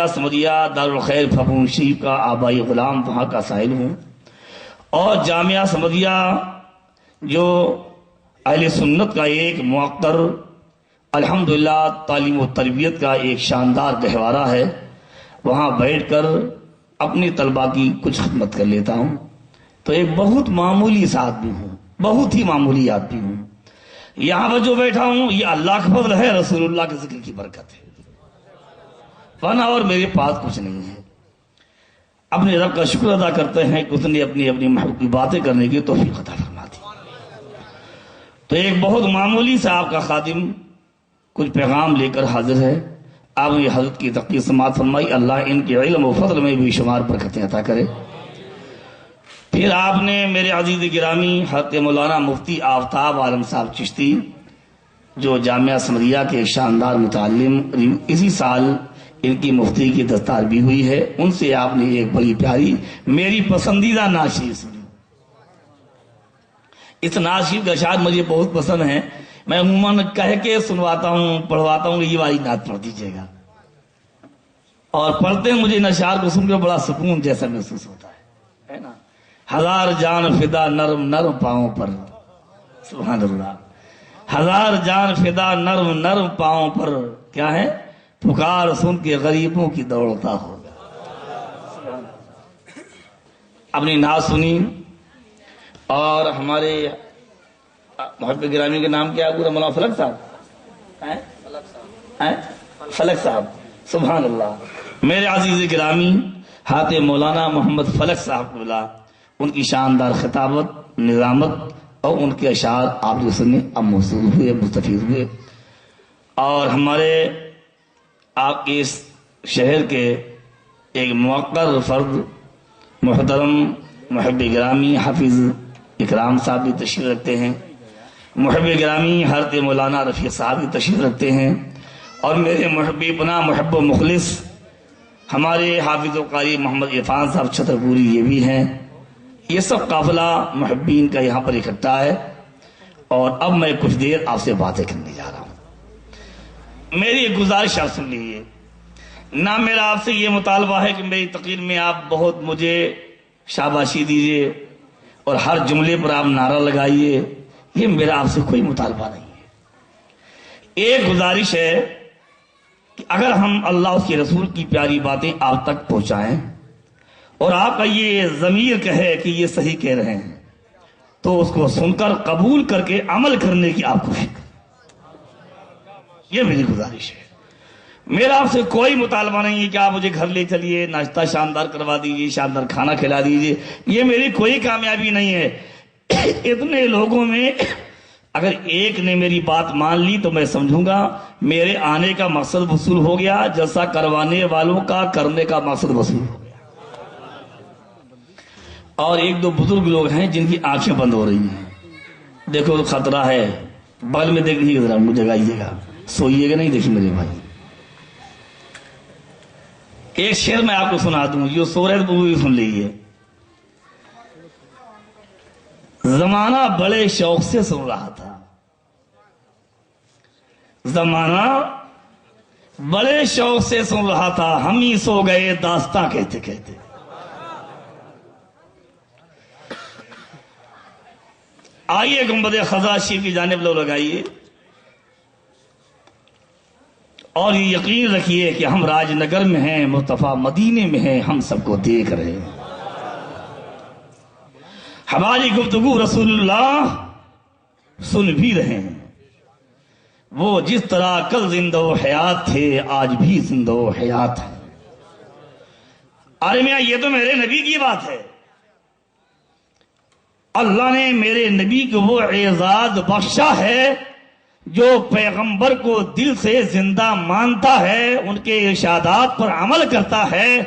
سمدیہ دارالخیر پھپھون شریف کا آبائی غلام وہاں کا سائل ہوں، اور جامعہ سمدیہ جو اہل سنت کا ایک موقر الحمدللہ تعلیم و تربیت کا ایک شاندار گہوارہ ہے، وہاں بیٹھ کر اپنی طلباء کی کچھ خدمت کر لیتا ہوں۔ تو ایک بہت معمولی سا آدمی ہوں، بہت ہی معمولی آدمی ہوں۔ یہاں پر جو بیٹھا ہوں یہ اللہ کا فضل ہے، رسول اللہ کے ذکر کی برکت ہے، ورنہ اور میرے پاس کچھ نہیں ہے۔ اپنے رب کا شکر ادا کرتے ہیں کہ اس نے اپنی محبوب کی باتیں کرنے کی توفیق عطا فرما دی۔ تو ایک بہت معمولی سے آپ کا خادم کچھ پیغام لے کر حاضر ہے۔ آپ نے حضرت کی تقدیر سماعت فرمائی، اللہ ان کے علم و فضل میں بھی شمار برکتیں عطا کرے۔ پھر آپ نے میرے عزیز گرامی حضرت مولانا مفتی آفتاب عالم صاحب چشتی، جو جامعہ سمدیہ کے شاندار متعلم، اسی سال ان کی مفتی کی دستار بھی ہوئی ہے، ان سے آپ نے ایک بڑی پیاری میری پسندیدہ نعت شریف سنی۔ اس نعت شریف کا اشعار مجھے بہت پسند ہے، میں عموماً کہہ کے سنواتا ہوں، پڑھواتا ہوں کہ یہ والی نعت پڑھ دیجیے گا، اور پڑھتے ہیں مجھے ان اشعار کو سن کر بڑا سکون جیسا محسوس ہوتا ہے نا۔ ہزار جان فدا نرم نرم پاؤں پر، سبحان اللہ، ہزار جان فدا نرم نرم پاؤں پر، کیا ہے؟ پکار سن کے غریبوں کی دوڑتا ہوگا۔ اپنی نعت سنی، اور ہمارے محب گرامی کے نام کیا ہے؟ مولانا فلک صاحب، فلک صاحب، سبحان اللہ، میرے عزیز گرامی حضرت مولانا محمد فلک صاحب کو ان کی شاندار خطابت، نظامت اور ان کے اشعار آپ جو سنے اب موصول ہوئے، مستفید ہوئے۔ اور ہمارے آپ کے اس شہر کے ایک موقر فرد محترم محب گرامی حافظ اکرام صاحب بھی تشریف رکھتے ہیں، محب گرامی حضرت مولانا رفیق صاحب بھی تشریف رکھتے ہیں، اور میرے محبی پناہ محب و مخلص ہمارے حافظ و قاری محمد عرفان صاحب چھترپوری یہ بھی ہیں۔ یہ سب قافلہ محبین کا یہاں پر اکٹھا ہے، اور اب میں کچھ دیر آپ سے باتیں کرنے جا رہا ہوں۔ میری ایک گزارش آپ سن لیجیے، نہ میرا آپ سے یہ مطالبہ ہے کہ میری تقریر میں آپ بہت مجھے شاباشی دیجیے اور ہر جملے پر آپ نعرہ لگائیے، یہ میرا آپ سے کوئی مطالبہ نہیں ہے۔ ایک گزارش ہے کہ اگر ہم اللہ اس کے رسول کی پیاری باتیں آپ تک پہنچائیں اور آپ کا یہ ضمیر کہے کہ یہ صحیح کہہ رہے ہیں، تو اس کو سن کر قبول کر کے عمل کرنے کی آپ کوشش کریں، یہ میری گزارش ہے۔ میرا آپ سے کوئی مطالبہ نہیں ہے کہ آپ مجھے گھر لے چلیے، ناشتہ شاندار کروا دیجیے، شاندار کھانا کھلا دیجیے، یہ میری کوئی کامیابی نہیں ہے۔ اتنے لوگوں میں اگر ایک نے میری بات مان لی تو میں سمجھوں گا میرے آنے کا مقصد وصول ہو گیا، جیسا کروانے والوں کا کرنے کا مقصد وصول ہو گیا۔ اور ایک دو بزرگ لوگ ہیں جن کی آنکھیں بند ہو رہی ہیں، دیکھو خطرہ ہے، بغل میں دیکھ لیجیے ذرا، مجھے جگائیے گا، سوئیے گا نہیں، دیکھیے میرے بھائی۔ ایک شعر میں آپ کو سنا دوں، جو سو رہے تو وہ بھی سن لیجیے۔ زمانہ بڑے شوق سے سن رہا تھا، زمانہ بڑے شوق سے سن رہا تھا، ہم ہی سو گئے داستاں کہتے کہتے۔ آئیے گنبد خضرا شریف کی جانب لو لگائیے، اور یہ یقین رکھیے کہ ہم راج نگر میں ہیں، مصطفیٰ مدینے میں ہیں، ہم سب کو دیکھ رہے ہیں۔ ہماری گفتگو رسول اللہ سن بھی رہے ہیں، وہ جس طرح کل زندہ و حیات تھے آج بھی زندہ و حیات ہیں۔ ارے میاں یہ تو میرے نبی کی بات ہے، اللہ نے میرے نبی کو وہ اعزاز بخشا ہے جو پیغمبر کو دل سے زندہ مانتا ہے، ان کے ارشادات پر عمل کرتا ہے،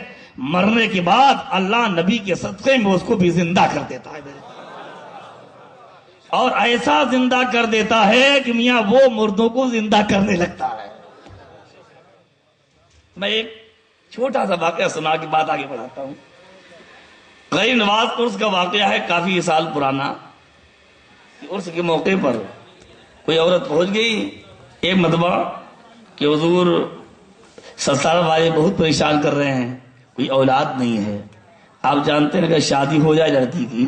مرنے کے بعد اللہ نبی کے صدقے میں اس کو بھی زندہ کر دیتا ہے، اور ایسا زندہ کر دیتا ہے کہ میاں وہ مردوں کو زندہ کرنے لگتا ہے۔ میں ایک چھوٹا سا واقعہ سنا کے بات آگے بڑھاتا ہوں۔ غریب نواز عرس کا واقعہ ہے، کافی سال پرانا۔ عرس کے موقع پر کوئی عورت پہنچ گئی ایک مرتبہ کہ حضور سسرال والے بہت پریشان کر رہے ہیں، کوئی اولاد نہیں ہے۔ آپ جانتے ہیں اگر شادی ہو جائے لڑکی کی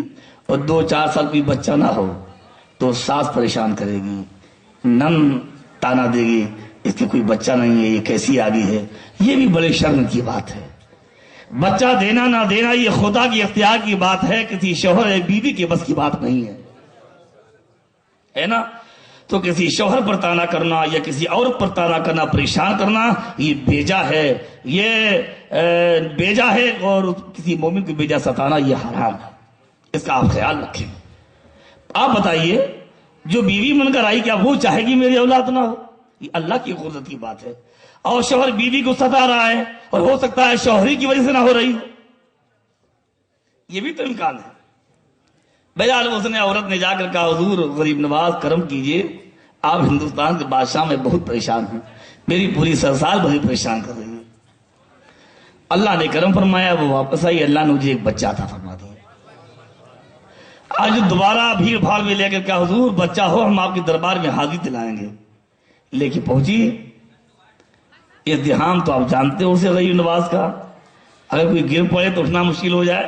اور 2-4 سال کوئی بچہ نہ ہو تو ساس پریشان کرے گی، نن تانا دے گی، اس کے کوئی بچہ نہیں ہے، یہ کیسی آگی ہے۔ یہ بھی بڑے شرم کی بات ہے۔ بچہ دینا نہ دینا یہ خدا کی اختیار کی بات ہے، کسی شوہر یا بیوی کے بس کی بات نہیں ہے نا؟ تو کسی شوہر پر تانا کرنا یا کسی عورت پر تانا کرنا، پریشان کرنا، یہ بیجا ہے، یہ بیجا ہے، اور کسی مومن کو بیجا ستانا یہ حرام ہے۔ اس کا آپ خیال رکھیں۔ آپ بتائیے جو بیوی من کر آئی کیا وہ چاہے گی میری اولاد نہ ہو؟ یہ اللہ کی قدرت کی بات ہے۔ اور شوہر بیوی کو ستا رہا ہے اور ہو سکتا ہے شوہری کی وجہ سے نہ ہو رہی ہو، یہ بھی تو امکان ہے۔ بہرحال اس نے عورت نے جا کر کہا حضور غریب نواز کرم کیجئے، آپ ہندوستان کے بادشاہ میں بہت پریشان ہیں، میری پوری سرسال بہت پریشان کر رہی ہے۔ اللہ نے کرم فرمایا، وہ واپس آئی، اللہ نے مجھے ایک بچہ عطا فرما دیا۔ آج دوبارہ بھیڑ بھاڑ میں لے کر کہا حضور بچہ ہو ہم آپ کے دربار میں حاضری دلائیں گے۔ لے کے پہنچی، ازدحام تو آپ جانتے ہو اسے غریب نواز کا، اگر کوئی گر پڑے تو اٹھنا مشکل ہو جائے۔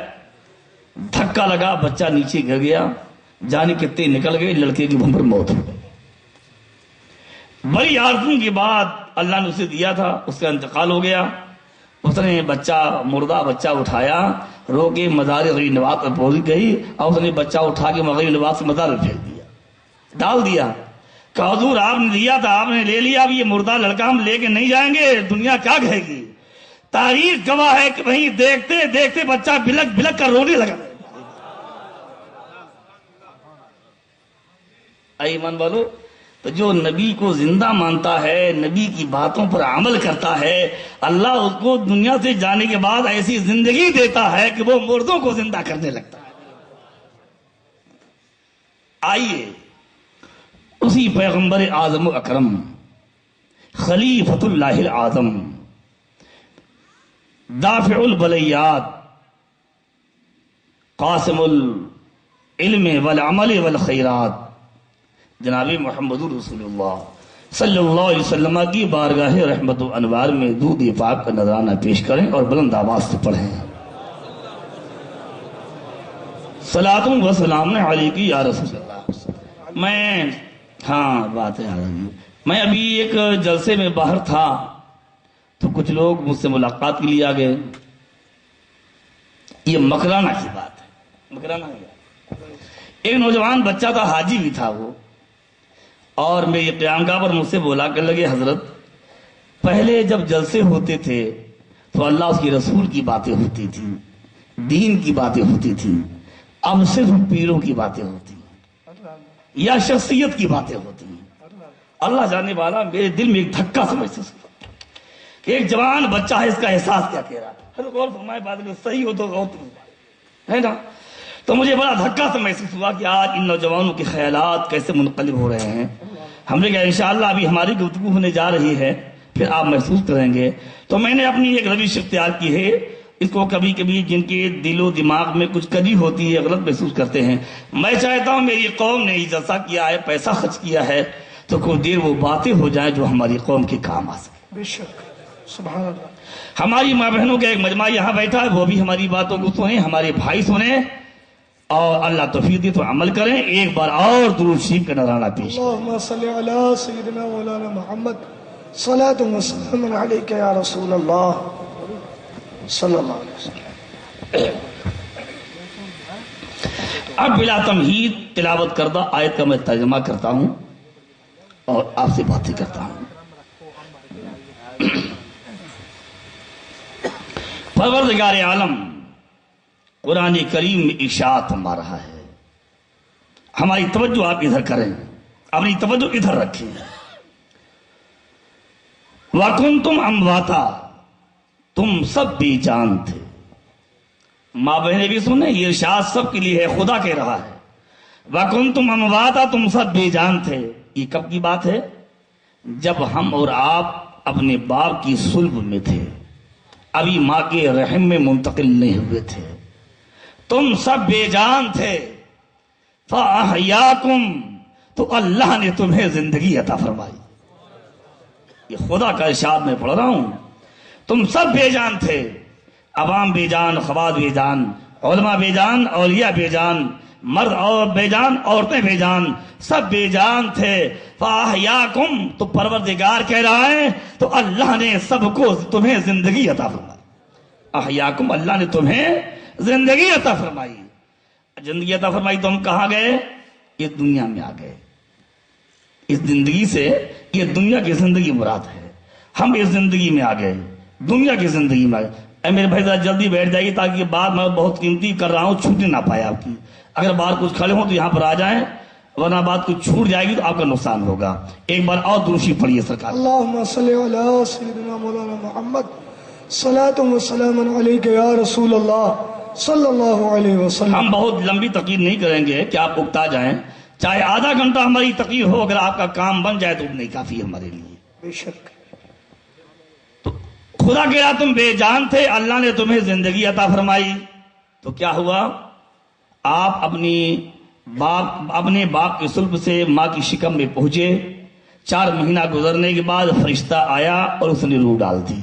دھکا لگا، بچہ نیچے گر گیا، جانے کتنے نکل گئے، لڑکے کی بھنبر موت ہو گئی۔ بڑی آرزو کے بعد اللہ نے اسے دیا تھا، اس کا انتقال ہو گیا۔ اس نے بچہ مردہ بچہ اٹھایا، رو کے مزار غریب نواز پر پہنچ گئی، اور اس نے بچہ اٹھا کے غریب نواز سے مزار میں پھینک دیا، ڈال دیا۔ کہ حضور آپ نے دیا تھا، آپ نے لے لیا، اب یہ مردہ لڑکا ہم لے کے نہیں جائیں گے، دنیا کیا کہے گی؟ تاریخ گواہ ہے کہ وہیں دیکھتے دیکھتے بچہ بلک بلک کر رونے لگا۔ ایمان والو، تو جو نبی کو زندہ مانتا ہے، نبی کی باتوں پر عمل کرتا ہے، اللہ اس کو دنیا سے جانے کے بعد ایسی زندگی دیتا ہے کہ وہ مردوں کو زندہ کرنے لگتا ہے۔ آئیے اسی پیغمبر اعظم و اکرم خلیفۃ اللہ الاعظم دافع البلیات قاسم العلم والعمل والخیرات جناب محمد رسول اللہ صلی اللہ علیہ وسلم کی بارگاہ رحمت و انوار میں درود پاک کا نذرانہ پیش کریں اور بلند آواز سے پڑھیں۔ صلاۃ و سلام علیک یا رسول اللہ۔ میں ابھی ایک جلسے میں باہر تھا تو کچھ لوگ مجھ سے ملاقات کے لیے آ گئے۔ یہ مکرانہ کی بات ہے، مکرانہ ایک نوجوان بچہ تھا، حاجی بھی تھا وہ، اور میری قیامگاہ پر مجھ سے بولا کر لگے حضرت پہلے جب جلسے ہوتے تھے تو اللہ اس کی رسول کی باتیں ہوتی تھیں، دین کی باتیں ہوتی تھیں، اب صرف پیروں کی باتیں ہوتی ہیں یا شخصیت کی باتیں ہوتی ہیں۔ اللہ جانے والا، میرے دل میں ایک دھکا سا محسوس ہوا کہ ایک جوان بچہ ہے، اس کا احساس کیا کہہ رہا ہے، غور فرمائے بات میں صحیح ہو تو غلط ہے نا۔ تو مجھے بڑا دھکا سے محسوس ہوا کہ آج ان نوجوانوں کے خیالات کیسے منقلب ہو رہے ہیں۔ ہم نے کہا انشاءاللہ ابھی ہماری گفتگو ہونے جا رہی ہے، پھر آپ محسوس کریں گے۔ تو میں نے اپنی ایک روش اختیار کی ہے، اس کو کبھی کبھی جن کے دل و دماغ میں کچھ کمی ہوتی ہے، غلط محسوس کرتے ہیں، میں چاہتا ہوں میری قوم نے یہ جلسہ کیا ہے، پیسہ خرچ کیا ہے، تو کچھ دیر وہ باتیں ہو جائیں جو ہماری قوم کے کام آ سکے۔ بے شک، سبحان اللہ۔ ہماری ماں بہنوں کا ایک مجمع یہاں بیٹھا ہے، وہ بھی ہماری باتوں کو سنیں، ہمارے بھائی سنیں، اور اللہ توفیق دے تو عمل کریں۔ ایک بار اور درود شریف کا نذرانہ پیش کریں۔ اللہم صلی علی سیدنا مولانا محمد، صلاۃ و سلام علیک یا رسول اللہ صلی اللہ علیہ وسلم۔ اب بلا تمہید تلاوت کردہ آیت کا میں ترجمہ کرتا ہوں اور آپ سے باتیں کرتا ہوں۔ پروردگار عالم قرآن کریم میں ارشاد فرما رہا ہے، ہماری توجہ آپ ادھر کریں، اپنی توجہ ادھر رکھیں۔ وَكُنْتُمْ أَمْوَاتًا، تم سب بھی جان تھے۔ ماں بہنیں بھی سنیں، یہ ارشاد سب کے لیے ہے، خدا کہہ رہا ہے۔ وَكُنْتُمْ أَمْوَاتًا، تم سب بھی جان تھے۔ یہ کب کی بات ہے؟ جب ہم اور آپ اپنے باپ کی صلب میں تھے، ابھی ماں کے رحم میں منتقل نہیں ہوئے تھے، تم سب بے جان تھے۔ فَأَحْيَاكُمْ، تو اللہ نے تمہیں زندگی عطا فرمائی۔ یہ خدا کا ارشاد میں پڑھ رہا ہوں۔ تم سب بے جان تھے، عوام بے جان، خواص بے جان، علماء بے جان، اولیاء بے جان، مرد اور بے جان، عورتیں بے جان، سب بے جان تھے۔ فاحیاکم، تو پروردگار کہہ رہا ہے تو اللہ نے سب کو تمہیں زندگی عطا فرمائی۔ احیاکم، اللہ نے تمہیں زندگی عطا فرمائی۔ زندگی عطا فرمائی تو ہم کہاں گئے؟ اس دنیا میں آ گئے۔ اس زندگی سے یہ دنیا کی زندگی مراد ہے، ہم اس زندگی میں آ گئے، دنیا کی زندگی میں آ گئے۔ اے میرے بھائی ذرا جلدی بیٹھ جائیے تاکہ بات میں بہت قیمتی کر رہا ہوں چھوٹنے نہ پائے آپ کی۔ اگر باہر کچھ کھڑے ہوں تو یہاں پر آ جائیں، ورنہ بات کچھ چھوٹ جائے گی تو آپ کا نقصان ہوگا۔ ایک بار اور درود شریف پڑھیے سرکار۔ اللهم صل على سيدنا مولانا محمد صلاة وسلام عليك يا رسول اللہ صلی اللہ علیہ وسلم۔ ہم بہت لمبی تقریر نہیں کریں گے کہ آپ اکتا جائیں، چاہے آدھا گھنٹہ ہماری تقریر ہو، اگر آپ کا کام بن جائے تو نہیں کافی ہمارے لیے۔ بے شک تو خدا کہہ رہا تم بے جان تھے، اللہ نے تمہیں زندگی عطا فرمائی، تو کیا ہوا؟ آپ اپنے باپ کی صلب سے ماں کی شکم میں پہنچے، 4 مہینہ گزرنے کے بعد فرشتہ آیا اور اس نے روح ڈال دی۔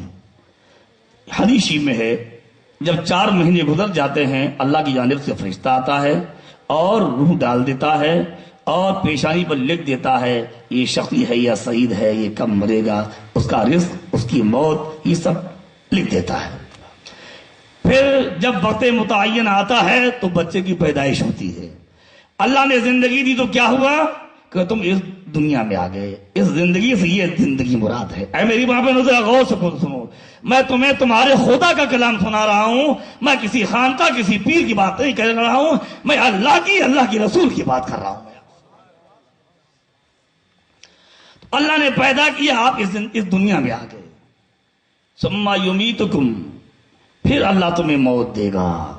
حدیث میں ہے جب 4 مہینے گزر جاتے ہیں اللہ کی جانب سے فرشتہ آتا ہے اور روح ڈال دیتا ہے اور پیشانی پر لکھ دیتا ہے یہ شقی ہے یا سعید ہے، یہ کب مرے گا، اس کا رزق، اس کی موت، یہ سب لکھ دیتا ہے۔ پھر جب وقت متعین آتا ہے تو بچے کی پیدائش ہوتی ہے۔ اللہ نے زندگی دی تو کیا ہوا کہ تم اس دنیا میں آ گئے۔ اس زندگی سے یہ زندگی مراد ہے۔ اے میری ماں بہنوں ذرا غور سے سنو، میں تمہیں تمہارے خدا کا کلام سنا رہا ہوں، میں کسی خانقاہ کسی پیر کی بات نہیں کر رہا ہوں، میں اللہ کی رسول کی بات کر رہا ہوں۔ اللہ نے پیدا کیا، آپ اس دنیا میں آ گئے۔ ثم یمیتکم، پھر اللہ تمہیں موت دے گا۔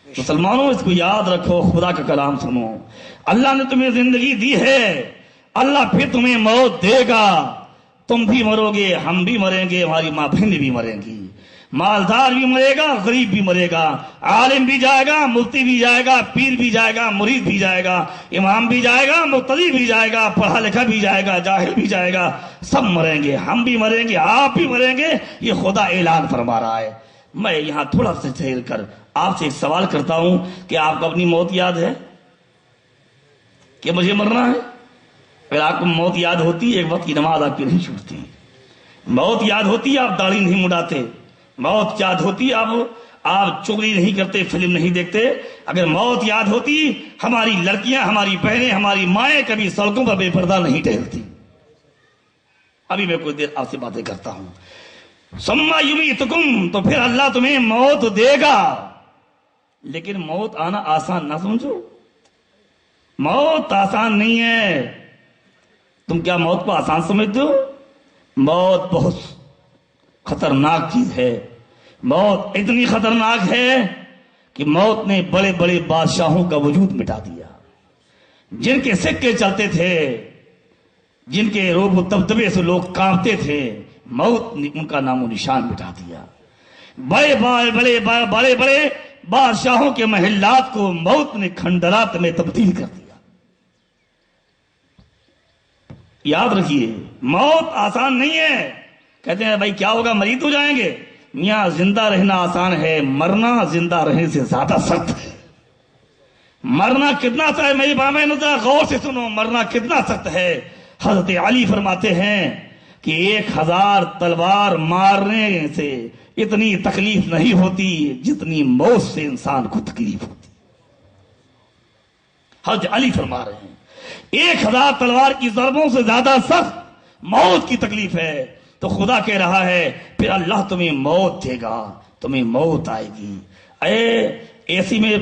مسلمانوں اس کو یاد رکھو، خدا کا کلام سنو، اللہ نے تمہیں زندگی دی ہے، اللہ پھر تمہیں موت دے گا۔ تم بھی مرو گے، ہم بھی مریں گے، ہماری ماں بہن بھی مریں گی، مالدار بھی مرے گا، غریب بھی مرے گا، عالم بھی جائے گا، مفتی بھی جائے گا، پیر بھی جائے گا، مرید بھی جائے گا، امام بھی جائے گا، مقتدی بھی جائے گا، پڑھا لکھا بھی جائے گا، جاہل بھی جائے گا، سب مریں گے، ہم بھی مریں گے، آپ بھی مریں گے، یہ خدا اعلان فرما رہا ہے۔ میں یہاں تھوڑا سا ٹھہر کر آپ سے ایک سوال کرتا ہوں کہ آپ کو اپنی موت یاد ہے کہ مجھے مرنا ہے؟ اگر آپ کو موت یاد ہوتی، ایک وقت کی نماز آپ کی نہیں چھوٹتی، موت یاد ہوتی آپ داڑھی نہیں مڈاتے، موت یاد ہوتی آپ چغلی نہیں کرتے، فلم نہیں دیکھتے، اگر موت یاد ہوتی ہماری لڑکیاں، ہماری بہنیں، ہماری مائیں کبھی سڑکوں پر بے پردہ نہیں ٹہلتی۔ ابھی میں کچھ دیر آپ سے باتیں کرتا ہوں۔ ثم یمیتکم، تو پھر اللہ تمہیں موت دے گا، لیکن موت آنا آسان نہ سمجھو، موت آسان نہیں ہے۔ تم کیا موت کو آسان سمجھتے ہو؟ موت بہت خطرناک چیز ہے۔ موت اتنی خطرناک ہے کہ موت نے بڑے بڑے بادشاہوں کا وجود مٹا دیا، جن کے سکے چلتے تھے، جن کے روب و دبدبے سے لوگ کانپتے تھے، موت نے ان کا نام و نشان مٹا دیا۔ بڑے بڑے بادشاہوں کے محلات کو موت نے کھنڈرات میں تبدیل کر دیا۔ یاد رکھیے، موت آسان نہیں ہے۔ کہتے ہیں بھائی کیا ہوگا، مریض ہو جائیں گے؟ میاں زندہ رہنا آسان ہے، مرنا زندہ رہنے سے زیادہ سخت ہے۔ مرنا کتنا سخت ہے میری بابا ذرا غور سے سنو، مرنا کتنا سخت ہے۔ حضرت علی فرماتے ہیں کہ 1000 تلوار مارنے سے اتنی تکلیف نہیں ہوتی جتنی موت سے انسان کو تکلیف ہوتی۔ حضرت علی فرما رہے ہیں 1000 تلوار کی ضربوں سے زیادہ سخت موت کی تکلیف ہے۔ تو خدا کہہ رہا ہے پھر اللہ تمہیں موت دے گا، تمہیں موت آئے گی۔ اے سی میں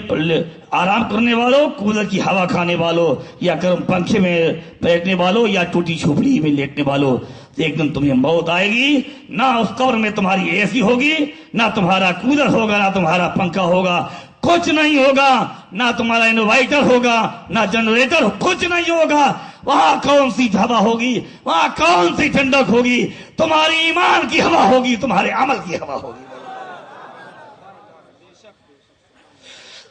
آرام کرنے والوں، کولر کی ہوا کھانے والوں، یا گرم پنکھے میں بیٹھنے والوں، یا ٹوٹی جھوپڑی میں لیٹنے والوں، ایک دن تمہیں موت آئے گی۔ نہ اس قبر میں تمہاری اے سی ہوگی، نہ تمہارا کولر ہوگا، نہ تمہارا پنکھا ہوگا، کچھ نہیں ہوگا، نہ تمہارا انورٹر ہوگا، نہ جنریٹر، کچھ نہیں ہوگا۔ وہاں کون سی ہوا ہوگی، وہاں کون سی ٹھنڈک ہوگی؟ تمہاری ایمان کی ہوا ہوگی، تمہارے عمل کی ہوا ہوگی۔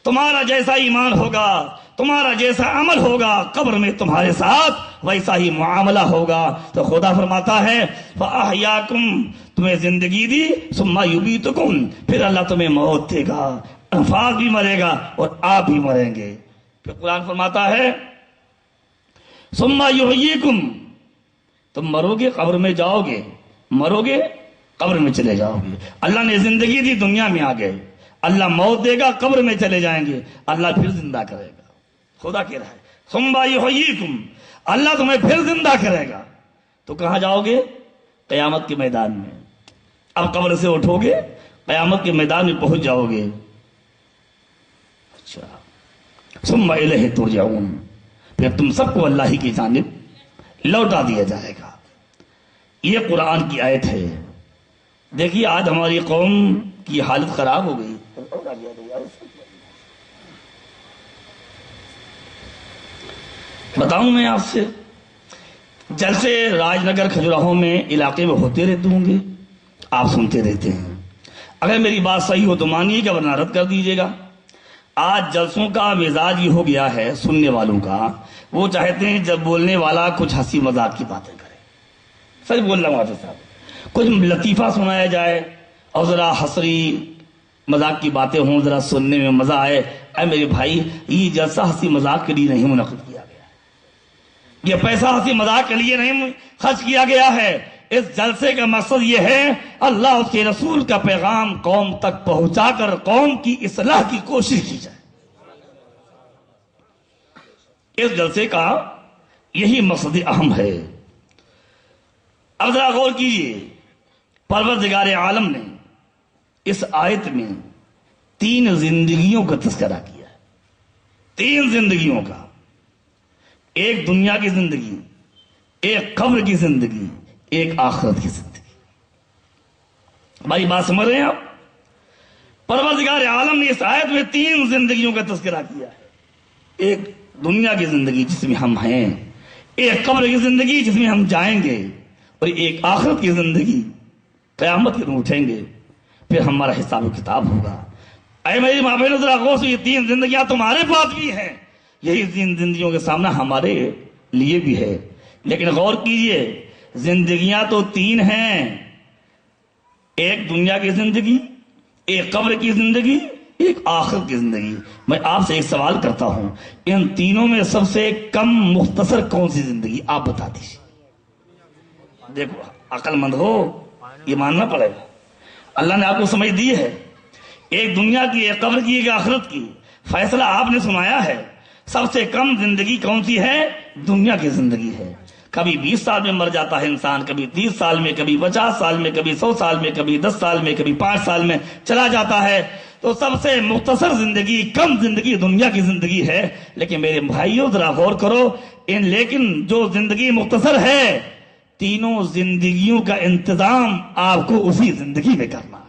تمہارا جیسا ایمان ہوگا، تمہارا جیسا عمل ہوگا قبر میں تمہارے ساتھ ویسا ہی معاملہ ہوگا. تو خدا فرماتا ہے فَأَحْيَاكُمْ تمہیں زندگی دی ثم يُمِيتُكُمْ پھر اللہ تمہیں موت دے گا. انفاس بھی مرے گا اور آپ بھی مریں گے. پھر قرآن فرماتا ہے ثم يُحْيِيكُمْ تم مرو گے قبر میں جاؤ گے, مرو گے قبر میں چلے جاؤ گے. اللہ نے زندگی دی دنیا میں آ گئے, اللہ موت دے گا قبر میں چلے جائیں گے, اللہ پھر زندہ کرے گا. خدا کہہ رہا ہے ثم يحييكم اللہ تمہیں پھر زندہ کرے گا. تو کہاں جاؤ گے؟ قیامت کے میدان میں. اب قبر سے اٹھو گے قیامت کے میدان میں پہنچ جاؤ گے. اچھا ثم الیہ ترجعون پھر تم سب کو اللہ ہی کی جانب لوٹا دیا جائے گا. یہ قرآن کی آیت ہے. دیکھیے آج ہماری قوم کی حالت خراب ہو گئی. بتاؤں میں آپ سے, جلسے راج نگر کھجوراہو میں علاقے میں ہوتے رہتے ہوں گے, آپ سنتے رہتے ہیں. اگر میری بات صحیح ہو تو مانیے گا ورنہ رد کر دیجیے گا. آج جلسوں کا مزاج یہ ہو گیا ہے سننے والوں کا, وہ چاہتے ہیں جب بولنے والا کچھ ہنسی مذاق کی باتیں کرے. سچ بول رہا ہوں حافظ صاحب, کچھ لطیفہ سنایا جائے اور ذرا ہنسی مذاق کی باتیں ہوں, ذرا سننے میں مزہ آئے. اے میرے بھائی, یہ جلسہ ہنسی مذاق کے لیے نہیں منعقد کیا گیا ہے, یہ پیسہ ہنسی مذاق کے لیے نہیں خرچ کیا گیا ہے. اس جلسے کا مقصد یہ ہے اللہ اس کے رسول کا پیغام قوم تک پہنچا کر قوم کی اصلاح کی کوشش کی جائے. اس جلسے کا یہی مقصد اہم ہے. اب ذرا غور کیجیے, پروردگار عالم نے اس آیت میں 3 زندگیوں کا تذکرہ کیا ہے. 3 زندگیوں کا, ایک دنیا کی زندگی, ایک قبر کی زندگی, ایک آخرت کی زندگی. بھائی بات سمجھ رہے ہیں آپ؟ پروردگار عالم نے اس آیت میں 3 زندگیوں کا تذکرہ کیا ہے. ایک دنیا کی زندگی جس میں ہم ہیں, ایک قبر کی زندگی جس میں ہم جائیں گے, اور ایک آخرت کی زندگی قیامت کے دن اٹھیں گے, پھر ہمارا حساب و کتاب ہوگا. اے میری ماں بہنوں ذرا غور سے, یہ 3 زندگیاں تمہارے پاس بھی ہیں, یہی 3 زندگیوں کے سامنا ہمارے لیے بھی ہے. لیکن غور کیجئے, زندگیاں تو 3 ہیں, ایک دنیا کی زندگی, ایک قبر کی زندگی, ایک آخرت کی زندگی. میں آپ سے ایک سوال کرتا ہوں, ان تینوں میں سب سے کم مختصر کون سی زندگی آپ بتا دیجیے. دیکھو عقل مند ہو, یہ ماننا پڑے گا. اللہ نے آپ کو سمجھ دی ہے, ایک دنیا کی, ایک قبر کی, ایک آخرت کی. فیصلہ آپ نے سنایا ہے. سب سے کم زندگی کون سی ہے؟ دنیا کی زندگی ہے. کبھی 20 سال میں مر جاتا ہے انسان, کبھی 30 سال میں, کبھی 50 سال میں, کبھی 100 سال میں, کبھی 10 سال میں, کبھی 5 سال میں چلا جاتا ہے. تو سب سے مختصر زندگی, کم زندگی دنیا کی زندگی ہے. لیکن میرے بھائیوں ذرا غور کرو, لیکن جو زندگی مختصر ہے, تینوں زندگیوں کا انتظام آپ کو اسی زندگی میں کرنا ہے.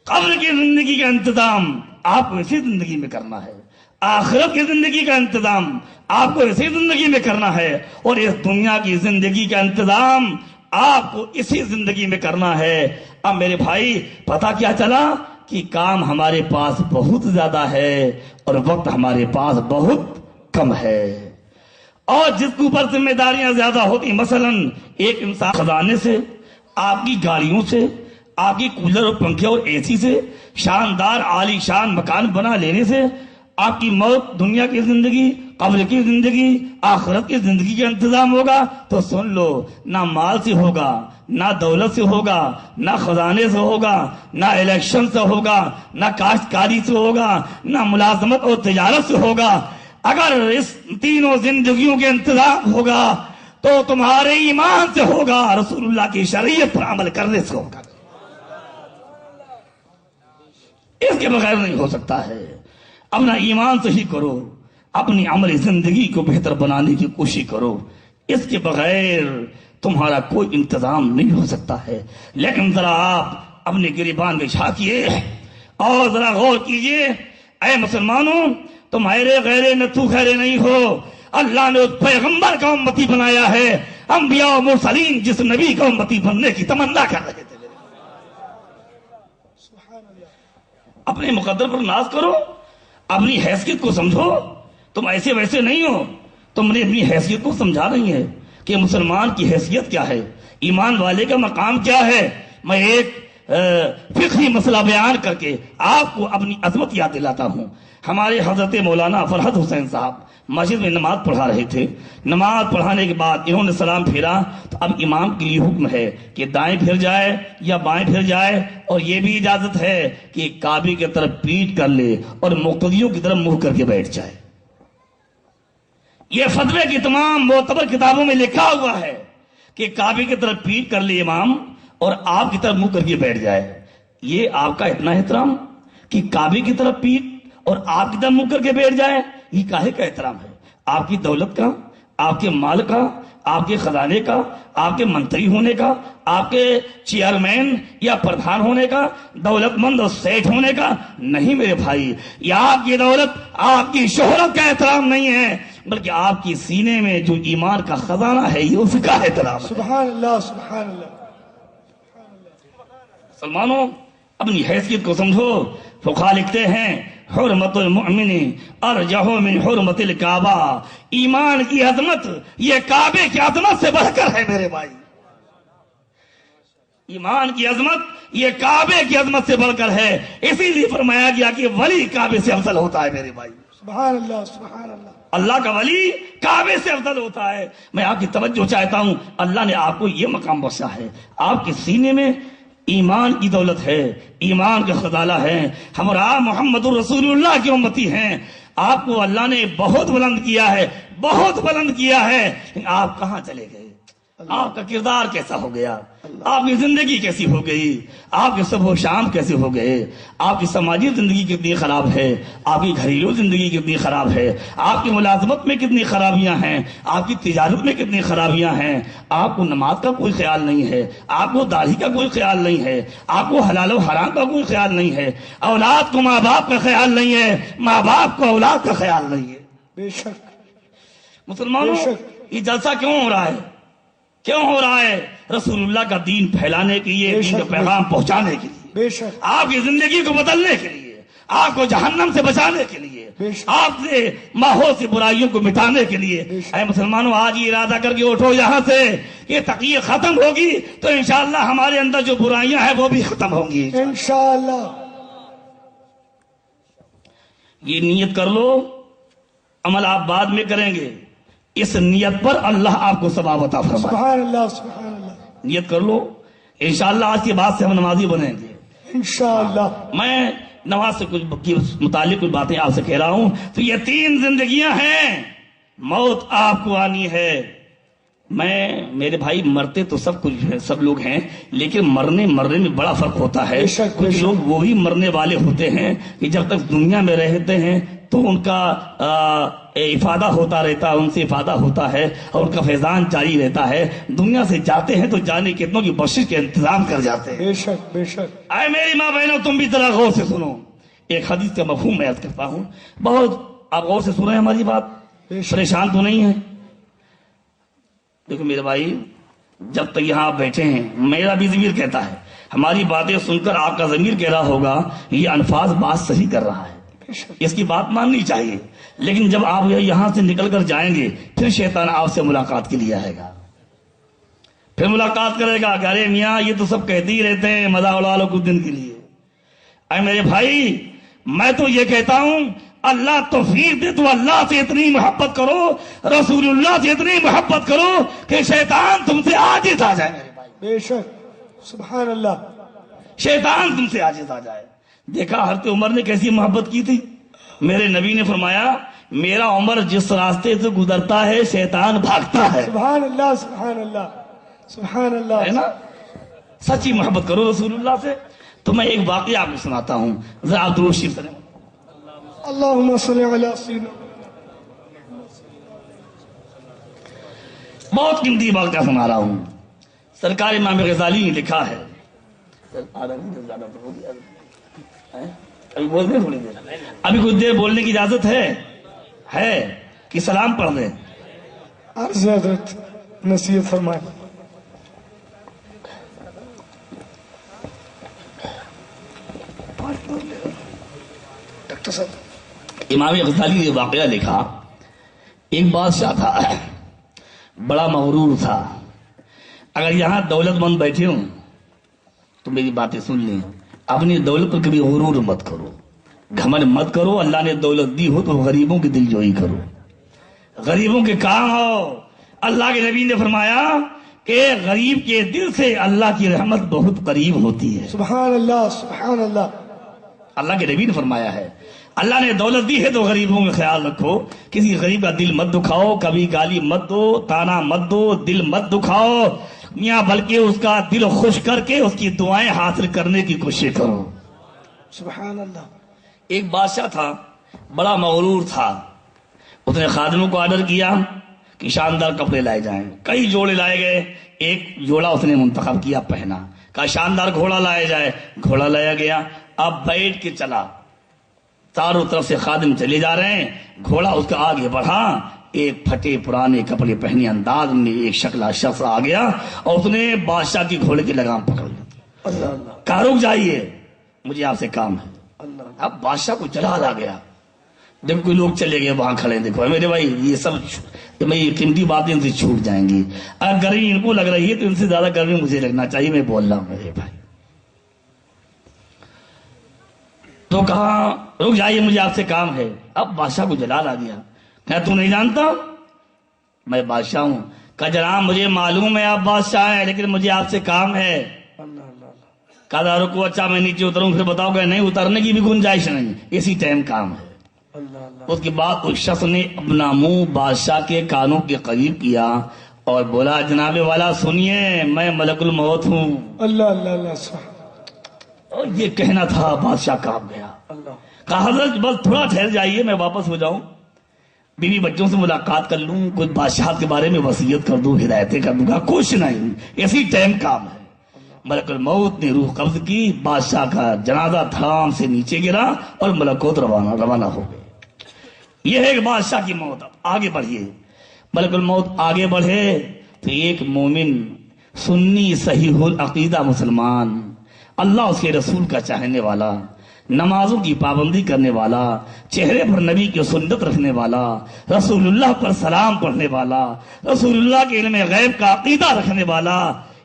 قبر کی زندگی کا انتظام آپ کو اسی زندگی میں کرنا ہے, آخرت کی زندگی کا انتظام آپ کو اسی زندگی میں کرنا ہے, اور اس دنیا کی زندگی کا انتظام آپ کو اسی زندگی میں کرنا ہے. اب میرے بھائی پتہ کیا چلا کہ کام ہمارے پاس بہت زیادہ ہے اور وقت ہمارے پاس بہت کم ہے, اور جس کے اوپر ذمہ داریاں زیادہ ہوتی, مثلا ایک انسان خزانے سے, آپ کی گاڑیوں سے, آپ کی کولر اور پنکھے اور اے سی سے, شاندار عالی شان مکان بنا لینے سے, آپ کی موت, دنیا کی زندگی, قبر کی زندگی, آخرت کی زندگی کا انتظام ہوگا. تو سن لو, نہ مال سے ہوگا, نہ دولت سے ہوگا, نہ خزانے سے ہوگا, نہ الیکشن سے ہوگا, نہ کاشتکاری سے ہوگا, نہ ملازمت اور تجارت سے ہوگا. اگر اس تینوں زندگیوں کے انتظام ہوگا تو تمہارے ایمان سے ہوگا, رسول اللہ کی شریعت پر عمل کرنے سے ہوگا. اس کے بغیر نہیں ہو سکتا ہے. اپنا ایمان صحیح کرو, اپنی عملی زندگی کو بہتر بنانے کی کوشش کرو, اس کے بغیر تمہارا کوئی انتظام نہیں ہو سکتا ہے. لیکن ذرا آپ اپنے گریبان میں جھانکیے اور ذرا غور کیجئے. اے مسلمانوں, تم حیرے غیرے نتو خیرے نہیں ہو. اللہ نے اس پیغمبر کا امتی بنایا ہے. انبیاء و مرسلین جس نبی کا امتی بننے کی تمنا کر رہے تھے. اپنے مقدر پر ناز کرو, اپنی حیثیت کو سمجھو. تم ایسے ویسے نہیں ہو. تم نے اپنی حیثیت کو سمجھا نہیں ہے کہ مسلمان کی حیثیت کیا ہے, ایمان والے کا مقام کیا ہے. میں ایک فقہی مسئلہ بیان کر کے آپ کو اپنی عظمت یاد دلاتا ہوں. ہمارے حضرت مولانا فرحت حسین صاحب مسجد میں نماز پڑھا رہے تھے. نماز پڑھانے کے بعد انہوں نے سلام پھیرا تو اب امام کے لیے حکم ہے کہ دائیں پھر جائے یا بائیں پھر جائے, اور یہ بھی اجازت ہے کہ کعبے کی طرف پیٹ کر لے اور مقتدیوں کی طرف منہ کر کے بیٹھ جائے. یہ فتوے کی تمام معتبر کتابوں میں لکھا ہوا ہے کہ کعبے کی طرف پیٹ کر لے امام اور آپ کی طرف منہ کر کے بیٹھ جائے. یہ آپ کا اتنا احترام کہ کعبے کی طرف پیٹ اور آپ کی طرف منہ کر کے بیٹھ جائے, یہ کاہے کا احترام ہے؟ آپ کی دولت کا, آپ کے مال کا, آپ کے خزانے کا, آپ کے منتری ہونے کا, آپ کے چیئرمین یا پردھان ہونے کا, دولت مند اور سیٹ ہونے کا نہیں میرے بھائی. یہ آپ کی دولت, آپ کی شہرت کا احترام نہیں ہے, بلکہ آپ کی سینے میں جو ایمان کا خزانہ ہے یہ اس کا احترام ہے. سبحان اللہ, سبحان اللہ. مسلمانوں اپنی حیثیت کو سمجھو. فقہا لکھتے ہیں حرمت المؤمن ارجح من حرمت الکعبہ. ایمان کی عظمت یہ کعبے کی عظمت سے بڑھ کر ہے میرے بھائی. ایمان کی عظمت یہ کعبے کی عظمت سے بڑھ کر ہے. اسی لیے فرمایا گیا کہ ولی کعبے سے افضل ہوتا ہے میرے بھائی. سبحان اللہ, سبحان اللہ. اللہ کا ولی کعبے سے افضل ہوتا ہے. میں آپ کی توجہ چاہتا ہوں, اللہ نے آپ کو یہ مقام بخشا ہے. آپ کے سینے میں ایمان کی دولت ہے, ایمان کا خزانہ ہے. ہمارا محمد الرسول اللہ کی امتی ہیں. آپ کو اللہ نے بہت بلند کیا ہے, بہت بلند کیا ہے, لیکن آپ کہاں چلے گئے؟ آپ کا کردار کیسا ہو گیا؟ آپ کی زندگی کیسی ہو گئی؟ آپ کے صبح و شام کیسے ہو گئے؟ آپ کی سماجی زندگی کتنی خراب ہے, آپ کی گھریلو زندگی کتنی خراب ہے, آپ کی ملازمت میں کتنی خرابیاں ہیں, آپ کی تجارت میں کتنی خرابیاں ہیں. آپ کو نماز کا کوئی خیال نہیں ہے, آپ کو داڑھی کا کوئی خیال نہیں ہے, آپ کو حلال و حرام کا کوئی خیال نہیں ہے, اولاد کو ماں باپ کا خیال نہیں ہے, ماں باپ کو اولاد کا خیال نہیں ہے. بے شک. مسلمانوں یہ جلسہ کیوں ہو رہا ہے؟ کیوں ہو رہا ہے؟ رسول اللہ کا دین پھیلانے کے لیے, دین کا پیغام پہنچانے کے لیے, بے شک, آپ کی زندگی کو بدلنے کے لیے, آپ کو جہنم سے بچانے کے لیے, آپ سے ماحول سے برائیوں کو مٹانے کے لیے. اے مسلمانوں آج یہ ارادہ کر کے اٹھو یہاں سے, یہ تقریر ختم ہوگی تو انشاءاللہ ہمارے اندر جو برائیاں ہیں وہ بھی ختم ہوں گی انشاءاللہ. یہ نیت کر لو, عمل آپ بعد میں کریں گے. اس نیت پر اللہ آپ کو ثواب عطا فرمائے. سبحان اللہ, سبحان اللہ. نیت کر لو, انشاءاللہ آج کے بعد سے ہم نمازی بنیں گے انشاءاللہ. میں نماز سے کچھ متعلق کچھ باتیں آپ سے کہہ رہا ہوں. تو یہ 3 زندگیاں ہیں, موت آپ کو آنی ہے. میرے بھائی مرتے تو سب لوگ ہیں, لیکن مرنے میں بڑا فرق ہوتا ہے. کچھ لوگ وہی مرنے والے ہوتے ہیں کہ جب تک دنیا میں رہتے ہیں تو ان کا افادہ ہوتا رہتا ہے, ان سے افادہ ہوتا ہے اور ان کا فیضان جاری رہتا ہے. دنیا سے جاتے ہیں تو جانے کتنوں کی بخشش کے انتظام کر جاتے ہیں. بے شک, بے شک. اے میری ماں بہنوں, تم بھی ذرا غور سے سنو. ایک حدیث کا مفہوم میں عرض کرتا ہوں, بہت آپ غور سے سنیں ہماری بات, پریشان تو نہیں ہے. دیکھو میرے بھائی, جب تک یہاں آپ بیٹھے ہیں, میرا بھی ضمیر کہتا ہے, ہماری باتیں سن کر آپ کا ضمیر کہہ رہا ہوگا یہ الفاظ بات صحیح کر رہا ہے, اس کی بات ماننی چاہیے. لیکن جب آپ یہاں سے نکل کر جائیں گے پھر شیطان آپ سے ملاقات کے لیے آئے گا, پھر ملاقات کرے گا کہ ارے میاں یہ تو سب کہتے ہی رہتے ہیں, مزہ اڑا لو کچھ دن کے لیے. اے میرے بھائی, میں تو یہ کہتا ہوں اللہ توفیق دے تو اللہ سے اتنی محبت کرو, رسول اللہ سے اتنی محبت کرو کہ شیطان تم سے عاجز آ جائے میرے بھائی. بے شک, سبحان اللہ. شیطان تم سے عاجز آ جائے. دیکھا حضرت عمر نے کیسی محبت کی تھی. میرے نبی نے فرمایا میرا عمر جس راستے سے گزرتا ہے شیطان بھاگتا ہے. سبحان اللہ, سبحان اللہ, سبحان اللہ. ہے نا, سچی محبت کرو رسول اللہ سے. تو میں ایک واقعہ آپ کو سناتا ہوں, ذرا آپ درود شریف کریں. اللہم صلی علی سیدنا. بہت قیمتی واقعہ سنا رہا ہوں. سرکار امام غزالی نے لکھا ہے, ابھی کچھ دیر بولنے کی اجازت ہے کہ سلام پڑھ دیں؟ عرض حضرت نصیحت فرمائیں. ڈاکٹر صاحب امام غزالی نے واقعہ لکھا، ایک بادشاہ تھا، بڑا مغرور تھا۔ اگر یہاں دولت مند بیٹھے ہوں تو میری باتیں سن لیں، اپنی دولت پر کبھی غرور مت کرو، گھمنڈ مت کرو۔ اللہ نے دولت دی ہو تو غریبوں کی دل جوئی کرو، غریبوں کے کام آؤ۔ اللہ کے نبی نے فرمایا کہ غریب کے دل سے اللہ کی رحمت بہت قریب ہوتی ہے۔ سبحان اللہ، سبحان اللہ۔ اللہ کے نبی نے فرمایا ہے اللہ نے دولت دی ہے تو غریبوں کا خیال رکھو، کسی غریب کا دل مت دکھاؤ، کبھی گالی مت دو، تانا مت دو، دل مت دکھاؤ میاں، بلکہ اس کا دل خوش کر کے اس کی دعائیں حاصل کرنے کی کوشش کرو۔ سبحان اللہ۔ ایک بادشاہ تھا، بڑا مغرور تھا، اس نے خادموں کو آرڈر کیا کہ شاندار کپڑے لائے جائیں۔ کئی جوڑے لائے گئے، ایک جوڑا اس نے منتخب کیا پہنا، کہا شاندار گھوڑا لایا جائے، گھوڑا لایا گیا۔ اب بیٹھ کے چلا، چاروں طرف سے خادم چلے جا رہے ہیں، گھوڑا اس کا آگے بڑھا، ایک پھٹے پرانے کپڑے پہنے انداز میں ایک شکلا شخص آ گیا اور اس نے بادشاہ کی گھوڑے کی لگام پکڑ لی۔ اللہ اللہ کہا رک جائیے، مجھے آپ سے کام ہے۔ اللہ۔ اب بادشاہ کو جلال آ گیا، جب کوئی لوگ چلے گئے وہاں کھڑے، دیکھو میرے بھائی یہ سب قیمتی باتیں ان سے چھوٹ جائیں گی، اگر گرمی ان کو لگ رہی ہے تو ان سے زیادہ گرمی مجھے لگنا چاہیے، میں بول رہا ہوں میرے بھائی۔ تو کہا رک جائیے مجھے آپ سے کام ہے۔ اب بادشاہ کو جلال آ گیا، کہا تو نہیں جانتا میں بادشاہ ہوں؟ کہا جناب مجھے معلوم ہے آپ بادشاہ ہیں، لیکن مجھے آپ سے کام ہے۔ اللہ اللہ۔ کہا رکو، اچھا میں نیچے اتروں پھر بتاؤ گے؟ نہیں، اترنے کی بھی گنجائش نہیں، اسی ٹائم کام ہے۔ اللہ اللہ۔ اس کے بعد اس شخص نے اپنا منہ بادشاہ کے کانوں کے قریب کیا اور بولا جناب والا سنیے، میں ملک الموت ہوں۔ اللہ اللہ اللہ۔ سبحان اور یہ کہنا تھا، بادشاہ کانپ گیا، اللہ۔ کہا حضرت بس تھوڑا ٹھہر جائیے، میں واپس ہو جاؤں، بیوی بچوں سے ملاقات کر لوں، کچھ بادشاہت کے بارے میں وصیت کر دوں، ہدایتیں کر دوں گا، کچھ نہیں، اسی ٹائم کام ہے۔ ملک الموت نے روح قبض کی، بادشاہ کا جنازہ دھڑام سے نیچے گرا اور ملکوت روانہ ہو گئے۔ یہ ہے ایک بادشاہ کی موت۔ اب آگے بڑھیے، ملک الموت آگے بڑھے تو ایک مومن سنی صحیح العقیدہ مسلمان، اللہ اس کے رسول کا چاہنے والا، نمازوں کی پابندی کرنے والا، چہرے پر نبی کی سنت رکھنے والا، رسول اللہ پر سلام پڑھنے والا، رسول اللہ کے علم غیب کا عقیدہ رکھنے والا،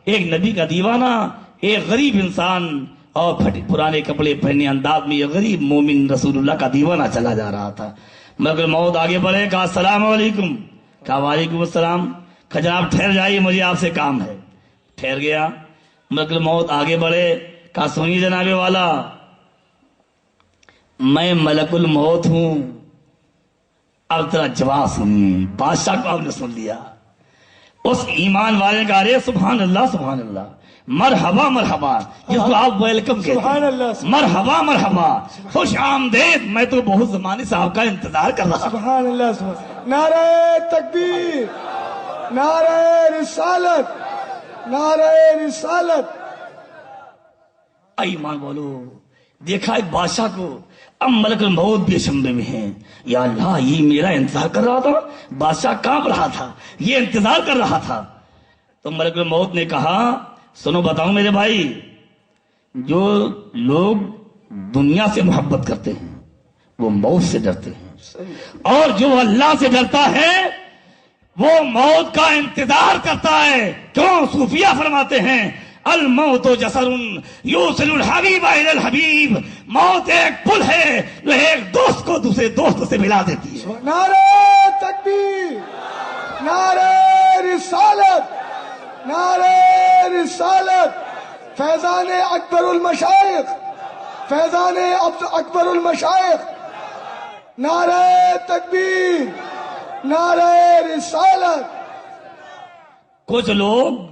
ایک نبی کا دیوانہ، ایک غریب انسان اور پھٹے پرانے کپڑے پہنے انداز میں یہ غریب مومن رسول اللہ کا دیوانہ چلا جا رہا تھا۔ مگر موت آگے بڑھے، کہا السلام علیکم، کہا وعلیکم السلام، کہا جناب ٹھہر جائیے مجھے آپ سے کام ہے۔ ٹھہر گیا، مگر موت آگے بڑھے، کہا سنیے جناب والا، میں ملک الموت ہوں، اب ذرا جواب سنیے۔ بادشاہ کو آپ نے سن لیا، اس ایمان والے نے کہا ارے سبحان اللہ سبحان اللہ، مرحبا مرحبا، جس کو آپ ویلکم کہتے سبحان ہیں، اللہ، مرحبا مرحبا، خوش آمدید، میں تو بہت زمانے سے آپ کا انتظار کر رہا تھا۔ سبحان اللہ، سبحان اللہ۔ نعرہ تکبیر، نعرہ رسالت، نعرہ رسالت۔ ایمان بولو، دیکھا ایک بادشاہ کو، اب ملک الموت بھی شمبے میں ہیں، یا اللہ یہ میرا انتظار کر رہا تھا، بادشاہ کانپ رہا تھا، یہ انتظار کر رہا تھا۔ تو ملک الموت نے کہا سنو بتاؤں میرے بھائی، جو لوگ دنیا سے محبت کرتے ہیں وہ موت سے ڈرتے ہیں، اور جو اللہ سے ڈرتا ہے وہ موت کا انتظار کرتا ہے۔ کیوں؟ صوفیہ فرماتے ہیں الموت جسر یوصل الحبیب الی الحبیب، موت ایک پل ہے جو ایک دوست کو دوسرے دوست سے ملا دیتی ہے۔ نعرہ تکبیر، نعرہ رسالت، نعرہ رسالت۔ فیضان اکبر المشائخ، فیضان اکبر المشائخ، نعرہ تکبیر، نعرہ رسالت۔ کچھ لوگ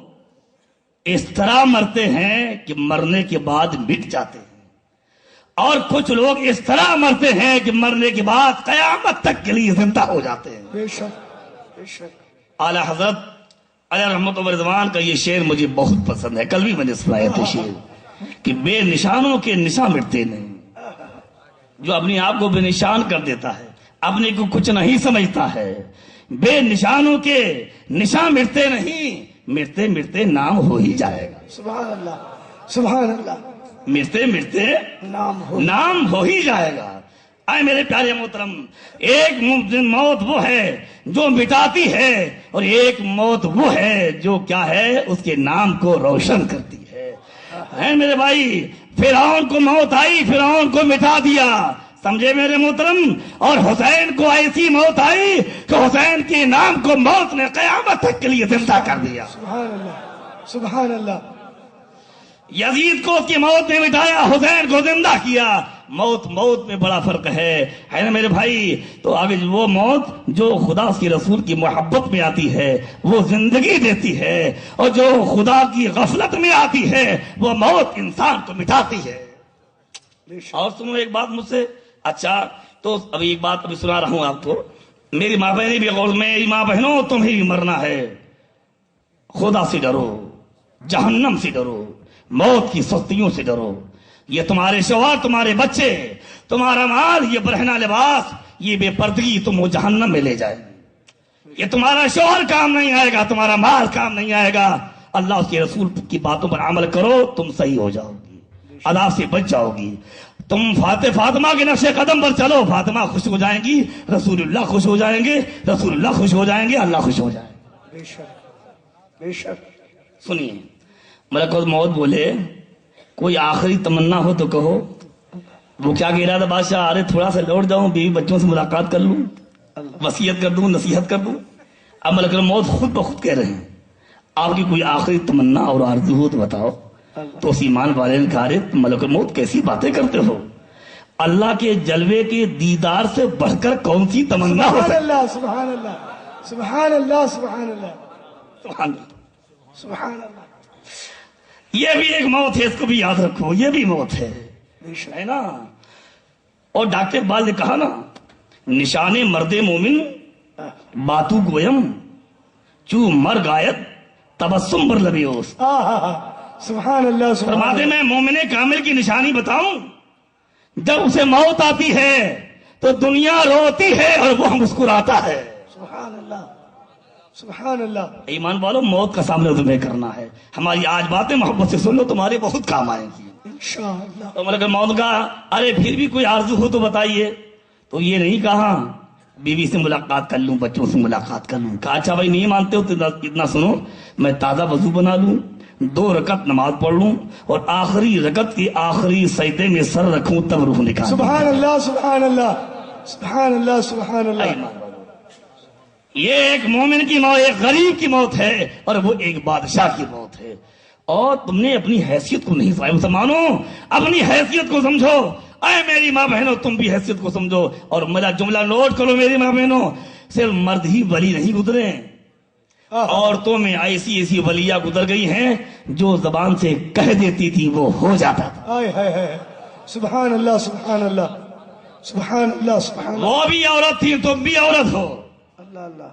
اس طرح مرتے ہیں کہ مرنے کے بعد مٹ جاتے ہیں، اور کچھ لوگ اس طرح مرتے ہیں کہ مرنے کے بعد قیامت تک کے لیے زندہ ہو جاتے ہیں۔ بے شک، بے شک۔ اعلی حضرت علیہ رحمت و رضوان کا یہ شعر مجھے بہت پسند ہے، کل بھی میں نے سنایا تھا شعر کہ بے نشانوں کے نشان مٹتے نہیں، جو اپنے آپ کو بے نشان کر دیتا ہے اپنے کو کچھ نہیں سمجھتا ہے، بے نشانوں کے نشان مٹتے نہیں، مرتے مرتے نام ہو ہی جائے گا۔ سبحان اللہ، سبحان اللہ۔ مرتے مرتے نام ہو، نام ہو ہی جائے گا۔ اے میرے پیارے محترم، ایک موت وہ ہے جو مٹاتی ہے، اور ایک موت وہ ہے جو کیا ہے، اس کے نام کو روشن کرتی ہے میرے بھائی۔ فرعون کو موت آئی، فرعون کو مٹا دیا، سمجھے میرے محترم، اور حسین کو ایسی موت آئی کہ حسین کے نام کو موت نے قیامت تک کے لیے زندہ کر دیا۔ سبحان اللہ، سبحان اللہ۔ یزید کو اس کی موت نے مٹایا، حسین کو زندہ کیا۔ موت میں بڑا فرق ہے نا میرے بھائی۔ تو آگے وہ موت جو خدا اس کے رسول کی محبت میں آتی ہے وہ زندگی دیتی ہے، اور جو خدا کی غفلت میں آتی ہے وہ موت انسان کو مٹاتی ہے۔ اور سنو ایک بات مجھ سے، اچھا تو ابھی ایک بات ابھی سنا رہا ہوں آپ کو، میری ماں بہنیں بھی غور، میری ماں بہنوں تمہیں بھی مرنا ہے، خدا سے ڈرو، جہنم سے ڈرو، موت کی سختیوں سے ڈرو۔ یہ تمہارے شوہر، تمہارے بچے، تمہارا مال، یہ برہنہ لباس، یہ بے پردگی تم وہ جہنم میں لے جائے گی۔ یہ تمہارا شوہر کام نہیں آئے گا، تمہارا مال کام نہیں آئے گا۔ اللہ اس کے رسول کی باتوں پر عمل کرو، تم صحیح ہو جاؤ گی، عذاب سے بچ جاؤ گی۔ تم فاطمہ کے نقش قدم پر چلو، فاطمہ خوش ہو جائیں گی، رسول اللہ خوش ہو جائیں گے، رسول اللہ خوش ہو جائیں گے، اللہ خوش ہو جائیں گے۔ بے شک، بے شک۔ سنیے، ملک الموت بولے کوئی آخری تمنا ہو تو کہو۔ وہ کیا کہہ رہا تھا بادشاہ؟ ارے تھوڑا سا لوٹ جاؤں، بیوی بچوں سے ملاقات کر لوں، وصیت کر دوں، نصیحت کر دوں۔ اب ملک الموت خود بخود کہہ رہے ہیں آپ کی کوئی آخری تمنا اور آرزو ہو تو بتاؤ۔ تو اس ایمان والے نے کہا، ملک الموت کیسی باتیں کرتے ہو، اللہ کے جلوے کے دیدار سے بڑھ کر کون سی تمنا ہو سبحان اللہ، سبحان اللہ، سبحان اللہ، سبحان اللہ، سبحان اللہ۔ سبحان اللہ۔ یہ بھی ایک موت ہے، اس کو بھی یاد رکھو، یہ بھی موت ہے نا۔ اور ڈاکٹر اقبال نے کہا نا، نشان مرد مومن باتو گویم چو مر گایت تبسم بر لبیوس۔ سبحان اللہ، سبحان فرماتے میں مومن کامل کی نشانی بتاؤں، جب اسے موت آتی ہے تو دنیا روتی ہے اور وہ مسکراتا ہے۔ سبحان اللہ، سبحان اللہ۔ ایمان والو، موت کا سامنا تمہیں کرنا ہے۔ ہماری آج باتیں محبت سے سن لو، تمہارے بہت کام آئیں گی انشاءاللہ۔ تو ملک موت کا، ارے پھر بھی کوئی آرزو ہو تو بتائیے۔ تو یہ نہیں کہا بیوی سے ملاقات کر لوں، بچوں سے ملاقات کر لوں۔ کہا اچھا بھائی نہیں مانتے ہو تو اتنا سنو، میں تازہ وضو بنا لوں، 2 رکعت نماز پڑھ لوں، اور آخری رکعت کی آخری سجدے میں سر رکھوں، تب روح نکال۔ سبحان اللہ، سبحان اللہ، سبحان اللہ، سبحان اللہ۔ یہ ایک مومن کی موت، ایک غریب کی موت ہے، اور وہ ایک بادشاہ کی موت ہے۔ اور تم نے اپنی حیثیت کو نہیں سمجھا۔ مسلمانوں، اپنی حیثیت کو سمجھو۔ اے میری ماں بہنوں، تم بھی حیثیت کو سمجھو، اور میرا جملہ نوٹ کرو میری ماں بہنوں، صرف مرد ہی ولی نہیں گزرے، عورتوں میں ایسی ولیاں گزر گئی ہیں جو زبان سے کہہ دیتی تھی وہ ہو جاتا تھا۔ ہائے ہائے ہائے، سبحان اللہ، سبحان اللہ، سبحان اللہ، سبحان اللہ۔ وہ بھی عورت تھی، تم بھی عورت ہو۔ اللہ اللہ۔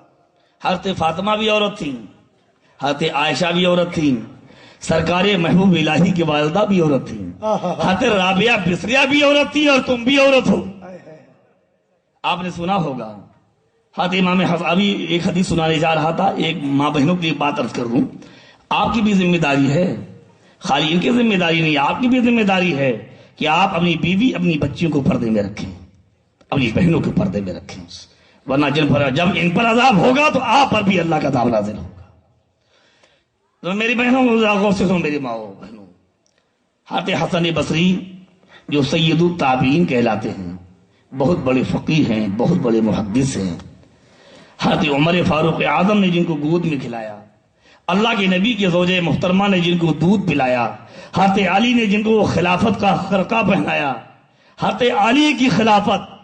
حضرت فاطمہ بھی عورت تھی، حضرت عائشہ بھی عورت تھی، سرکار محبوب الہی کی والدہ بھی عورت تھی، حضرت رابعہ بصریہ بھی عورت تھی، اور تم بھی عورت ہو۔ آپ نے سنا ہوگا حضرت امام ابھی ایک حدیث سنانے جا رہا تھا، ایک ماں بہنوں کی بات عرض کر دوں، آپ کی بھی ذمہ داری ہے، خالی ان کی ذمہ داری نہیں، آپ کی بھی ذمہ داری ہے کہ آپ اپنی بیوی، اپنی بچیوں کو پردے میں رکھیں، اپنی بہنوں کو پردے میں رکھیں، ورنہ جب ان پر عذاب ہوگا تو آپ پر بھی اللہ کا عذاب نازل ہوگا۔ تو میری بہنوں غور سے سنو، میری ماں بہنوں، حضرت حسن بصری جو سید التابعین کہلاتے ہیں، بہت بڑے فقیہ ہیں، بہت بڑے محدث ہیں، حضرت عمر فاروق اعظم نے جن کو گود میں کھلایا، اللہ کے نبی کی زوجہ محترمہ نے جن کو دودھ پلایا، حضرت علی نے جن کو خلافت کا خرقہ پہنایا، حضرت علی کی خلافت،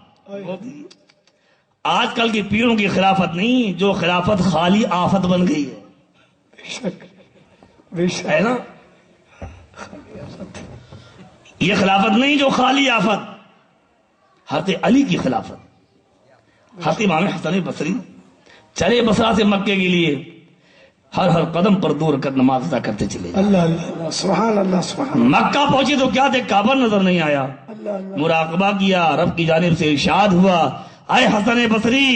آج کل کی پیروں کی خلافت نہیں، جو خلافت خالی آفت بن گئی ہے، بے شک، بے شک، ہے نا؟ یہ خلافت نہیں جو خالی آفت، حضرت علی کی خلافت۔ حضرت امام حسن بصری چلے بصرہ سے مکے کے لیے، ہر قدم پر 2 رکعت نماز ادا کرتے چلے۔ اللہ اللہ، سبحان اللہ، سبحان اللہ۔ مکہ پہنچے تو کیا دیکھ، کعبہ نظر نہیں آیا، اللہ اللہ۔ مراقبہ کیا، رب کی جانب سے ارشاد ہوا، اے حسن بصری،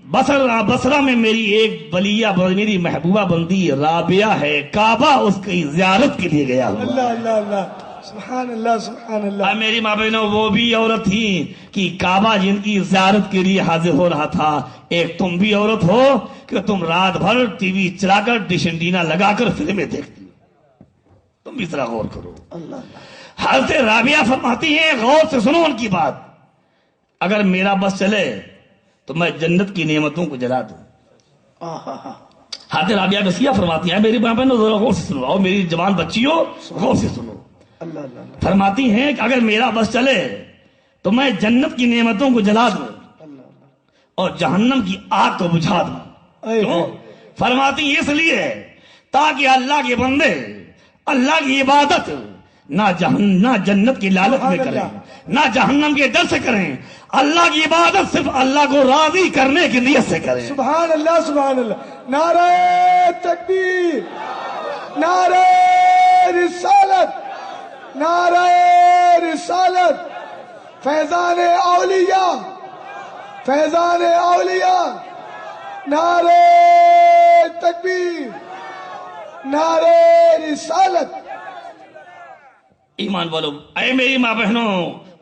بصرہ میں میری ایک بلیہ، میری محبوبہ بندی رابعہ ہے، کعبہ اس کی زیارت کے لیے گیا ہوا۔ اللہ اللہ اللہ، سبحان اللہ سبحان اللہ. میری ماں بہنوں وہ بھی عورت تھی کہ کعبہ جن کی زیارت کے لیے حاضر ہو رہا تھا. ایک تم بھی عورت ہو کہ تم رات بھر ٹی وی چلا کر ڈش اینٹینا لگا کر فلمیں دیکھتی ہو. تم بھی ذرا غور کرو. اللہ. حضرت رابعہ فرماتی ہیں غور سے سنو ان کی بات. اگر میرا بس چلے تو میں جنت کی نعمتوں کو جلا دوں. حضرت رابعہ بسیہ فرماتی ہیں میری ماں بہنوں ذرا غور سے سنو اور میری جوان بچیوں غور سے سنو. اللہ اللہ. فرماتی ہیں کہ اگر میرا بس چلے تو میں جنت کی نعمتوں کو جلا دوں اور جہنم کی آگ کو بجھا دوں. کیوں؟ فرماتی اس لیے تاکہ اللہ کے بندے اللہ کی عبادت نہ جنت کی لالچ میں کریں نہ جہنم کے ڈر سے کریں. اللہ کی عبادت صرف اللہ کو راضی کرنے کی نیت سے کریں. سبحان اللہ سبحان اللہ. نعرہ تکبیر, نعرہ رسالت, نعرہ رسالت. فیضان اولیاء, فیضان اولیاء. نعرہ تکبیر, نعرہ رسالت. ایمان والو اے میری ماں بہنوں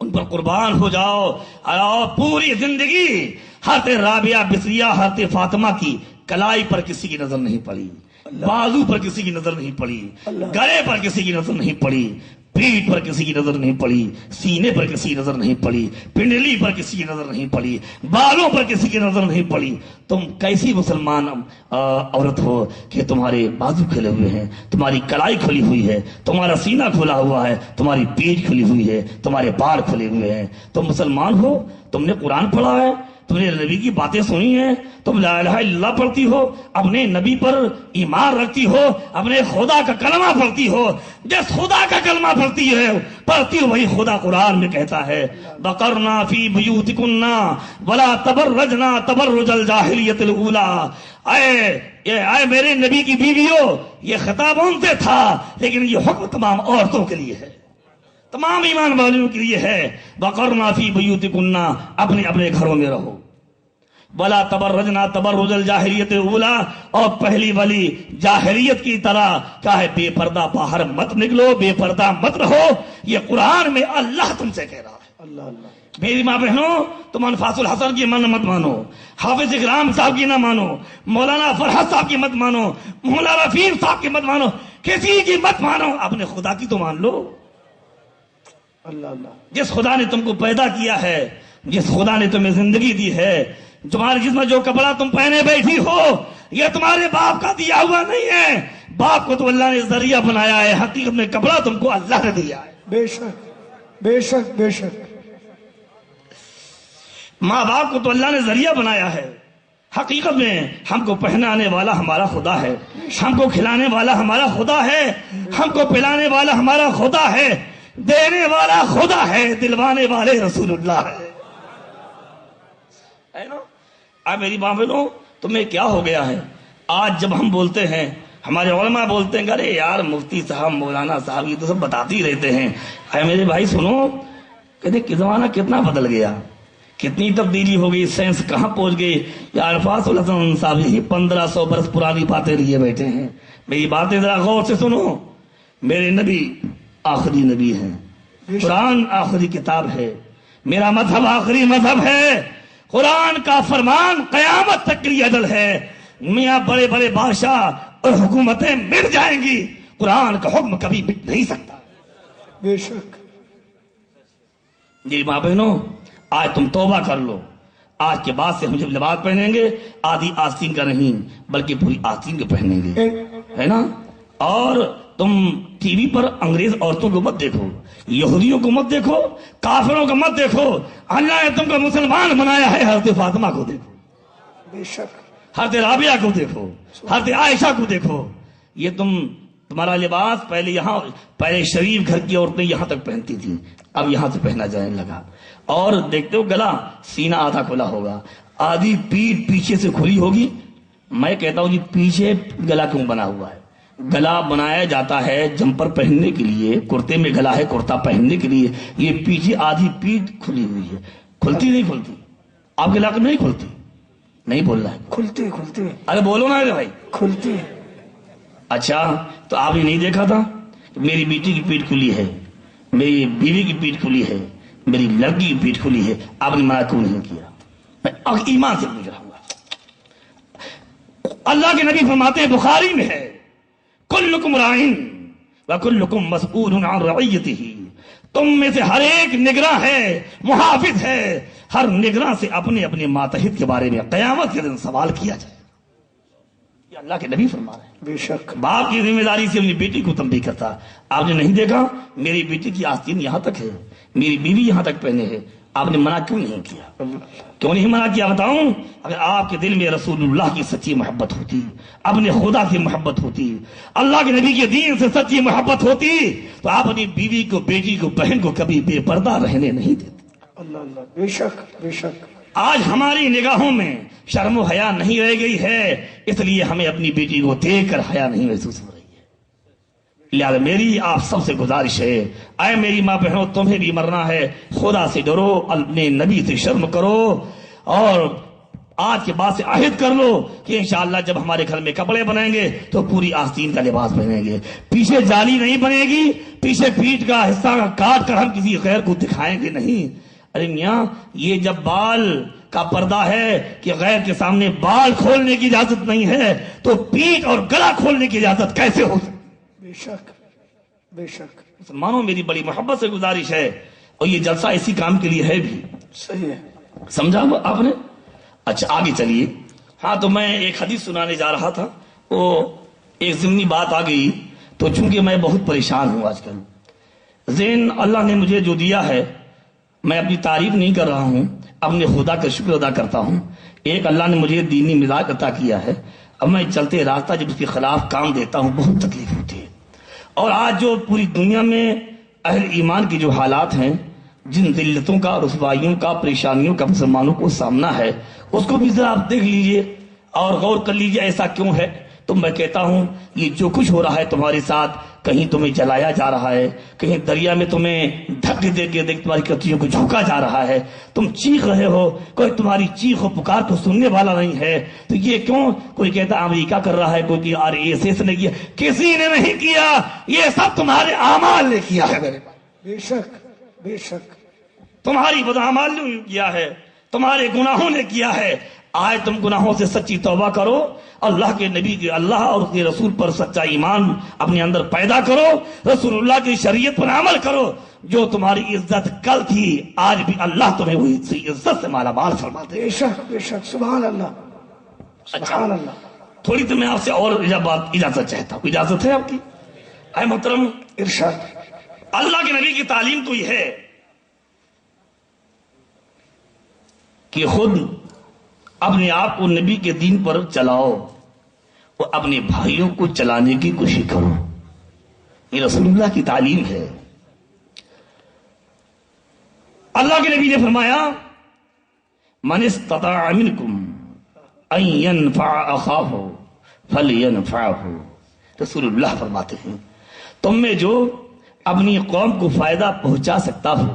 ان پر قربان ہو جاؤ. اور پوری زندگی حضرت رابعہ بصریہ حضرت فاطمہ کی کلائی پر کسی کی نظر نہیں پڑی, بازو پر کسی کی نظر نہیں پڑی, گلے پر کسی کی نظر نہیں پڑی, پیٹھ پر کسی کی نظر نہیں پڑی, سینے پر کسی کی نظر نہیں پڑی, پنڈلی پر کسی کی نظر نہیں پڑی, بالوں پر کسی کی نظر نہیں پڑی. تم کیسی مسلمان عورت ہو کہ تمہارے بازو کھلے ہوئے ہیں, تمہاری کلائی کھلی ہوئی ہے, تمہارا سینہ کھلا ہوا ہے, تمہاری پیٹھ کھلی ہوئی ہے, تمہارے بال کھلے ہوئے ہیں. تم مسلمان ہو, تم نے قرآن پڑھا ہے, تم نے نبی کی باتیں سنی ہیں, تم لا الہ الا اللہ پڑھتی ہو, اپنے نبی پر ایمان رکھتی ہو, اپنے خدا کا کلمہ پڑھتی ہو. جس خدا کا کلمہ پڑھتی ہو وہی خدا قرآن میں کہتا ہے وقرنا فی بیوتکنا ولا تبرجنا تبرج الجاہلیت الاولی. اے میرے نبی کی بیویوں, یہ خطاب ان سے تھا لیکن یہ حکم تمام عورتوں کے لیے ہے, تمام ایمان والیوں کے لیے ہے. وقرنا فی بیوتکنا, اپنے اپنے گھروں میں رہو. ولا تبرجنا تبرج الجاہلیت الاولی, اور پہلی والی جاہلیت کی طرح کیا ہے بے پردہ باہر مت نکلو, بے پردہ مت رہو. یہ قرآن میں اللہ تم سے کہہ رہا ہے. اللہ اللہ. میری ماں بہنوں تم انفاس الحسن کی مت مانو, حافظ اکرام صاحب کی نہ مانو, مولانا فرحت صاحب کی مت مانو, مولانا رفیع صاحب کی مت مانو, کسی کی مت مانو, اپنے خدا کی تو مان لو. اللہ اللہ. جس خدا نے تم کو پیدا کیا ہے, جس خدا نے تمہیں زندگی دی ہے, تمہارے جسم میں جو کپڑا تم پہنے بیٹھی ہو یہ تمہارے باپ کا دیا ہوا نہیں ہے. باپ کو تو اللہ نے ذریعہ بنایا ہے, حقیقت میں کپڑا تم کو اللہ نے دیا ہے. بے شک بے شک بے شک. ماں باپ کو تو اللہ نے ذریعہ بنایا ہے, حقیقت میں ہم کو پہنانے والا ہمارا خدا ہے, ہم کو کھلانے والا ہمارا خدا ہے, ہم کو پلانے والا ہمارا خدا ہے, دینے والا خدا ہے, دلوانے والے رسول اللہ ہے. اب میری ماں بہنوں تمہیں کیا ہو گیا ہے؟ آج جب ہم بولتے ہیں, ہمارے علماء بولتے ہیں ارے یار مفتی صاحب مولانا صاحب یہ تو سب بتاتے ہی رہتے ہیں. اے میرے بھائی سنو, کہتے کہ زمانہ کتنا بدل گیا, کتنی تبدیلی ہو گئی, سائنس کہاں پہنچ گئی. یا الفاظ الحسن صاحب یہی 1500 برس پرانی باتیں لیے بیٹھے ہیں. میری باتیں ذرا غور سے سنو. میرے نبی آخری نبی ہیں, قرآن آخری کتاب ہے, میرا مذہب آخری مذہب ہے, قرآن کا فرمان قیامت تک کے لیے عدل ہے. میاں بڑے بڑے بادشاہ اور حکومتیں مٹ جائیں گی, قرآن کا حکم کبھی مٹ نہیں سکتا. بے شک. جی ماں بہنوں آج تم توبہ کر لو. آج کے بعد سے ہم جب لباس پہنیں گے آدھی آستین کا نہیں بلکہ پوری آستین کو پہنیں گے, ہے نا. اور تم ٹی وی پر انگریز عورتوں کو مت دیکھو, یہودیوں کو مت دیکھو, کافروں کو مت دیکھو. اللہ نے تم کو مسلمان بنایا ہے, حضرت فاطمہ کو دیکھو, بے شک. حضرت رابعہ کو دیکھو, حضرت عائشہ کو دیکھو. یہ تمہارا لباس پہلے شریف گھر کی عورتیں یہاں تک پہنتی تھیں, اب یہاں سے پہنا جانے لگا. اور دیکھتے ہو گلا سینہ آدھا کھلا ہوگا, آدھی پیٹھ پیچھے سے کھلی ہوگی. میں کہتا ہوں جی پیچھے گلا کیوں بنا ہوا ہے؟ گلا بنایا جاتا ہے جمپر پہننے کے لیے, کرتے میں گلا ہے کرتا پہننے کے لیے. یہ پیچھے آدھی پیٹھ کھلی ہوئی ہے, کھلتی نہیں کھلتی؟ آپ کے علاقے میں نہیں کھلتی؟ نہیں بول رہا ہے. کھلتے کھلتے. ارے بولو نا بھائی. کھلتے. اچھا تو آپ نے نہیں دیکھا تھا میری بیٹی کی پیٹھ کھلی ہے, میری بیوی کی پیٹ کھلی ہے، میری لڑکی کی پیٹ کھلی ہے، آپ نے منع کیوں نہیں کیا؟ میں اب ایمان سے پوچھ رہا ہوں. اللہ کے نبی فرماتے ہیں، بخاری میں ہے، کلکم راعٍ وکلکم مسئول عن رعیتہ، تم میں سے ہر ایک نگراں ہے، محافظ ہے، ہر نگراں سے اپنے اپنے ماتحت کے بارے میں قیامت کے دن سوال کیا جائے. یہ اللہ کے نبی فرما رہے ہیں. بے شک باپ کی ذمہ داری سے اپنی بیٹی کو تنبیہ کرتا. آپ نے نہیں دیکھا میری بیٹی کی آستین یہاں تک ہے، میری بیوی یہاں تک پہنے ہے، آپ نے منع کیوں نہیں کیا؟ کیوں نہیں منع کیا بتاؤں؟ اگر آپ کے دل میں رسول اللہ کی سچی محبت ہوتی، اپنے خدا کی محبت ہوتی، اللہ کے نبی کے دین سے سچی محبت ہوتی، تو آپ اپنی بیوی کو، بیٹی کو، بہن کو کبھی بے پردہ رہنے نہیں دیتے. اللہ اللہ، بے شک بے شک. آج ہماری نگاہوں میں شرم و حیا نہیں رہ گئی ہے، اس لیے ہمیں اپنی بیٹی کو دیکھ کر حیا نہیں محسوس ہو رہی ہے. لہذا میری آپ سب سے گزارش ہے، اے میری ماں بہنوں، تمہیں بھی مرنا ہے، خدا سے ڈرو، اپنے نبی سے شرم کرو، اور آج کے بعد سے عہد کر لو کہ انشاءاللہ جب ہمارے گھر میں کپڑے بنیں گے تو پوری آستین کا لباس پہنیں گے، پیچھے جالی نہیں بنے گی، پیچھے پیٹ کا حصہ کاٹ کر ہم کسی غیر کو دکھائیں گے نہیں. ارے میاں، یہ جب بال کا پردہ ہے کہ غیر کے سامنے بال کھولنے کی اجازت نہیں ہے، تو پیٹ اور گلا کھولنے کی اجازت کیسے ہو سکتی؟ بے شک بے شک. مسلمانوں، میری بڑی محبت سے گزارش ہے، اور یہ جلسہ اسی کام کے لیے ہے بھی. صحیح ہے. سمجھا آپ نے؟ اچھا آگے چلیے. ہاں، تو میں ایک حدیث سنانے جا رہا تھا، وہ ایک ضمنی بات آ گئی، تو چونکہ میں بہت پریشان ہوں آج کل. ذہن اللہ نے مجھے جو دیا ہے، میں اپنی تعریف نہیں کر رہا ہوں، اپنے خدا کا شکر ادا کرتا ہوں. ایک اللہ نے مجھے دینی مزاج عطا کیا ہے. اب میں چلتے راستہ جب اس کے خلاف کام دیتا ہوں بہت تکلیف ہوتی ہے. اور آج جو پوری دنیا میں اہل ایمان کی جو حالات ہیں، جن ذلتوں کا، رسوائیوں کا، پریشانیوں کا مسلمانوں کو سامنا ہے، اس کو بھی ذرا آپ دیکھ لیجئے اور غور کر لیجئے ایسا کیوں ہے. تو میں کہتا ہوں، یہ جو کچھ ہو رہا ہے تمہارے ساتھ، کہیں تمہیں جلایا جا رہا ہے، کہیں دریا میں تمہیں دھک دے کے تمہاری کتیوں کو جھوکا جا رہا ہے، تم چیخ رہے ہو، کوئی تمہاری چیخ و پکار کو سننے والا نہیں ہے، تو یہ کیوں؟ کوئی کہتا امریکہ کر رہا ہے، کوئی کہ RSS نے کیا. کسی نے نہیں کیا، یہ سب تمہارے اعمال نے کیا ہے. میرے پاس بے شک بے شک. تمہاری بدعمالیوں نے کیا ہے، تمہارے گناہوں نے کیا ہے. آج تم گناہوں سے سچی توبہ کرو، اللہ کے نبی کے، اللہ اور اس کے رسول پر سچا ایمان اپنے اندر پیدا کرو، رسول اللہ کی شریعت پر عمل کرو. جو تمہاری عزت کل تھی، آج بھی اللہ تمہیں وہی عزت سے مالا مال فرما دے. بے شک بے شک. سبحان اللہ سبحان اللہ. تھوڑی تو میں آپ سے اور اجازت چاہتا ہوں، اجازت ہے آپ کی؟ اے محترم، ارشاد. اللہ کے نبی کی تعلیم تو یہ ہے کہ خود اپنے آپ کو نبی کے دین پر چلاؤ اور اپنے بھائیوں کو چلانے کی کوشش کرو. یہ رسول اللہ کی تعلیم ہے. اللہ کے نبی نے فرمایا، من استطاع منکم ان ينفع اخاه فلينفعه. رسول اللہ فرماتے ہیں، تم میں جو اپنی قوم کو فائدہ پہنچا سکتا ہو،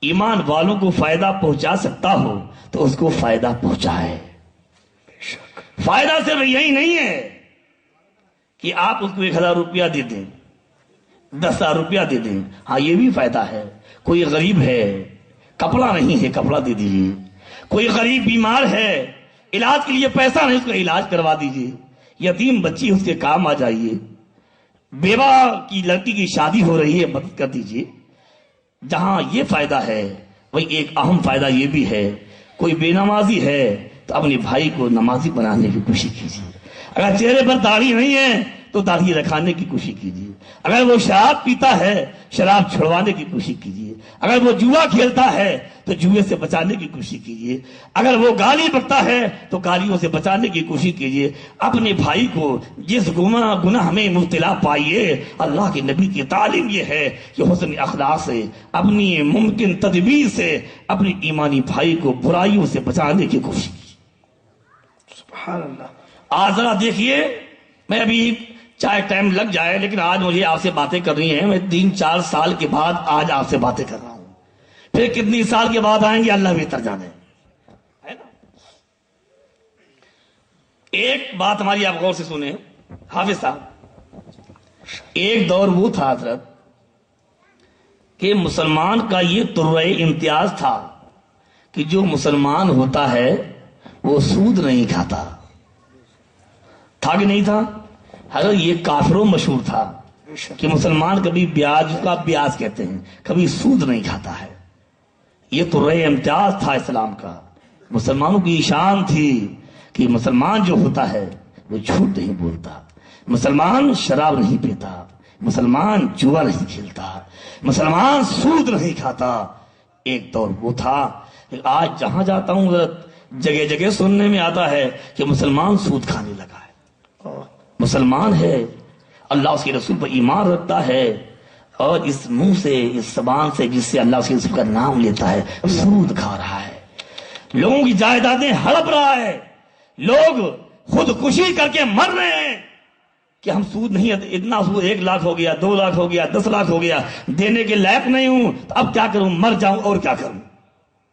ایمان والوں کو فائدہ پہنچا سکتا ہو، تو اس کو فائدہ پہنچائے. فائدہ صرف یہی نہیں ہے کہ آپ اس کو 1000 روپیہ دے دیں، 10,000 روپیہ دے دیں. ہاں، یہ بھی فائدہ ہے. کوئی غریب ہے، کپڑا نہیں ہے، کپڑا دے دیجیے. کوئی غریب بیمار ہے، علاج کے لیے پیسہ نہیں، اس کو علاج کروا دیجیے. یتیم بچی، اس کے کام آ جائیے. بیوہ کی لڑکی کی شادی ہو رہی ہے، مدد کر دیجیے. جہاں یہ فائدہ ہے، وہی ایک اہم فائدہ یہ بھی ہے، کوئی بے نمازی ہے تو اپنے بھائی کو نمازی بنانے کی کوشش کیجیے. اگر چہرے پر داڑھی نہیں ہے تو داڑھی رکھانے کی کوشش کیجیے. اگر وہ شراب پیتا ہے، شراب چھڑوانے کی کوشش کیجیے. اگر وہ جوا کھیلتا ہے تو جوئے سے بچانے کی کوشش کیجیے. اگر وہ گالی بکتا ہے تو گالیوں سے بچانے کی کوشش کیجیے. اپنے بھائی کو جس گناہ میں مبتلا پائیے، اللہ کے نبی کی تعلیم یہ ہے کہ حسن اخلاق سے، اپنی ممکن تدبیر سے اپنے ایمانی بھائی کو برائیوں سے بچانے کی کوشش کیجیے. سبحان اللہ. آج ذرا دیکھیے، میں ابھی چاہے ٹائم لگ جائے لیکن آج مجھے آپ سے باتیں کرنی ہیں. میں 3-4 سال کے بعد آج آپ سے باتیں کر رہا ہوں. پھر کتنی سال کے بعد آئیں گے اللہ بہتر جانے. ہے نا؟ ایک بات ہماری آپ غور سے سنیں حافظ صاحب. ایک دور وہ تھا حضرت کہ مسلمان کا یہ طرح امتیاز تھا کہ جو مسلمان ہوتا ہے وہ سود نہیں کھاتا تھا کہ نہیں تھا؟ حضرت یہ کافروں مشہور تھا کہ مسلمان کبھی بیاج کا بیاج کہتے ہیں، کبھی سود نہیں کھاتا ہے. یہ طرح امتیاز تھا اسلام کا. مسلمانوں کی شان تھی کہ مسلمان جو ہوتا ہے وہ جھوٹ نہیں بولتا، مسلمان شراب نہیں پیتا، مسلمان جوا نہیں کھیلتا، مسلمان سود نہیں کھاتا. ایک دور وہ تھا. آج جہاں جاتا ہوں جگہ جگہ سننے میں آتا ہے کہ مسلمان سود کھانے لگا ہے. مسلمان ہے، اللہ اس کے رسول پر ایمان رکھتا ہے، اور اس منہ سے، اس زبان سے جس سے اللہ اس کے رسول کا نام لیتا ہے، سود کھا رہا ہے، لوگوں کی جائیدادیں ہڑپ رہا ہے، لوگ خودکشی کر کے مر رہے ہیں کہ ہم سود نہیں، اتنا سود 1 لاکھ ہو گیا، 2 لاکھ ہو گیا، 10 لاکھ ہو گیا، دینے کے لائق نہیں ہوں تو اب کیا کروں، مر جاؤں اور کیا کروں.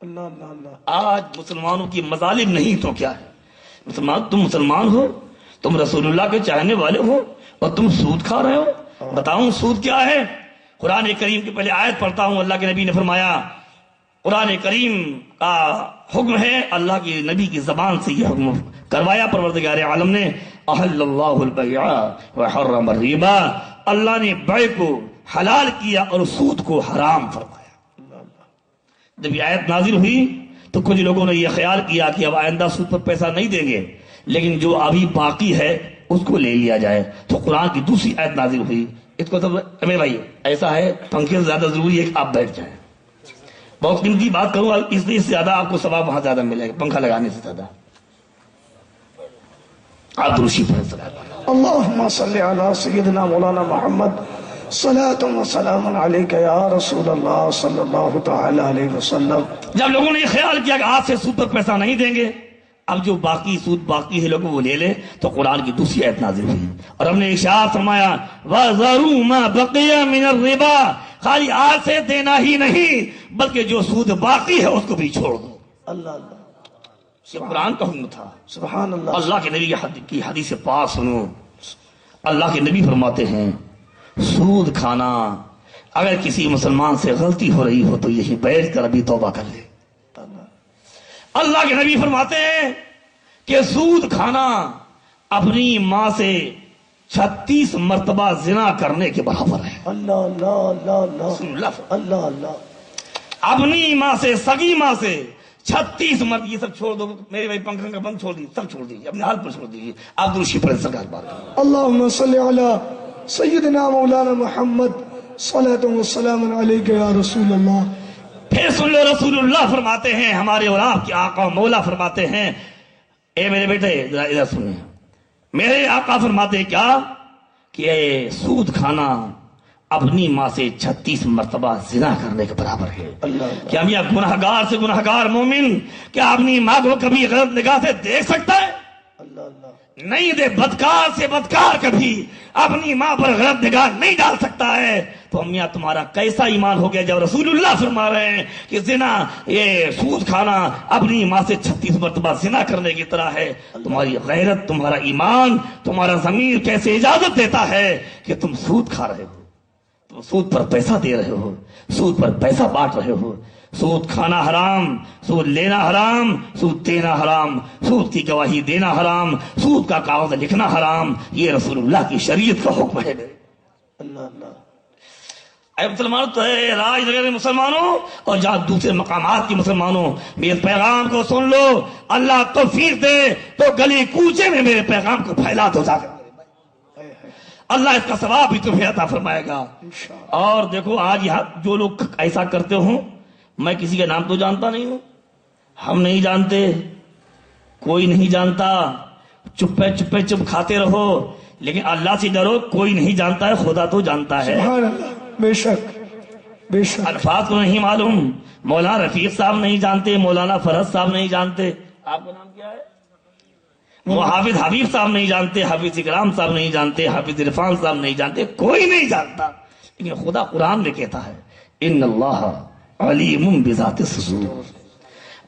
اللہ اللہ اللہ. آج مسلمانوں کی مظالم نہیں تو کیا ہے. تم مسلمان ہو، تم رسول اللہ کے چاہنے والے ہو، اور تم سود کھا رہے ہو. بتاؤں سود کیا ہے؟ قرآن کریم کی پہلے آیت پڑھتا ہوں. اللہ کے نبی نے فرمایا، قرآن کریم کا حکم ہے، اللہ کی نبی کی زبان سے یہ حکم کروایا پروردگار عالم نے، احل اللہ البیع وحرم الربا. اللہ نے بیع کو حلال کیا اور سود کو حرام فرمایا. جب یہ آیت نازل ہوئی تو کچھ لوگوں نے یہ خیال کیا کہ اب آئندہ سود پر پیسہ نہیں دیں گے، لیکن جو ابھی باقی ہے اس کو لے لیا جائے. تو قرآن کی دوسری آیت نازل ہوئی. اس کو سب میرے بھائی ایسا ہے، پنکھے سے زیادہ ضروری ہے کہ آپ بیٹھ جائیں. بہت قیمتی بات کروں، اس لیے زیادہ آپ کو ثواب وہاں زیادہ ملے گا پنکھا لگانے سے زیادہ. آپ درشی پر اللہم صلی علی سیدنا مولانا محمد صلاۃ و سلام علیک یا رسول اللہ صلی اللہ تعالی علیہ وسلم. جب لوگوں نے یہ خیال کیا کہ آج سے سود پر پیسہ نہیں دیں گے، اب جو باقی سود باقی ہے لوگوں وہ لے لے، تو قرآن کی دوسری آیت نازل ہوئی اور ہم نے ارشاد فرمایا وَذَرُوا مَا بَقِيَ مِنَ الرِّبَا. خالی آج سے دینا ہی نہیں بلکہ جو سود باقی ہے اس کو بھی چھوڑ دو. اللہ اللہ. یہ قرآن کا حکم تھا. سبحان اللہ. اللہ کے نبی کی حدیث پاک سنو. اللہ کے نبی فرماتے ہیں سود کھانا، اگر کسی مسلمان سے غلطی ہو رہی ہو تو یہی بیٹھ کر ابھی توبہ کر لے. اللہ کے نبی فرماتے ہیں کہ سود کھانا اپنی ماں سے 36 مرتبہ زنا کرنے کے برابر ہے. اللہ اللہ اللہ اللہ اللہ اللہ. اپنی ماں سے، سگی ماں سے 36 مرتبہ. یہ سب چھوڑ دو میرے بھائی، پنکھا کا بند چھوڑ دیجیے، سب چھوڑ دیجیے، اپنے حال پر چھوڑ دیجیے. آپ درشی پر سرکار بات کریں. اللہم صلی علی سیدنا مولانا محمد صلاۃ و سلام علیک یا رسول اللہ. پھر سن لو، رسول اللہ فرماتے ہیں، ہمارے اور آپ کے آقا مولا فرماتے ہیں، اے میرے بیٹے ذرا ادھر سنیں، میرے آقا فرماتے ہیں کیا کہ سود کھانا اپنی ماں سے 36 مرتبہ زنا کرنے کے برابر ہے. کیا میاں گناہگار سے گناہگار مومن کیا اپنی ماں کو کبھی غلط نگاہ سے دیکھ سکتا ہے؟ نہیں دے. بدکار سے بدکار کبھی اپنی ماں پر غلط نگاہ نہیں ڈال سکتا ہے. تو میاں تمہارا کیسا ایمان ہو گیا جب رسول اللہ فرما رہے ہیں کہ زنا، یہ سود کھانا اپنی ماں سے 36 مرتبہ زنا کرنے کی طرح ہے. تمہاری غیرت، تمہارا ایمان، تمہارا ضمیر کیسے اجازت دیتا ہے کہ تم سود کھا رہے ہو، تم سود پر پیسہ دے رہے ہو، سود پر پیسہ بانٹ رہے ہو. سود کھانا حرام، سود لینا حرام، سود دینا حرام، سود کی گواہی دینا حرام، سود کا کاغذ لکھنا حرام. یہ رسول اللہ کی شریعت کا حکم ہے. اللہ اللہ. اے مسلمانوں، تو ہے راج نگر کے مسلمانوں اور جہاں دوسرے مقامات کے مسلمانوں، میرے پیغام کو سن لو. اللہ توفیق دے تو گلی کوچے میں میرے پیغام کو پھیلا دو جا کر. اللہ اس کا ثواب بھی تمہیں عطا فرمائے گا. اور دیکھو آج یہاں جو لوگ ایسا کرتے ہوں، میں کسی کا نام تو جانتا نہیں ہوں، ہم نہیں جانتے، کوئی نہیں جانتا، چپے چپے چپ کھاتے رہو، لیکن اللہ سے ڈرو. کوئی نہیں جانتا ہے، خدا تو جانتا ہے. سبحان اللہ. بے شک بے شک. الفاظ کو نہیں معلوم، مولانا رفیق صاحب نہیں جانتے، مولانا فرحت صاحب نہیں جانتے. آپ کا نام کیا ہے؟ وہ حافظ حبیب صاحب نہیں جانتے، حافظ اکرام صاحب نہیں جانتے، حافظ عرفان صاحب نہیں جانتے، کوئی نہیں جانتا. لیکن خدا قرآن میں کہتا ہے ان اللہ علیم بذات الصدور.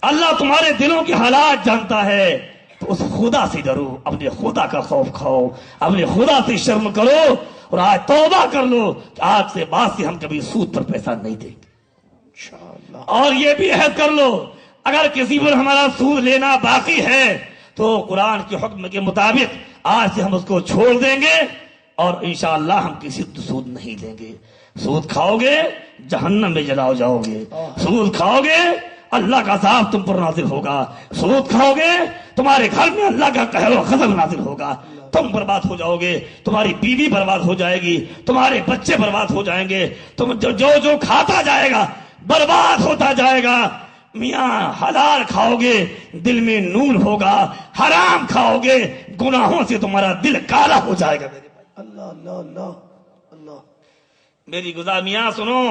اللہ تمہارے دلوں کے حالات جانتا ہے. تو اس خدا سے ڈرو، اپنے خدا کا خوف کھاؤ، اپنے خدا سے شرم کرو اور آج توبہ کر لو کہ آج سے بعد سے ہم کبھی سود پر پیسہ نہیں دیں گے انشاءاللہ. اور یہ بھی عہد کر لو اگر کسی پر ہمارا سود لینا باقی ہے تو قرآن کے حکم کے مطابق آج سے ہم اس کو چھوڑ دیں گے اور انشاءاللہ ہم کسی کو سود نہیں لیں گے. سود کھاؤ گے جہنم میں جلاؤ جاؤ گے. سود کھاؤ گے اللہ کا عذاب تم پر نازل ہوگا. سود کھاؤ گے تمہارے گھر میں اللہ کا قہر و غضب نازل ہوگا. تم برباد ہو جاؤ گے, تمہاری بیوی برباد ہو جائے گی, تمہارے بچے برباد ہو جائیں گے. تم جو کھاتا جائے گا برباد ہوتا جائے گا. میاں حلال کھاؤ گے دل میں نور ہوگا, حرام کھاؤ گے گناہوں سے تمہارا دل کالا ہو جائے گا. میرے بھائی اللہ اللہ اللہ اللہ. میری گزار میاں سنو,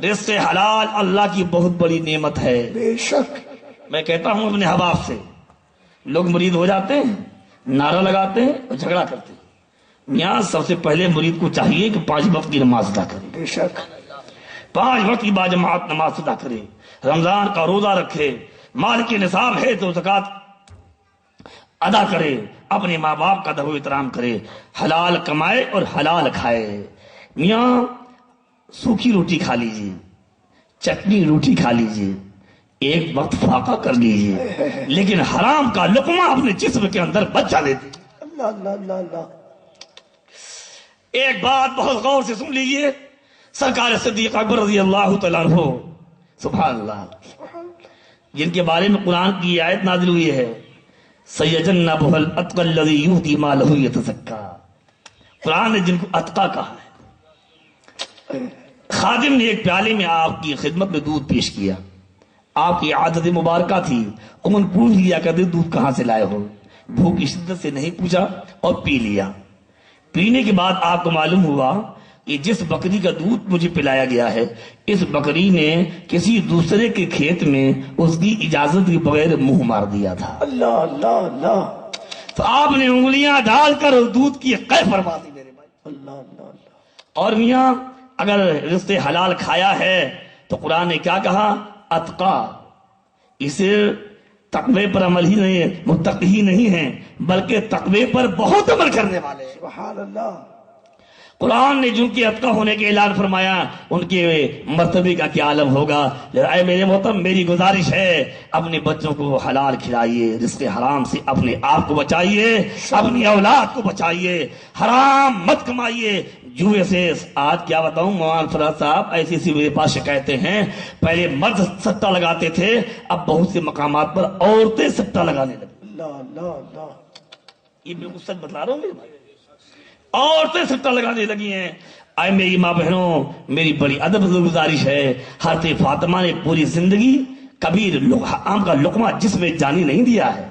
رزق حلال اللہ کی بہت بڑی نعمت ہے. بے شک. میں کہتا ہوں اپنے احباب سے, لوگ مرید ہو جاتے ہیں, نعرہ لگاتے ہیں اور جھگڑا کرتے ہیں. میاں سب سے پہلے مرید کو چاہیے کہ 5 وقت کی نماز ادا کرے. بے شک. 5 وقت کی باجماعت نماز ادا کرے, رمضان کا روزہ رکھے, مال کے نصاب ہے تو زکات ادا کرے, اپنے ماں باپ کا ادب و احترام کرے, حلال کمائے اور حلال کھائے. میاں سوکھی روٹی کھا لیجیے, چٹنی روٹی کھا لیجیے, ایک وقت فاقہ کر لیجیے, لیکن حرام کا لقمہ اپنے جسم کے اندر مت جانے دیجیے. اللہ اللہ اللہ اللہ. ایک بات بہت غور سے سن لیجیے, سرکار صدیق اکبر رضی اللہ تعالیٰ عنہ سبحان اللہ, جن کے بارے میں قرآن کی آیت نازل ہوئی ہے, سیجنبہ الاتقی الذی یؤتی مالہ یتزکیٰ. قرآن نے جن کو اتقیٰ کہا ہے. خادم نے ایک پیالے میں آپ کی خدمت میں دودھ پیش کیا, آپ کی عادت مبارکہ تھی, عموماً پوچھ لیا کرتے دودھ کہاں سے لائے ہو. بھوک کی شدت سے نہیں پوچھا اور پی لیا. پینے کے بعد آپ کو معلوم ہوا کہ جس بکری کا دودھ مجھے پلایا گیا ہے اس بکری نے کسی دوسرے کے کھیت میں اس کی اجازت کے بغیر منہ مار دیا تھا. اللہ اللہ اللہ. تو آپ نے انگلیاں ڈال کر اس دودھ کی قے فرما دی. میرے بھائی اللہ اللہ اللہ. اور میاں اگر رزق حلال کھایا ہے تو قرآن نے کیا کہا, اتقا. اسے تقوی پر عمل ہی نہیں, متقی ہی نہیں ہیں بلکہ تقوی پر بہت عمل کرنے والے ہیں. سبحان اللہ. قرآن نے جن کے اتقا ہونے کے اعلان فرمایا ان کے مرتبے کا کیا عالم ہوگا. اے میرے محترم, میری گزارش ہے اپنے بچوں کو حلال کھلائیے, رزق حرام سے اپنے آپ کو بچائیے, اپنی اولاد کو بچائیے, حرام مت کمائیے. جوئے سے آج کیا بتاؤں مولانا فرحت صاحب, ایسی سی میرے پاس شکایتیں ہیں. پہلے مرد سٹا لگاتے تھے, اب بہت سے مقامات پر عورتیں سٹا لگانے لگی. اللہ اللہ اللہ. یہ بالکل سچ بتلا رہا ہوں میرے بھائی, عورتیں سٹا لگانے لگی ہیں. آئے میری ماں بہنوں, میری بڑی ادب سے گزارش ہے, حضرت فاطمہ نے پوری زندگی کبھی آم کا لقمہ جسم میں جانی نہیں دیا ہے.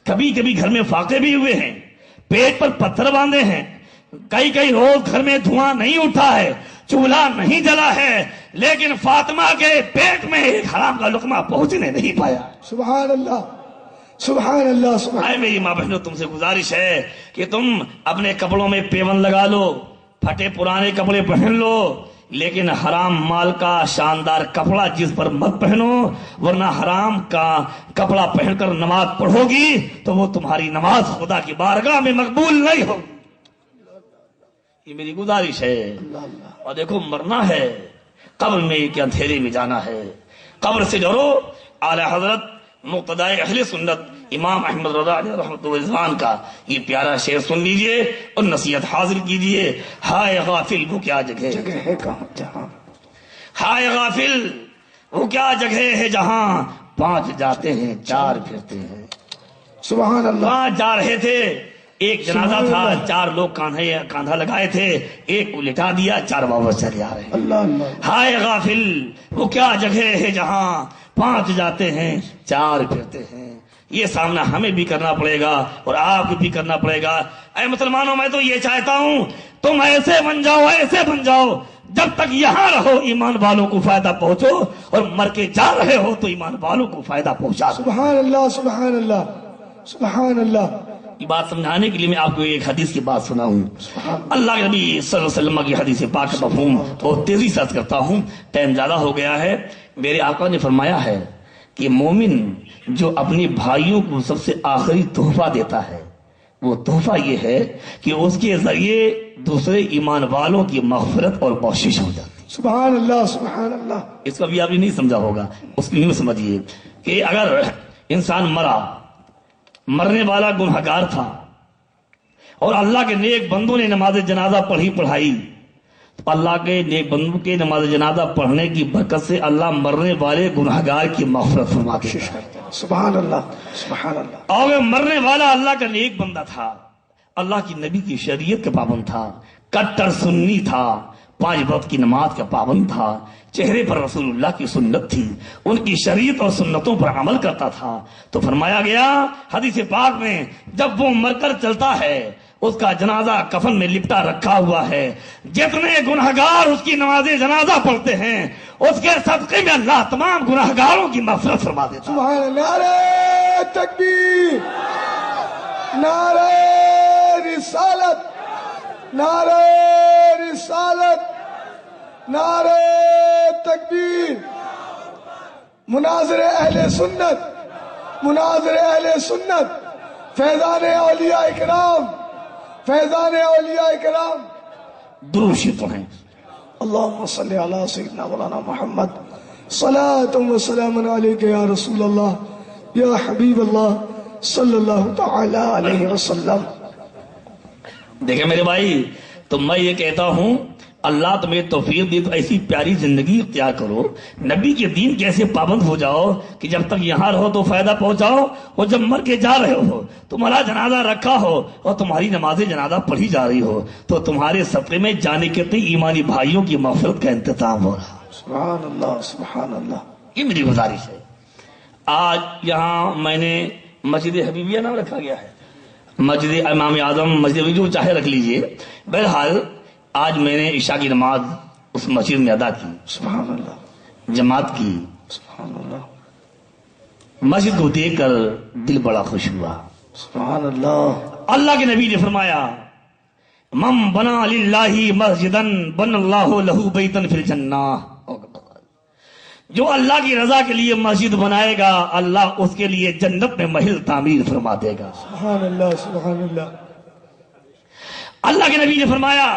کبھی کبھی گھر میں فاقے بھی ہوئے ہیں, پیٹ پر پتھر باندھے ہیں, کئی روز گھر میں دھواں نہیں اٹھا ہے, چولہا نہیں جلا ہے, لیکن فاطمہ کے پیٹ میں ایک حرام کا لقمہ پہنچنے نہیں پایا. سبحان اللہ سبحان اللہ سبحان. آئے میری ماں بہنوں, تم سے گزارش ہے کہ تم اپنے کپڑوں میں پیون لگا لو, پھٹے پرانے کپڑے پہن لو, لیکن حرام مال کا شاندار کپڑا جس پر مت پہنو, ورنہ حرام کا کپڑا پہن کر نماز پڑھو گی تو وہ تمہاری نماز خدا کی بارگاہ میں مقبول نہیں ہوگی. یہ میری گزارش ہے. اور دیکھو مرنا ہے, قبر میں کہ اندھیرے میں جانا ہے, قبر سے ڈرو. اعلی حضرت مقتدائے اہل سنت امام احمد رضا علیہ رحمۃ اللہ کا یہ پیارا شعر سن لیجئے اور نصیحت حاصل کیجئے. ہائے غافل وہ کیا جگہ ہے کہاں جہاں, ہائے غافل وہ کیا جگہ ہے جہاں 5 جاتے ہیں 4 پھرتے ہیں. سبحان اللہ. 5 جا رہے تھے, ایک جنازہ تھا, 4 لوگ کاندھا لگائے تھے, ایک کو لٹا دیا, 4 واپس چلے آ رہے ہیں. اللہ اللہ. ہائے غافل وہ کیا جگہ ہے جہاں 5 جاتے ہیں 4 پھرتے ہیں. یہ سامنا ہمیں بھی کرنا پڑے گا اور آپ کو بھی کرنا پڑے گا. اے مسلمانوں, میں تو یہ چاہتا ہوں تم ایسے بن جاؤ جب تک یہاں رہو ایمان والوں کو فائدہ پہنچو, اور مر کے جا رہے ہو تو ایمان والوں کو فائدہ پہنچا. سبحان اللہ سبحان اللہ سبحان اللہ. یہ بات سمجھانے کے لیے میں آپ کو ایک حدیث کی بات سناؤں. اللہ کے نبی صلی اللہ علیہ وسلم کی حدیث پاک کا مفہوم بہت تیزی سے عرض کرتا ہوں, ٹائم زیادہ ہو گیا ہے. میرے آقا نے فرمایا ہے کہ مومن جو اپنے بھائیوں کو سب سے آخری تحفہ دیتا ہے وہ تحفہ یہ ہے کہ اس کے ذریعے دوسرے ایمان والوں کی مغفرت اور بخشش ہو جاتی. سبحان اللہ سبحان اللہ. اس کو بھی آپ نے نہیں سمجھا ہوگا, اس کو یوں سمجھیے کہ اگر انسان مرنے والا گنہگار تھا اور اللہ کے نیک بندوں نے نماز جنازہ پڑھائی, تو اللہ کے نیک بندوں کے نماز جنازہ پڑھنے کی برکت سے اللہ مرنے والے گنہگار کی مغفرت فرما کے. سبحان اللہ سبحان اللہ. اور وہ مرنے والا اللہ کا نیک بندہ تھا, اللہ کی نبی کی شریعت کا پابند تھا, کٹر سنی تھا, 5 وقت کی نماز کا پابند تھا, چہرے پر رسول اللہ کی سنت تھی, ان کی شریعت اور سنتوں پر عمل کرتا تھا. تو فرمایا گیا حدیث پاک میں, جب وہ مر کر چلتا ہے اس کا جنازہ کفن میں لپٹا رکھا ہوا ہے, جتنے گنہگار اس کی نماز جنازہ پڑھتے ہیں اس کے صدقے میں اللہ تمام گنہگاروں کی مغفرت فرما دیتا. سبحان اللہ. نعرہ تکبیر, نعرہ رسالت, نعرہ رسالت, نعرہ تکبیر. مناظر اہل سنت, مناظر اہل سنت, فیضان اولیاء اکرام, فیضان اولیاء اکرام. درود شریف پڑھیں. اللہم صلی علی سیدنا مولانا محمد, صلاۃ و سلام علیک یا رسول اللہ یا حبیب اللہ صلی اللہ تعالی علیہ وسلم. دیکھیں میرے بھائی, تو میں یہ کہتا ہوں اللہ تمہیں توفیق دی تو ایسی پیاری زندگی اختیار کرو, نبی کے دین کے ایسے پابند ہو جاؤ کہ جب تک یہاں رہو تو فائدہ پہنچاؤ, اور جب مر کے جا رہے ہو تمہارا جنازہ رکھا ہو اور تمہاری نماز جنازہ پڑھی جا رہی ہو تو تمہارے صدقے میں جانے کے کئی ایمانی بھائیوں کی مغفرت کا انتظام ہو رہا. سبحان اللہ سبحان اللہ. یہ میری گزارش ہے. آج یہاں میں نے مسجد حبیبیہ نام رکھا گیا ہے, مسجد امام اعظم, مسجد جو چاہے رکھ لیجئے. بہرحال آج میں نے عشاء کی نماز اس مسجد میں ادا کی, سبحان اللہ, جماعت کی. سبحان اللہ. مسجد کو دیکھ کر دل بڑا خوش ہوا. سبحان اللہ. اللہ کے نبی نے فرمایا, من بنا للہ مسجدن بن اللہ لہ بیتن فی الجنہ. جو اللہ کی رضا کے لیے مسجد بنائے گا اللہ اس کے لیے جنت میں محل تعمیر فرما دے گا. سبحان اللہ سبحان اللہ. اللہ کے نبی نے فرمایا,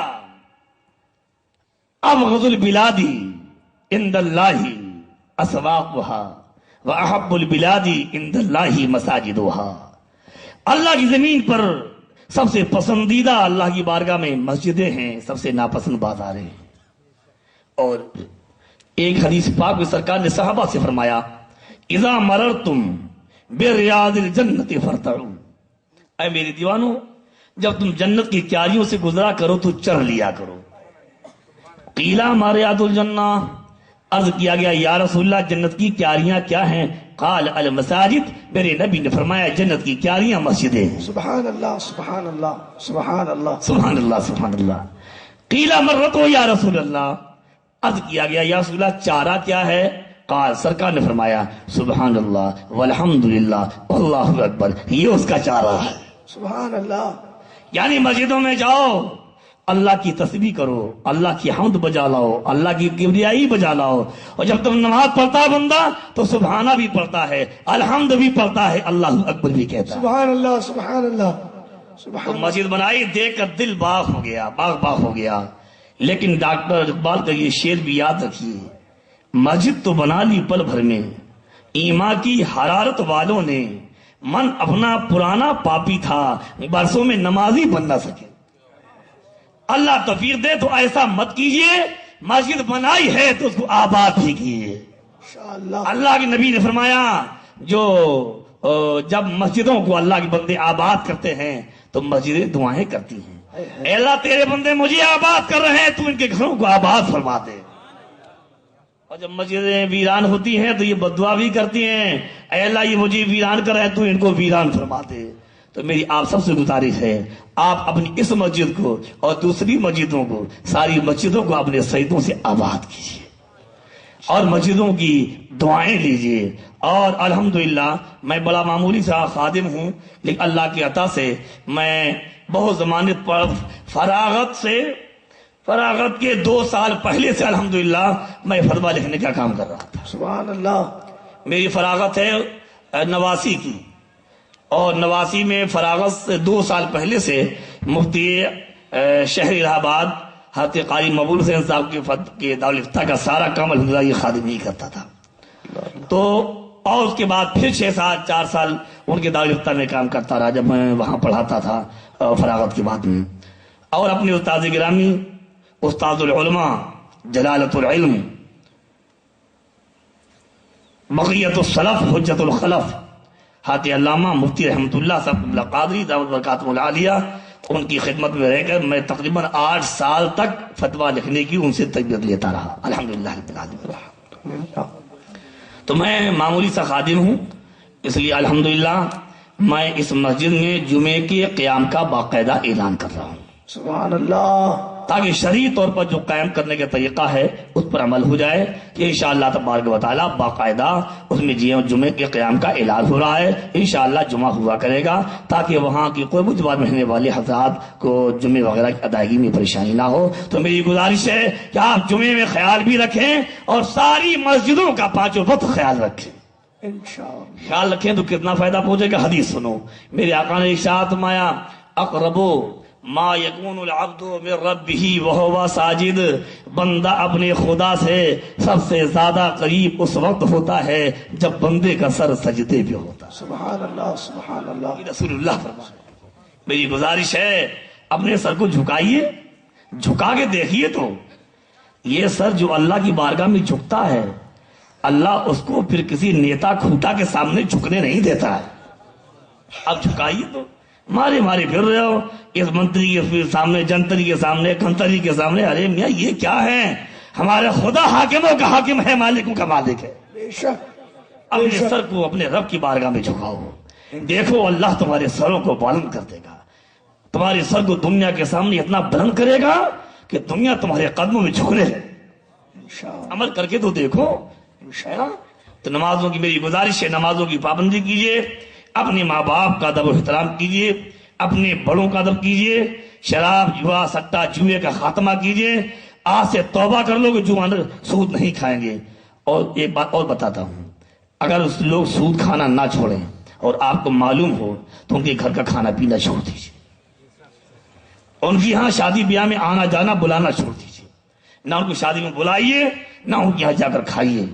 ابغض البلاد عند اللہ اسواقها واحب البلاد عند اللہ مساجدها. اللہ کی زمین پر سب سے پسندیدہ اللہ کی بارگاہ میں مسجدیں ہیں, سب سے ناپسند بازاریں ہیں. اور ایک حدیث پاک میں سرکار نے صحابہ سے فرمایا, اذا مررتم بریاض الجنت فرتعوا. اے میرے دیوانو, جب تم جنت کی کیاریوں سے گزرا کرو تو چڑھ لیا کرو. قیلا مریاض الجنہ, عرض کیا گیا یا رسول اللہ جنت کی کیاریاں کیا ہیں؟ قال المساجد, میرے نبی نے فرمایا جنت کی کیاریاں مسجدیں ہیں. سبحان اللہ سبحان اللہ سبحان اللہ سبحان اللہ سبحان اللہ. قیلا مرتو یا رسول اللہ, عرض کیا گیا یا رسول اللہ چارہ کیا ہے؟ قال, سرکار نے فرمایا سبحان اللہ والحمدللہ واللہ اکبر, یہ اس کا چارہ ہے. سبحان اللہ. یعنی مسجدوں میں جاؤ, اللہ کی تسبیح کرو, اللہ کی حمد بجا لاؤ, اللہ کی کبریائی بجا لاؤ, اور جب تم نماز پڑھتا بندہ تو سبحانہ بھی پڑھتا ہے, الحمد بھی پڑھتا ہے, اللہ اکبر بھی کہتا ہے. سبحان اللہ سبحان اللہ سبحان تو اللہ. مسجد بنائی دیکھ کر دل باغ ہو گیا, باغ ہو گیا. لیکن ڈاکٹر اقبال کا یہ شعر بھی یاد رکھیے, مسجد تو بنا لی پل بھر میں, ایمان کی حرارت والوں نے, من اپنا پرانا پاپی تھا, برسوں میں نمازی بن نہ سکے. اللہ توفیق دے تو ایسا مت کیجئے, مسجد بنائی ہے تو اس کو آباد بھی کیجئے. انشاءاللہ. اللہ کے نبی نے فرمایا جو جب مسجدوں کو اللہ کے بندے آباد کرتے ہیں تو مسجدیں دعائیں کرتی ہیں, اے اللہ تیرے بندے مجھے آباد کر رہے ہیں, تو ان کے گھروں کو آباد فرما دے. اور جب مسجدیں ویران ہوتی ہیں تو یہ بددعا بھی کرتی ہیں, اے اللہ یہ مجھے ویران کر رہے ہیں تو ان کو ویران فرما دے. تو میری آپ سب سے گزارش ہے, آپ اپنی اس مسجد کو اور دوسری مسجدوں کو, ساری مسجدوں کو اپنے سجدوں سے آباد کیجیے اور مسجدوں کی دعائیں لیجیے. اور الحمدللہ میں بڑا معمولی سا خادم ہوں, لیکن اللہ کی عطا سے میں بہت زمانے پر فراغت کے 2 سال پہلے سے الحمدللہ میں فتویٰ لکھنے کا کام کر رہا تھا. سبحان اللہ. میری فراغت ہے 89 کی, اور 89 میں فراغت سے 2 سال پہلے سے مفتی شہر الہ آباد حضرت قاری مقبول حسین صاحب کے دارالفتہ کا سارا کام الحمدللہ یہ خادم نہیں کرتا تھا. تو اور اس کے بعد پھر 4 سال ان کے دارالفتہ میں کام کرتا رہا جب میں وہاں پڑھاتا تھا فراغت کے بعد میں. اور اپنے استاد گرامی استاد العلماء جلالت العلم بقیت السلف حجت الخلف حضرت علامہ مفتی رحمۃ اللہ صاحب اللہ قادری دعوت برکاتہ العالیہ، ان کی خدمت میں رہ کر میں تقریباً 8 سال تک فتویٰ لکھنے کی ان سے تربیت لیتا رہا الحمدللہ رب العالمین. تو میں معمولی سا خادم ہوں، اس لیے الحمدللہ میں اس مسجد میں جمعے کے قیام کا باقاعدہ اعلان کر رہا ہوں. سبحان اللہ. تاکہ شرعی طور پر جو قائم کرنے کا طریقہ ہے اس پر عمل ہو جائے کہ انشاءاللہ تبارک و تعالی باقاعدہ اس میں جمعے کے قیام کا اعلان ہو رہا ہے. انشاءاللہ جمعہ ہوا کرے گا تاکہ وہاں کی کوئی بھی بعد میں رہنے والے حضرات کو جمعے وغیرہ کی ادائیگی میں پریشانی نہ ہو. تو میری گزارش ہے کہ آپ جمعے میں خیال بھی رکھیں اور ساری مسجدوں کا 5 وقت خیال رکھیں. انشاءاللہ خیال رکھیں تو کتنا فائدہ پہنچے گا. حدیث سنو، میرے آقا نے ارشاد فرمایا اقربو ما یکون العبد من ربہ وہو ساجد، بندہ اپنے خدا سے سب سے زیادہ قریب اس وقت ہوتا ہے جب بندے کا سر سجدے پہ ہوتا ہے. سبحان اللہ سبحان اللہ. رسول اللہ فرمایا. میری گزارش ہے اپنے سر کو جھکائیے، جھکا کے دیکھیے تو یہ سر جو اللہ کی بارگاہ میں جھکتا ہے اللہ اس کو پھر کسی نیتا کھوٹا کے سامنے جھکنے نہیں دیتا ہے. اب جھکائیے تو مارے پھر رہے ہو اس منتری کے سامنے، جنتری کے سامنے، کنتری کے سامنے. ارے میاں یہ کیا ہے؟ ہمارے خدا حاکموں کا حاکم ہے، مالکوں کا مالک ہے. بے شک. اپنے سر کو اپنے رب کی بارگاہ میں جھکاؤ، دیکھو اللہ تمہارے سروں کو بلند کر دے گا. تمہارے سر کو دنیا کے سامنے اتنا بلند کرے گا کہ دنیا تمہارے قدموں میں جھکنے لگے. انشاءاللہ. عمل کر کے تو دیکھو. تو نمازوں کی میری گزارش ہے نمازوں کی پابندی کیجیے، اپنے ماں باپ کا ادب و احترام کیجیے، اپنے بڑوں کا ادب کیجیے، شراب جوا سٹا جوئے کا خاتمہ کیجیے. آج سے توبہ کر لو کہ سود نہیں کھائیں گے. اور ایک بات اور بتاتا ہوں، اگر اس لوگ سود کھانا نہ چھوڑیں اور آپ کو معلوم ہو تو ان کے گھر کا کھانا پینا چھوڑ دیجیے. ان کی یہاں شادی بیاہ میں آنا جانا بلانا چھوڑ دیجیے. نہ ان کو شادی میں بلائیے نہ ان کے یہاں جا کر کھائیے.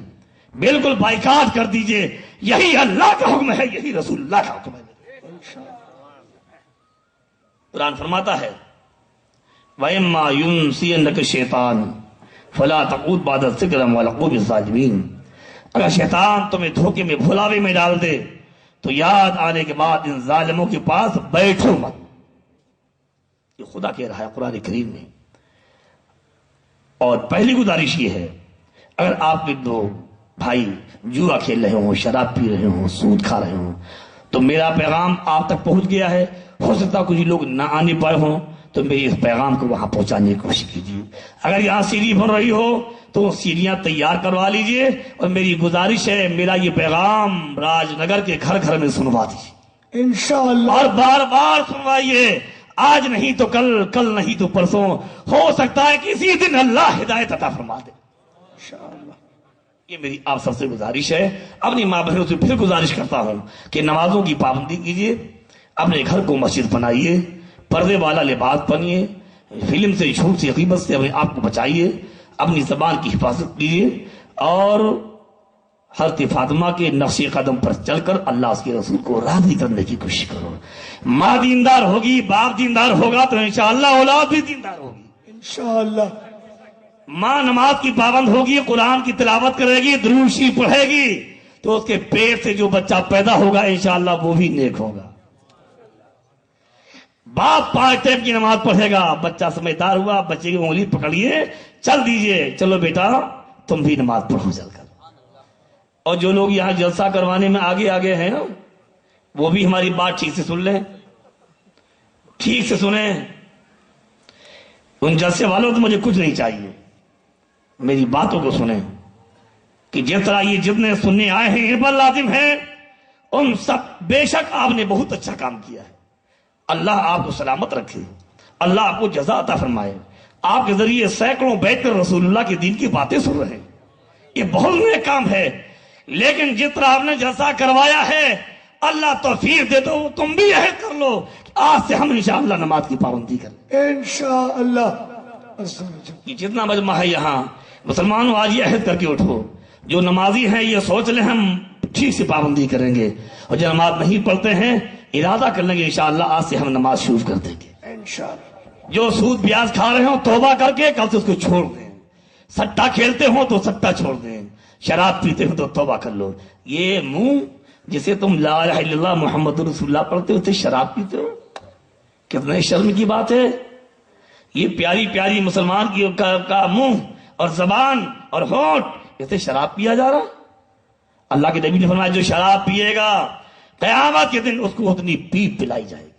بالکل بائیکاٹ کر دیجیے. یہی اللہ کا حکم ہے، یہی رسول اللہ کا حکم ہے. قرآن فرماتا ہے وَإِمَّا يُنْسِيَنَّكَ الشَّيْطَانُ فَلَا تَقْعُدْ بَعْدَ الذِّكْرِ مَعَ الْقَوْمِ الظَّالِمِينَ. اگر شیطان تمہیں دھوکے میں بھلاوے میں ڈال دے تو یاد آنے کے بعد ان ظالموں کے پاس بیٹھو مت. یہ خدا کہہ رہا ہے قرآن کریم میں. اور پہلی گزارش یہ ہے اگر آپ کے دو بھائی جوا کھیل رہے ہوں، شراب پی رہے ہوں، سود کھا رہے ہوں تو میرا پیغام آپ تک پہنچ گیا ہے. ہو سکتا کچھ لوگ نہ آنے پائے ہوں تو میرے اس پیغام کو وہاں پہنچانے کی کوشش کیجیے. اگر یہاں سیڑھی بن رہی ہو تو سیڑھیاں تیار کروا لیجیے. اور میری گزارش ہے میرا یہ پیغام راج نگر کے گھر گھر میں سنوا دیجیے انشاءاللہ. اور بار بار سنوائیے. آج نہیں تو کل، کل نہیں تو پرسوں، ہو سکتا ہے کسی دن اللہ ہدایت عطا فرما دے. انشاءاللہ. یہ میری آپ سب سے گزارش ہے. اپنی ماں بہنوں سے پھر گزارش کرتا ہوں کہ نمازوں کی پابندی کیجیے، اپنے گھر کو مسجد بنائیے، پردے والا لباس پہنیے، فلم سے، جھوٹ سے، غیبت سے اپنے آپ کو بچائیے، اپنی زبان کی حفاظت کیجیے اور حضرت فاطمہ کے نقش قدم پر چل کر اللہ اس کے رسول کو راضی کرنے کی کوشش کرو. ماں دیندار ہوگی، باپ دیندار ہوگا تو انشاءاللہ اولاد بھی دیندار ہوگی. انشاءاللہ. ماں نماز کی پابند ہوگی، قرآن کی تلاوت کرے گی، درود شریف پڑھے گی تو اس کے پیٹ سے جو بچہ پیدا ہوگا انشاءاللہ وہ بھی نیک ہوگا. باپ 5 ٹائم کی نماز پڑھے گا، بچہ سمجھدار ہوا، بچے کی انگلی پکڑیے، چل دیجئے، چلو بیٹا تم بھی نماز پڑھو چل کر. اور جو لوگ یہاں جلسہ کروانے میں آگے آگے ہیں نا وہ بھی ہماری بات ٹھیک سے سن لیں، ٹھیک سے سنیں. ان جلسے والوں تو مجھے کچھ نہیں چاہیے، میری باتوں کو سنیں کہ جس طرح یہ جتنے سننے آئے ہیں ان پر لازم ہے ان سب بے شک آپ نے بہت اچھا کام کیا ہے. اللہ آپ کو سلامت رکھے، اللہ آپ کو جزا عطا فرمائے. آپ کے ذریعے سینکڑوں بیٹھ کر رسول اللہ کے دین کی باتیں سن رہے ہیں، یہ بہت نیک کام ہے. لیکن جس طرح آپ نے جلسہ کروایا ہے اللہ توفیق دے دو تم بھی عہد کر لو کہ آج سے ہم انشاءاللہ نماز کی پابندی کریں انشاءاللہ. یہ جتنا مجمع ہے یہاں مسلمانوں آج یہ عہد کر کے اٹھو. جو نمازی ہیں یہ سوچ لیں ہم ٹھیک سے پابندی کریں گے، اور جو نماز نہیں پڑھتے ہیں ارادہ کر لیں گے انشاءاللہ آج سے ہم نماز شروع کر دیں گے. انشاءاللہ. جو سود بیاج کھا رہے ہوں توبہ کر کے کل سے اس کو چھوڑ دیں. سٹا کھیلتے ہوں تو سٹا چھوڑ دیں. شراب پیتے ہو تو توبہ کر لو. یہ منہ جسے تم لا الہ الا اللہ محمد رسول اللہ پڑھتے ہو تو شراب پیتے ہو، کتنے شرم کی بات ہے. یہ پیاری پیاری مسلمان کی کا منہ اور زبان اور ہونٹ اسے شراب پیا جا رہا. اللہ کے نبی نے فرمایا جو شراب پیے گا قیامت کے دن اس کو اتنی پیپ پلائی جائے گی.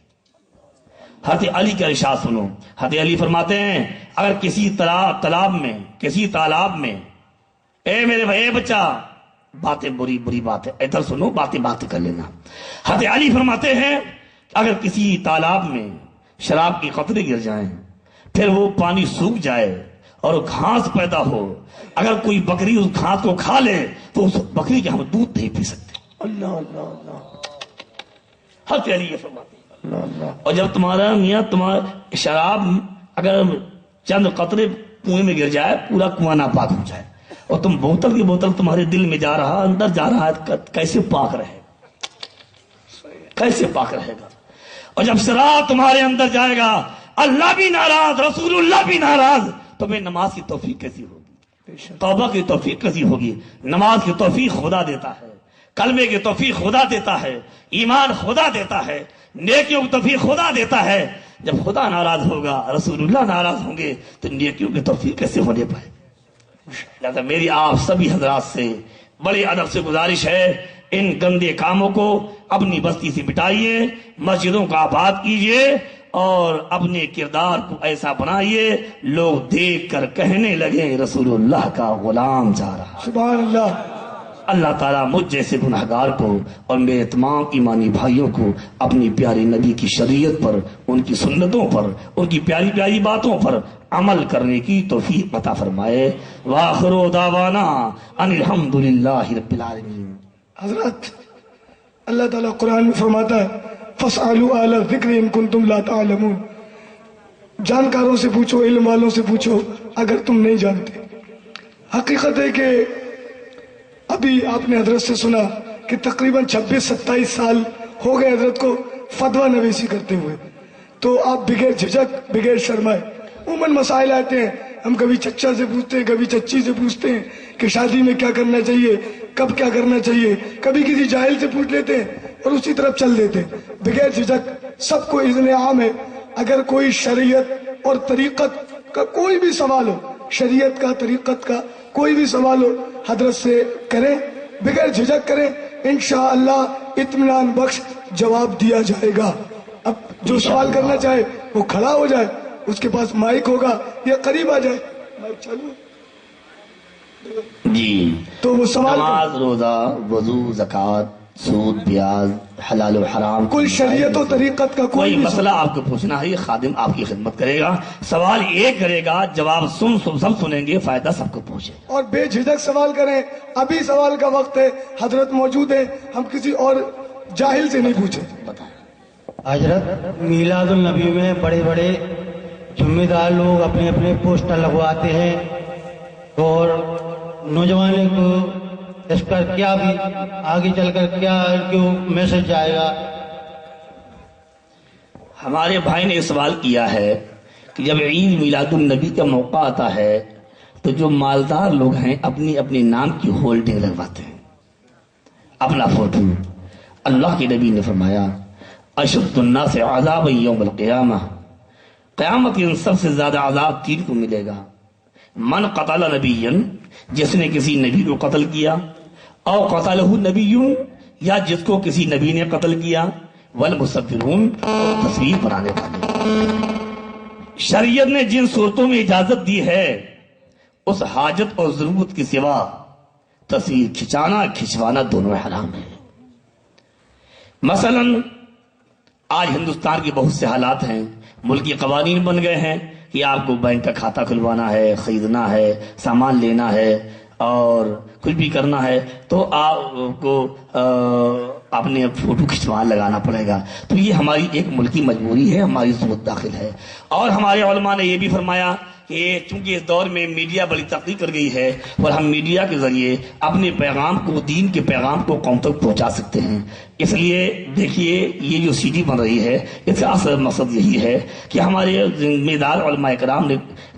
حضرت علی کا ارشاد سنو. حضرت علی فرماتے ہیں اگر کسی تالاب میں اے میرے بھائی اے بچہ، باتیں بری بری بات ہے ادھر سنو، باتیں کر لینا. حضرت علی فرماتے ہیں اگر کسی تالاب میں شراب کی قطرے گر جائیں پھر وہ پانی سوکھ جائے اور گھاس پیدا ہو، اگر کوئی بکری اس گھاس کو کھا لے تو اس بکری کے ہم دودھ نہیں پی سکتے. اللہ اللہ اللہ. حضرت علی یہ فرماتے ہیں. اللہ اللہ. اور جب تمہارا شراب اگر چند قطرے کنویں میں گر جائے پورا کنواں ناپاک ہو جائے اور تم بوتل کی بوتل تمہارے دل میں جا رہا اندر جا رہا ہے کیسے پاک رہے گا؟ کیسے پاک رہے گا؟ اور جب شراب تمہارے اندر جائے گا اللہ بھی ناراض رسول اللہ بھی ناراض تمہیں نماز کی توفیق کیسی ہوگی؟ توبہ کی توفیق کیسی ہوگی؟ نماز کی توفیق خدا دیتا ہے، کلمے کی توفیق خدا دیتا ہے، ایمان خدا دیتا ہے، نیکیوں کی توفیق خدا دیتا ہے. جب خدا ناراض ہوگا رسول اللہ ناراض ہوں گے تو نیکیوں کی توفیق کیسے ہونے پائے؟ لہذا میری آپ سبھی حضرات سے بڑے ادب سے گزارش ہے ان گندے کاموں کو اپنی بستی سے مٹائیے، مسجدوں کا آباد کیجیے اور اپنے کردار کو ایسا بنائیے لوگ دیکھ کر کہنے لگے رسول اللہ کا غلام جا رہا. سبحان اللہ. اللہ تعالیٰ مجھ جیسے گناہگار کو اور میرے تمام ایمانی بھائیوں کو اپنی پیاری نبی کی شریعت پر، ان کی سنتوں پر، ان کی پیاری پیاری باتوں پر عمل کرنے کی توفیق عطا فرمائے. وآخر دعوانا ان الحمد للہ رب العالمین. حضرت اللہ تعالیٰ قرآن میں فرماتا ہے فَاسْأَلُوا أَهْلَ الذِّكْرِ إِن كُنتُمْ لَا تَعْلَمُونَ. جانکاروں سے پوچھو، علم والوں سے پوچھو اگر تم نہیں جانتے. حقیقت ہے کہ ابھی آپ نے حضرت سے سنا کہ تقریباً 26-27 سال ہو گئے حضرت کو فتویٰ نویسی کرتے ہوئے. تو آپ بغیر جھجک بغیر شرمائے عموماً مسائل آتے ہیں، ہم کبھی چچا سے پوچھتے ہیں کبھی چچی سے پوچھتے ہیں کہ شادی میں کیا کرنا چاہیے، کب کیا کرنا چاہیے، کبھی کسی جاہل سے پوچھ لیتے ہیں اور اسی طرف چل دیتے ہیں بغیر جھجک. سب کو اذن عام ہے. اگر کوئی شریعت اور طریقت کا کوئی بھی سوال ہو، شریعت کا طریقت کا کوئی بھی سوال ہو حضرت سے کریں، بغیر جھجک کریں، انشاءاللہ اطمینان بخش جواب دیا جائے گا. اب جو سوال کرنا چاہے وہ کھڑا ہو جائے، اس کے پاس مائک ہوگا یا قریب آ جائے. مائک چالو جی. تو وہ سوال نماز، روزہ، وضو، زکوٰۃ، سود، بیاز، حلال و حرام، کوئی شریعت و طریقت کا کوئی بھی مسئلہ آپ کو پوچھنا ہے یہ خادم آپ کی خدمت کرے گا. سوال ایک کرے گا، جواب سب سنیں گے، فائدہ سب کو پہنچے. اور بے جھجک سوال کریں. ابھی سوال کا وقت ہے، حضرت موجود ہیں، ہم کسی اور جاہل سے نہیں پوچھیں. حضرت میلاد النبی میں بڑے بڑے ذمہ دار لوگ اپنے اپنے پوسٹر لگواتے ہیں اور نوجوانوں کو اس پر کیا بھی آگے چل کر کیا کیوں میسج جائے گا؟ ہمارے بھائی نے سوال کیا ہے کہ جب عید میلاد النبی کا موقع آتا ہے تو جو مالدار لوگ ہیں اپنی اپنی نام کی ہولڈنگ لگواتے ہیں، اپنا فوٹو. اللہ کے نبی نے فرمایا اشد الناس عذاب یوم القیامہ، قیامت کے سب سے زیادہ عذاب تین کو ملے گا. من قتل نبیا، جس نے کسی نبی کو قتل کیا، او قتلہ نبی، یا جس کو کسی نبی نے قتل کیا، والمصورون، اور تصویر بنانے والے. شریعت نے جن صورتوں میں اجازت دی ہے اس حاجت اور ضرورت کے سوا تصویر کھچانا کھچوانا دونوں حرام ہے. مثلا آج ہندوستان کے بہت سے حالات ہیں، ملکی قوانین بن گئے ہیں کہ آپ کو بینک کا کھاتہ کھلوانا ہے، خریدنا ہے، سامان لینا ہے، اور کچھ بھی کرنا ہے تو آپ کو اپنے فوٹو کھنچوا لگانا پڑے گا. تو یہ ہماری ایک ملکی مجبوری ہے, ہماری ضرورت داخل ہے. اور ہمارے علماء نے یہ بھی فرمایا کہ چونکہ اس دور میں میڈیا بڑی ترقی کر گئی ہے اور ہم میڈیا کے ذریعے اپنے پیغام کو, دین کے پیغام کو قوم تک پہنچا سکتے ہیں. اس لیے دیکھیے یہ جو سی ڈی بن رہی ہے اس کا اصل مقصد یہی ہے کہ ہمارے ذمہ دار علماء کرام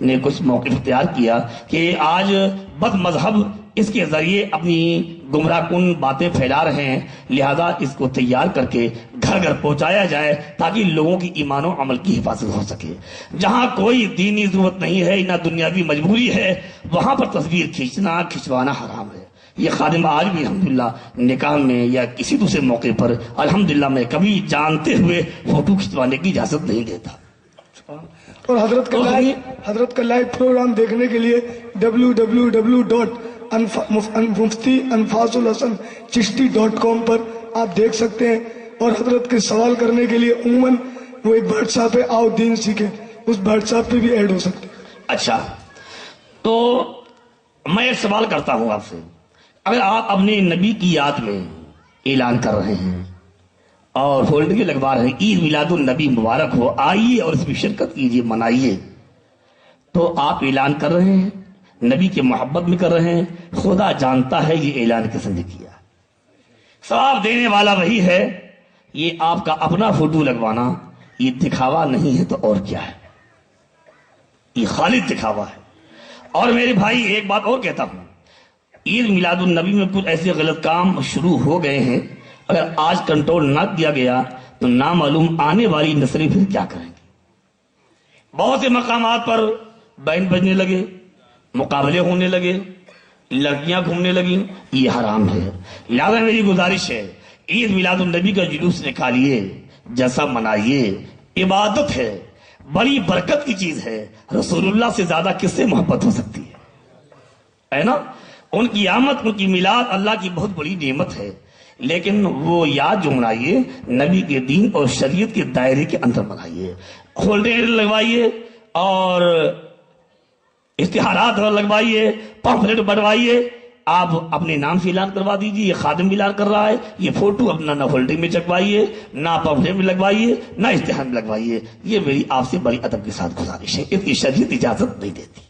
نے کچھ موقف اختیار کیا کہ آج بد مذہب اس کے ذریعے اپنی گمراہ کن باتیں پھیلا رہے ہیں, لہذا اس کو تیار کر کے گھر گھر پہنچایا جائے تاکہ لوگوں کی ایمان و عمل کی حفاظت ہو سکے. جہاں کوئی دینی ضرورت نہیں ہے نہ دنیاوی مجبوری ہے وہاں پر تصویر کھنچوانا حرام ہے. یہ خادم آج بھی الحمدللہ نکاح میں یا کسی دوسرے موقع پر الحمدللہ میں کبھی جانتے ہوئے فوٹو کھنچوانے کی اجازت نہیں دیتا. اور حضرت کا لائیو پروگرام دیکھنے کے لیے www.muftianfazulhasanchishti.com پر آپ دیکھ سکتے ہیں. اور حضرت کے سوال کرنے کے لیے عموماً وہ ایک WhatsApp ہے آؤ دین سیکھیں, اس WhatsApp پہ بھی ایڈ ہو سکتے ہیں. اچھا, تو میں ایک سوال کرتا ہوں آپ سے. اگر آپ اپنے نبی کی یاد میں اعلان کر رہے ہیں اور ہولڈنگ لگوا رہے ہیں عید میلاد النبی مبارک ہو, آئیے اور اس میں شرکت کیجیے, منائیے, تو آپ اعلان کر رہے ہیں, نبی کے محبت میں کر رہے ہیں, خدا جانتا ہے یہ اعلان کس نے کیا. ثواب دینے والا وہی ہے. یہ آپ کا اپنا فوٹو لگوانا یہ دکھاوا نہیں ہے تو اور کیا ہے, یہ خالص دکھاوا ہے. اور میرے بھائی ایک بات اور کہتا ہوں, عید میلاد النبی میں کچھ ایسے غلط کام شروع ہو گئے ہیں, اگر آج کنٹرول نہ کیا گیا تو نامعلوم آنے والی نسلیں پھر کیا کریں گی. بہت سے مقامات پر بینڈ بجنے لگے, مقابلے ہونے لگے, لڑکیاں گھومنے لگیں, یہ حرام ہے. لہذا میری گزارش ہے عید میلاد النبی کا جلوس نکالیے, جیسا منائیے, عبادت ہے, بڑی برکت کی چیز ہے. رسول اللہ سے زیادہ کس سے محبت ہو سکتی ہے نا. ان کی آمد, ان کی میلاد اللہ کی بہت بڑی نعمت ہے, لیکن وہ یاد جو منائیے نبی کے دین اور شریعت کے دائرے کے اندر منائیے. ہولڈنگ لگوائیے اور اشتہارات لگوائیے, پمفلیٹ بنوائیے, آپ اپنے نام سے اعلان کروا دیجیے یہ خادم اعلان کر رہا ہے. یہ فوٹو اپنا نہ ہولڈنگ میں چکوائیے, نہ پمفلیٹ میں لگوائیے, نہ اشتہار میں لگوائیے. یہ میری آپ سے بڑی ادب کے ساتھ گزارش ہے, اس کی شریعت اجازت نہیں دیتی.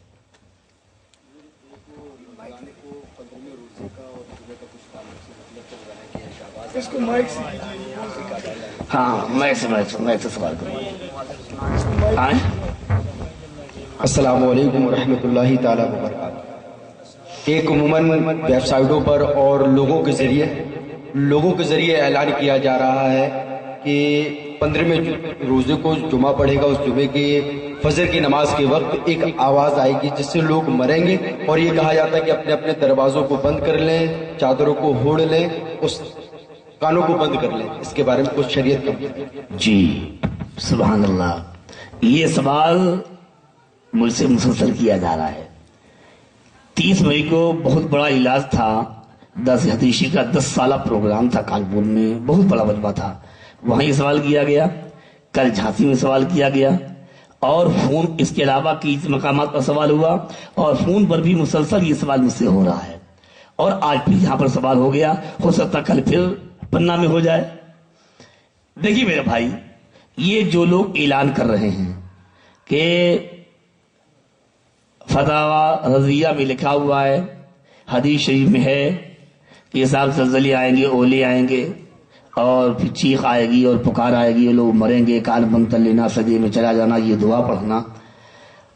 اس کو مائک سے ہاں میں سے سوال کروں. السلام علیکم ورحمۃ اللہ تعالیٰ وبرکاتہ. ایک عموماً ویب سائٹوں پر اور لوگوں کے ذریعے اعلان کیا جا رہا ہے کہ 15ویں روزے کو جمعہ پڑے گا, اس جمعے کے فجر کی نماز کے وقت ایک آواز آئے گی جس سے لوگ مریں گے, اور یہ کہا جاتا ہے کہ اپنے اپنے دروازوں کو بند کر لیں, چادروں کو اوڑھ لیں, اس کانوں کو بند کر لیں. اس کے بارے میں کچھ شریعت کا جی سبحان اللہ. یہ سوال مجھ سے مسلسل کیا جا رہا ہے. 30 مئی کو بہت بڑا علاج تھا, 10 حدیثی کا 10 سالہ پروگرام تھا کانپور میں, بہت بڑا مجمع تھا, وہیں یہ سوال کیا گیا. کل جھانسی میں سوال کیا گیا, اور فون اس کے علاوہ کئی مقامات پر سوال ہوا, اور فون پر بھی مسلسل یہ سوال مجھ سے ہو رہا ہے, اور آج بھی یہاں پر سوال ہو گیا, ہو سکتا کل پھر پنہ میں ہو جائے. دیکھیے میرے بھائی, یہ جو لوگ اعلان کر رہے ہیں کہ فتاوی رضیہ میں لکھا ہوا ہے, حدیث شریف میں ہے کہ صاحب زلزلے آئیں گے, اولے آئیں گے, اور پھر چیخ آئے گی اور پکار آئے گی, لوگ مریں گے, کان بند کر لینا, سجدے میں چلا جانا, یہ دعا پڑھنا,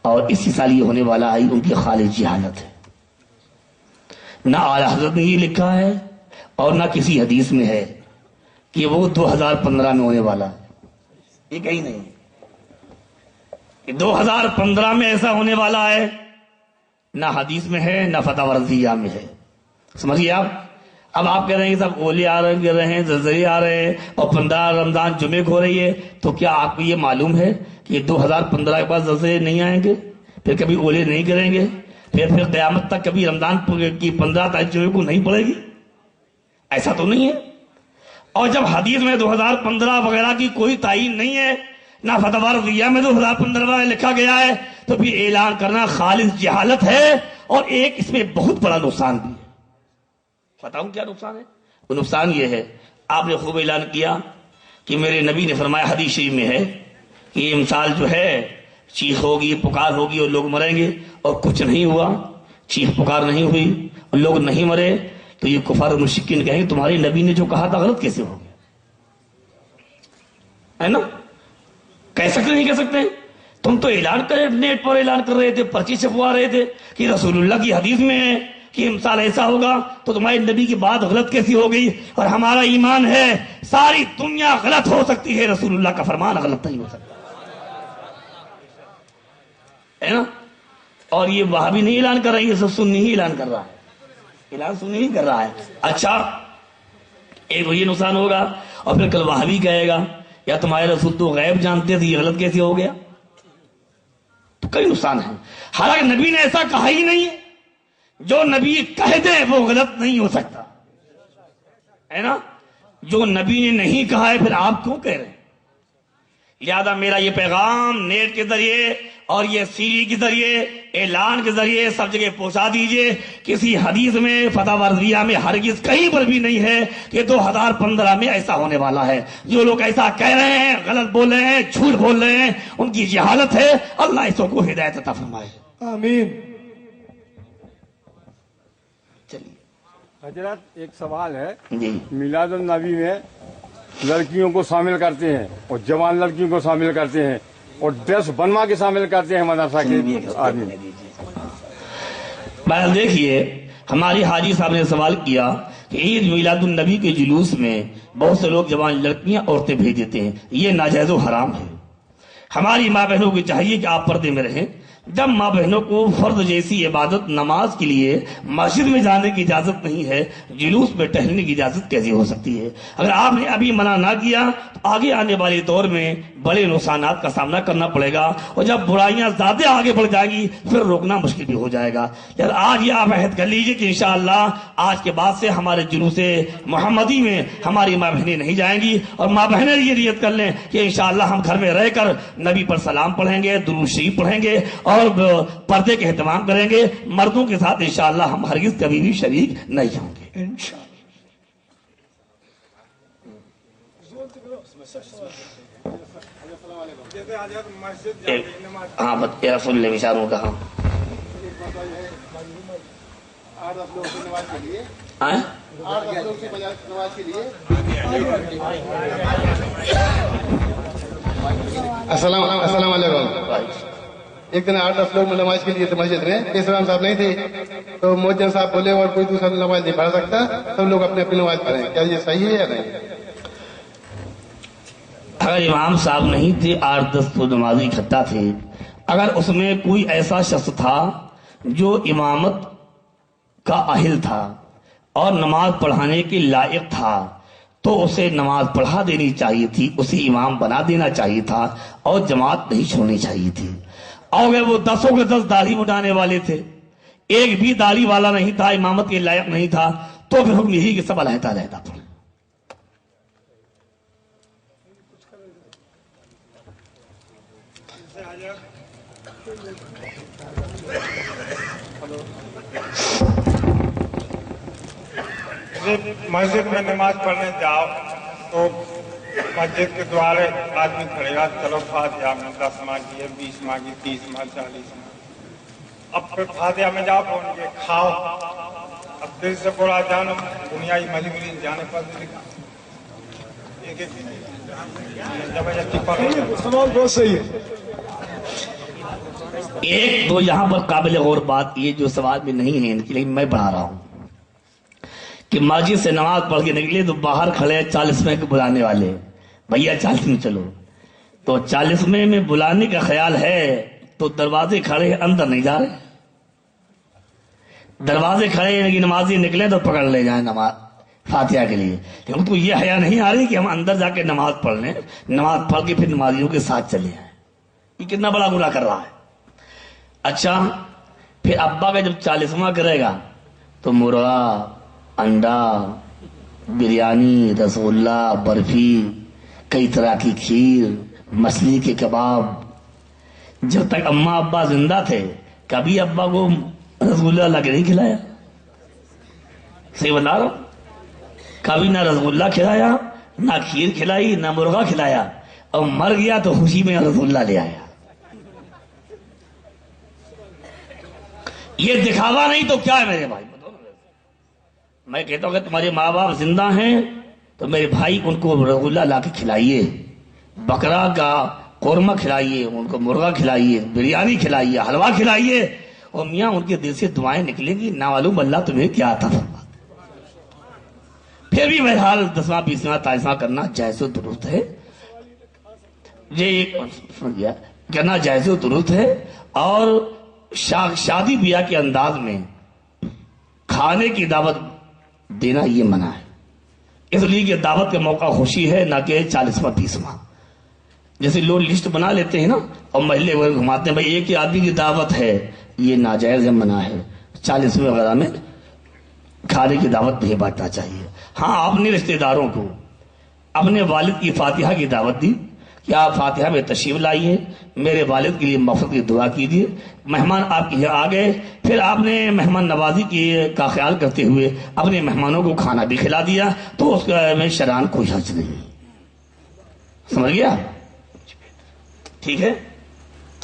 اور اسی سال یہ ہونے والا ہے. ان کی خالص جہالت ہے. نہ اعلیٰ حضرت نے یہ لکھا ہے اور نہ کسی حدیث میں ہے کہ وہ 2015 میں ہونے والا ہے. یہ کہیں نہیں کہ 2015 میں ایسا ہونے والا ہے, نہ حدیث میں ہے نہ فتاوی رضیہ میں ہے. سمجھیے آپ. اب آپ کہہ رہے ہیں کہ سب اولے آ رہے ہیں, زلزلے آ رہے ہیں, اور 15 رمضان جمعے کو ہو رہی ہے, تو کیا آپ کو یہ معلوم ہے کہ 2015 کے بعد زلزلے نہیں آئیں گے, پھر کبھی اولے نہیں کریں گے, پھر قیامت تک کبھی رمضان کی 15 تاریخ جمعے کو نہیں پڑے گی؟ ایسا تو نہیں ہے. اور جب حدیث میں 2015 وغیرہ کی کوئی تعین نہیں ہے, نہ فتوی رضیہ میں 2015 لکھا گیا ہے, تو پھر اعلان کرنا خالص جہالت ہے اور ایک اس میں بہت بڑا نقصان بھی ہے. بتاؤں کیا نقصان ہے؟ وہ نقصان یہ ہے، آپ نے خوب اعلان کیا کہ میرے نبی نے فرمایا، حدیث شریف میں ہے کہ یہ مثال جو ہے، چیخ ہوگی، پکار ہوگی اور لوگ مریں گے، اور کچھ نہیں ہوا، چیخ پکار نہیں ہوئی اور لوگ نہیں مرے، تو یہ کفار اور مشرکین کہیں گے تمہارے نبی نے جو کہا تھا غلط کیسے ہو گیا، ہے نا؟ کہہ سکتے نہیں کہہ سکتے؟ تم تو اعلان کرے، نیٹ پر اعلان کر رہے تھے، پرچی چھپوا رہے تھے کہ رسول اللہ کی حدیث میں ہے کہ مثال ایسا ہوگا، تو تمہارے نبی کی بات غلط کیسی ہو گئی؟ اور ہمارا ایمان ہے ساری دنیا غلط ہو سکتی ہے، رسول اللہ کا فرمان غلط نہیں ہو سکتا، ہے نا؟ اور یہ وہاں بھی نہیں اعلان کر رہا ہے، یہ سب سنی ہی اعلان کر رہا ہے، اعلان سنی ہی کر رہا ہے. اچھا، ایک یہ نقصان ہوگا، اور پھر کل وہاں بھی کہے گا یا تمہارے رسول تو غیب جانتے تھے، یہ غلط کیسے ہو گیا؟ تو کئی نقصان ہیں. حالانکہ نبی نے ایسا کہا ہی نہیں ہے، جو نبی کہہ دے وہ غلط نہیں ہو سکتا، ہے نا؟ جو نبی نے نہیں کہا ہے پھر آپ کیوں کہہ رہے ہیں؟ لہذا میرا یہ پیغام نیٹ کے ذریعے اور یہ سیری کے ذریعے، اعلان کے ذریعے سب جگہ پہنچا دیجئے. کسی حدیث میں، فتح ورزیہ میں ہرگز کہیں پر بھی نہیں ہے کہ 2015 میں ایسا ہونے والا ہے. جو لوگ ایسا کہہ رہے ہیں، غلط بول رہے ہیں، جھوٹ بول رہے ہیں، ان کی جہالت ہے. اللہ ایسوں کو ہدایت عطا فرمائے. آمین. چلیے حضرت، ایک سوال ہے. جی. میلاد النبی میں لڑکیوں کو شامل کرتے ہیں اور جوان لڑکیوں کو شامل کرتے ہیں اور ڈریس بنوا کے شامل کرتے ہیں مدرسہ کے آدمی. بہرحال دیکھیے، ہماری حاجی صاحب نے سوال کیا کہ عید میلاد النبی کے جلوس میں بہت سے لوگ جوان لڑکیاں عورتیں بھیج دیتے ہیں، یہ ناجائز و حرام ہے. ہماری ماں بہنوں کو چاہیے کہ آپ پردے میں رہیں. جب ماں بہنوں کو فرض جیسی عبادت نماز کے لیے مسجد میں جانے کی اجازت نہیں ہے، جلوس میں ٹہلنے کی اجازت کیسے ہو سکتی ہے؟ اگر آپ نے ابھی منع نہ کیا تو آگے آنے والے دور میں بڑے نقصانات کا سامنا کرنا پڑے گا، اور جب برائیاں زیادہ آگے بڑھ جائیں گی پھر روکنا مشکل بھی ہو جائے گا. یار آج یہ آپ عہد کر لیجئے کہ انشاءاللہ آج کے بعد سے ہمارے جلوس محمدی میں ہماری ماں بہنیں نہیں جائیں گی، اور ماں بہنیں یہ نیت کر لیں کہ انشاءاللہ ہم گھر میں رہ کر نبی پر سلام پڑھیں گے، درود شریف پڑھیں گے اور پردے کے اہتمام کریں گے. مردوں کے ساتھ انشاءاللہ ہم ہرگز کبھی بھی شریک نہیں ہوں گے انشاءاللہ. ہاں بتیا سن لیں اشاروں کا. ہاں السلام علیکم. ایک دن 8-10 لوگ نماز کے لیے تھے مسجد میں، اسلام صاحب نہیں تھے، تو مؤذن صاحب بولے اور کوئی دوسرا نماز نہیں پڑھ سکتا، سب لوگ اپنی اپنی نماز پڑھیں. کیا یہ صحیح ہے یا نہیں؟ اگر امام صاحب نہیں تھے، 8-10 تو نمازی اکٹھا تھے، اگر اس میں کوئی ایسا شخص تھا جو امامت کا اہل تھا اور نماز پڑھانے کے لائق تھا تو اسے نماز پڑھا دینی چاہیے تھی، اسے امام بنا دینا چاہیے تھا اور جماعت نہیں چھوڑنی چاہیے تھی. اور وہ 10 کے 10 داڑھی اٹھانے والے تھے، ایک بھی داڑھی والا نہیں تھا، امامت کے لائق نہیں تھا، تو پھر حکم یہی کہ سب علیحدہ علیحدہ پڑھے. مسجد میں نماز پڑھنے جاؤ تو مسجد کے دوارے آدمی کھڑے گا، چلو فاتحہ میں 10 مانگی، 20 مانگی، 30 مانگی، 40 مانگی. اب پھر فاتحہ میں جاؤ پہنچ کے کھاؤ. اب دل سے بولا جانو، دنیائی مجبوری جانے پر ایک زبردستی پڑھو. سوال بہت صحیح ہے. ایک دو یہاں پر قابل غور بات یہ جو سوال میں نہیں ہے ان کے لیے میں پڑھا رہا ہوں کہ مسجد سے نماز پڑھ کے نکلے تو باہر کھڑے 40ویں کے بلانے والے، بھیا 40 میں چلو. تو 40ویں میں بلانے کا خیال ہے تو دروازے کھڑے ہیں، اندر نہیں جا رہے. دروازے کھڑے ہیں، نمازی نکلے تو پکڑ لے جائیں نماز فاتحہ کے لیے. لیکن ان کو یہ حیا نہیں آ رہی کہ ہم اندر جا کے نماز پڑھ لیں، نماز پڑھ کے پھر نمازیوں کے ساتھ چلے آئیں. یہ کتنا بڑا گناہ کر رہا ہے. اچھا، پھر ابا کا جب 40واں کرے گا تو مرغا، انڈا، بریانی، رسگلہ، برفی، کئی طرح کی کھیر، مچھلی کے کباب. جب تک اماں ابا زندہ تھے کبھی ابا کو رسگلہ لا کے نہیں کھلایا. صحیح بتا رہا ہوں. کبھی نہ رسگلہ کھلایا، نہ کھیر کھلائی، نہ مرغا کھلایا، اور مر گیا تو خوشی میں رسگلہ لے آیا. یہ دکھاوا نہیں تو کیا ہے میرے بھائی؟ میں کہتا ہوں کہ تمہارے ماں باپ زندہ ہیں تو میرے بھائی ان کو رسگلہ لا کے کھلائیے، بکرا کا قورمہ کھلائیے، ان کو مرغا کھلائیے، بریانی کھلائیے، حلوہ کھلائیے، اور میاں ان کے دل سے دعائیں نکلیں گی، نہ معلوم اللہ تمہیں کیا عطا فرماتا. پھر بھی بہرحال 10واں 20واں 23واں کرنا جائز و درست ہے. یہ کرنا جائز و درست ہے. اور شادی بیاہ کے انداز میں کھانے کی دعوت دینا یہ منع ہے، اس لیے کہ دعوت کا موقع خوشی ہے، نہ کہ 40واں 20واں. جیسے لوگ لسٹ بنا لیتے ہیں نا اور محلے وغیرہ گھماتے ہیں، بھائی ایک ہی آدمی کی دعوت ہے، یہ ناجائز ہے، منع ہے. 40ویں وغیرہ میں کھانے کی دعوت نہیں بانٹنا چاہیے. ہاں اپنے رشتہ داروں کو اپنے والد کی فاتحہ کی دعوت دی کہ آپ فاتحہ میں تشریف لائیے، میرے والد کے لیے مغفرت کی دعا کیجیے. مہمان آپ کے یہاں آ گئے، پھر آپ نے مہمان نوازی کا خیال کرتے ہوئے اپنے مہمانوں کو کھانا بھی کھلا دیا تو اس میں شرعاً کوئی حرج نہیں. سمجھ گیا؟ ٹھیک ہے.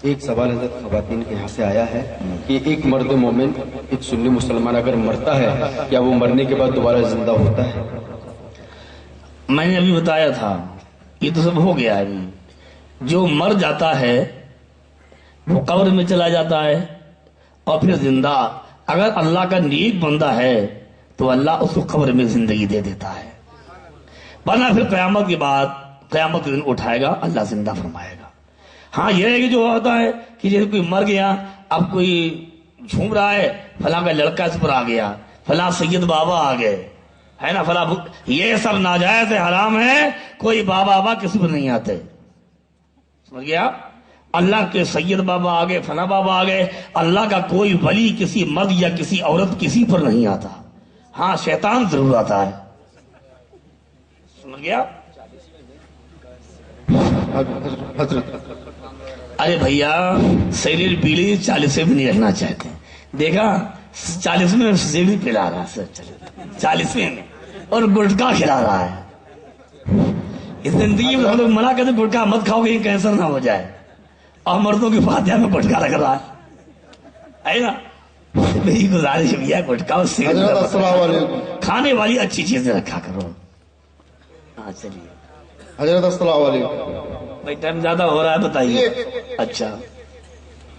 ایک سوال حضرت خواتین کے یہاں سے آیا ہے کہ ایک مرد مومن، ایک سنی مسلمان اگر مرتا ہے کیا وہ مرنے کے بعد دوبارہ زندہ ہوتا ہے؟ میں نے ابھی بتایا تھا، یہ تو سب ہو گیا ہے. جو مر جاتا ہے وہ قبر میں چلا جاتا ہے اور پھر زندہ، اگر اللہ کا نیک بندہ ہے تو اللہ اس کو قبر میں زندگی دے دیتا ہے، ورنہ پھر قیامت کے بعد قیامت کے دن اٹھائے گا، اللہ زندہ فرمائے گا. ہاں یہ ہے کہ جو ہوتا ہے کہ جیسے کوئی مر گیا، اب کوئی جھوم رہا ہے فلاں کا لڑکا اس پر آ گیا، فلاں سید بابا آ گئے، ہے نا فلاں، یہ سب ناجائز ہے، حرام ہے. کوئی بابا کسی پر نہیں آتے. سمجھ گیا؟ اللہ کے سید بابا آ گئے، فلاں بابا آ گئے. اللہ کا کوئی ولی کسی مرد یا کسی عورت کسی پر نہیں آتا. ہاں شیطان ضرور آتا ہے. سمجھ گیا؟ حضرت ارے بھیا سیلیڈ پیلی 40 میں نہیں رکھنا چاہتے. دیکھا 40 میں سیلیڈ پلا رہا ہے، 40 میں اور گٹکا کھلا رہا ہے. اس زندگی میں ہم لوگ منع کرتے گٹکا مت کھاؤ کہیں کینسر نہ ہو جائے، اور مردوں کی فاتحہ میں گٹکا رکھ رہا ہے نا. میری گزارش بھیا گٹکا اور حضرت السلام علیکم. کھانے والی اچھی چیزیں رکھا کرو. ہاں چلیے حضرت السلام علیکم. بھائی ٹائم زیادہ ہو رہا ہے بتائیے. اچھا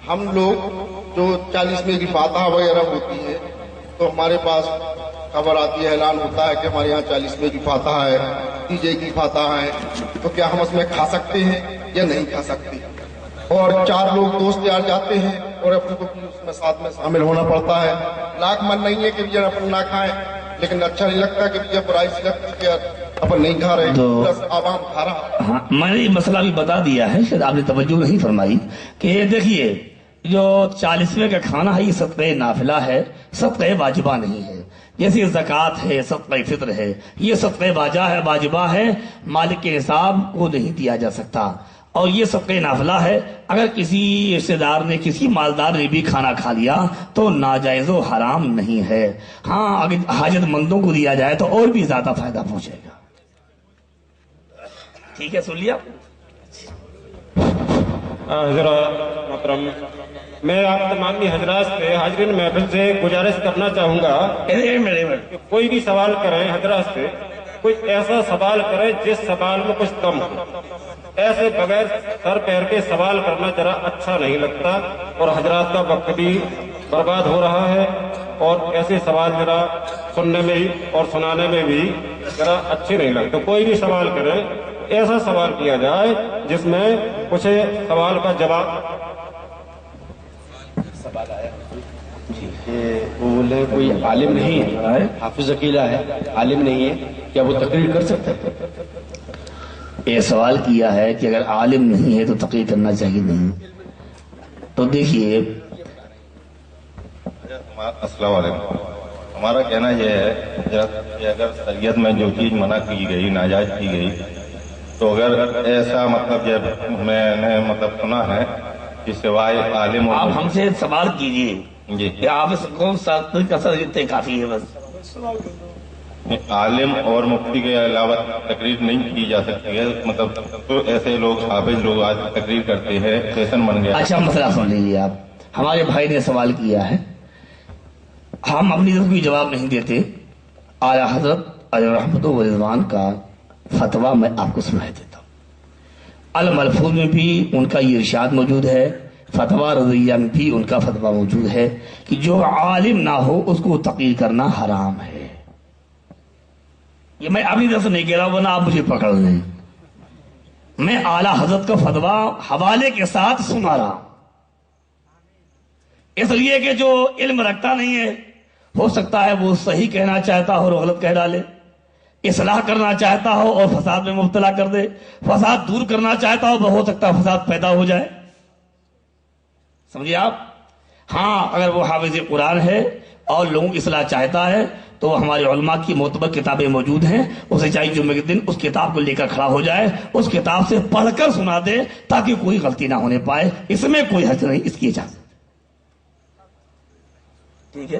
ہم لوگ جو 40ویں کی فاتحہ وغیرہ ہوتی ہے تو ہمارے پاس خبر آتی ہے، اعلان ہوتا ہے کہ ہمارے یہاں 40ویں کی فاتحہ ہے، 30 کی فاتحہ ہے، تو کیا ہم اس میں کھا سکتے ہیں یا نہیں کھا سکتے؟ اور 4 لوگ دوست یار جاتے ہیں اور اپنے کو اس میں ساتھ میں شامل ہونا پڑتا ہے. لاکھ من نہیں ہے کہ اپن نہ کھائیں، لیکن اچھا نہیں لگتا کہ برائی سے لگتی کہ اپن نہیں کھا رہے، پلس عوام کھا رہا. ہاں میں نے یہ مسئلہ بھی بتا دیا ہے، شاید آپ نے توجہ نہیں فرمائی کہ دیکھیے جو 40ویں کا کھانا ہے یہ صدقہ نافلہ ہے، صدقہ واجبہ نہیں ہے. جیسے زکوٰۃ ہے، صدقہ فطر ہے، یہ صدقہ واجبہ ہے، مالک کے حساب کو نہیں دیا جا سکتا. اور یہ صدقہ نافلہ ہے، اگر کسی رشتے دار نے کسی مالدار نے بھی کھانا کھا لیا تو ناجائز و حرام نہیں ہے. ہاں اگر حاجت مندوں کو دیا جائے تو اور بھی زیادہ فائدہ پہنچے گا. ٹھیک ہے، سن لیا. حضرات محترم، میں آپ تمامی حضرات سے حاضرین محفل سے گزارش کرنا چاہوں گا کہ کوئی بھی سوال کریں حضرات سے، کوئی ایسا سوال کریں جس سوال میں کچھ کم ہو. ایسے بغیر سر پیر کے سوال کرنا ذرا اچھا نہیں لگتا اور حضرات کا وقت بھی برباد ہو رہا ہے، اور ایسے سوال ذرا سننے میں اور سنانے میں بھی ذرا اچھے نہیں لگتے. کوئی بھی سوال کریں ایسا سوال کیا جائے جس میں کچھ سوال کا جواب. وہ بولے کوئی عالم نہیں ہے، حافظ اکیلا ہے، عالم نہیں ہے، کیا وہ تقریر کر سکتا ہے؟ یہ سوال کیا ہے کہ اگر عالم نہیں ہے تو تقریر کرنا چاہیے نہیں. تو دیکھیے السلام علیکم. ہمارا کہنا یہ ہے کہ اگر شریعت میں جو چیز منع کی گئی، ناجائز کی گئی، تو اگر ایسا مطلب میں نے سنا ہے کہ سوائے عالم آپ ہم سے سوال کیجئے جی کہ آپ اس کو کثر جتنے کافی ہے بس. عالم اور مفتی کے علاوہ تقریر نہیں کی جا سکتی ہے، مطلب تو ایسے لوگ حافظ لوگ آج تقریر کرتے ہیں، فیشن بن گیا. اچھا مسئلہ سن لیجیے آپ. ہمارے بھائی نے سوال کیا ہے، ہم اپنی طرف کوئی جواب نہیں دیتے. اعلیٰ حضرت علیہ رحمت و رضوان کا فتویٰ میں آپ کو سنا دیتا ہوں. الملفوظ میں بھی ان کا یہ ارشاد موجود ہے، فتویٰ رضیہ میں بھی ان کا فتویٰ موجود ہے کہ جو عالم نہ ہو اس کو تقریر کرنا حرام ہے. یہ میں اپنی طرف سے نہیں کہہ رہا ہوں ورنہ آپ مجھے پکڑ لیں. میں اعلیٰ حضرت کا فتویٰ حوالے کے ساتھ سنا رہا ہوں، اس لیے کہ جو علم رکھتا نہیں ہے ہو سکتا ہے وہ صحیح کہنا چاہتا ہو اور غلط کہہ ڈالے، اصلاح کرنا چاہتا ہو اور فساد میں مبتلا کر دے، فساد دور کرنا چاہتا ہو ہو سکتا ہے فساد پیدا ہو جائے. سمجھے آپ؟ ہاں اگر وہ حافظ قرآن ہے اور لوگوں کی اصلاح چاہتا ہے تو ہمارے علماء کی معتبر کتابیں موجود ہیں، اسے چاہیے جمعے کے دن اس کتاب کو لے کر کھڑا ہو جائے، اس کتاب سے پڑھ کر سنا دے تاکہ کوئی غلطی نہ ہونے پائے. اس میں کوئی حرج نہیں، اس کی اجازت. ٹھیک ہے.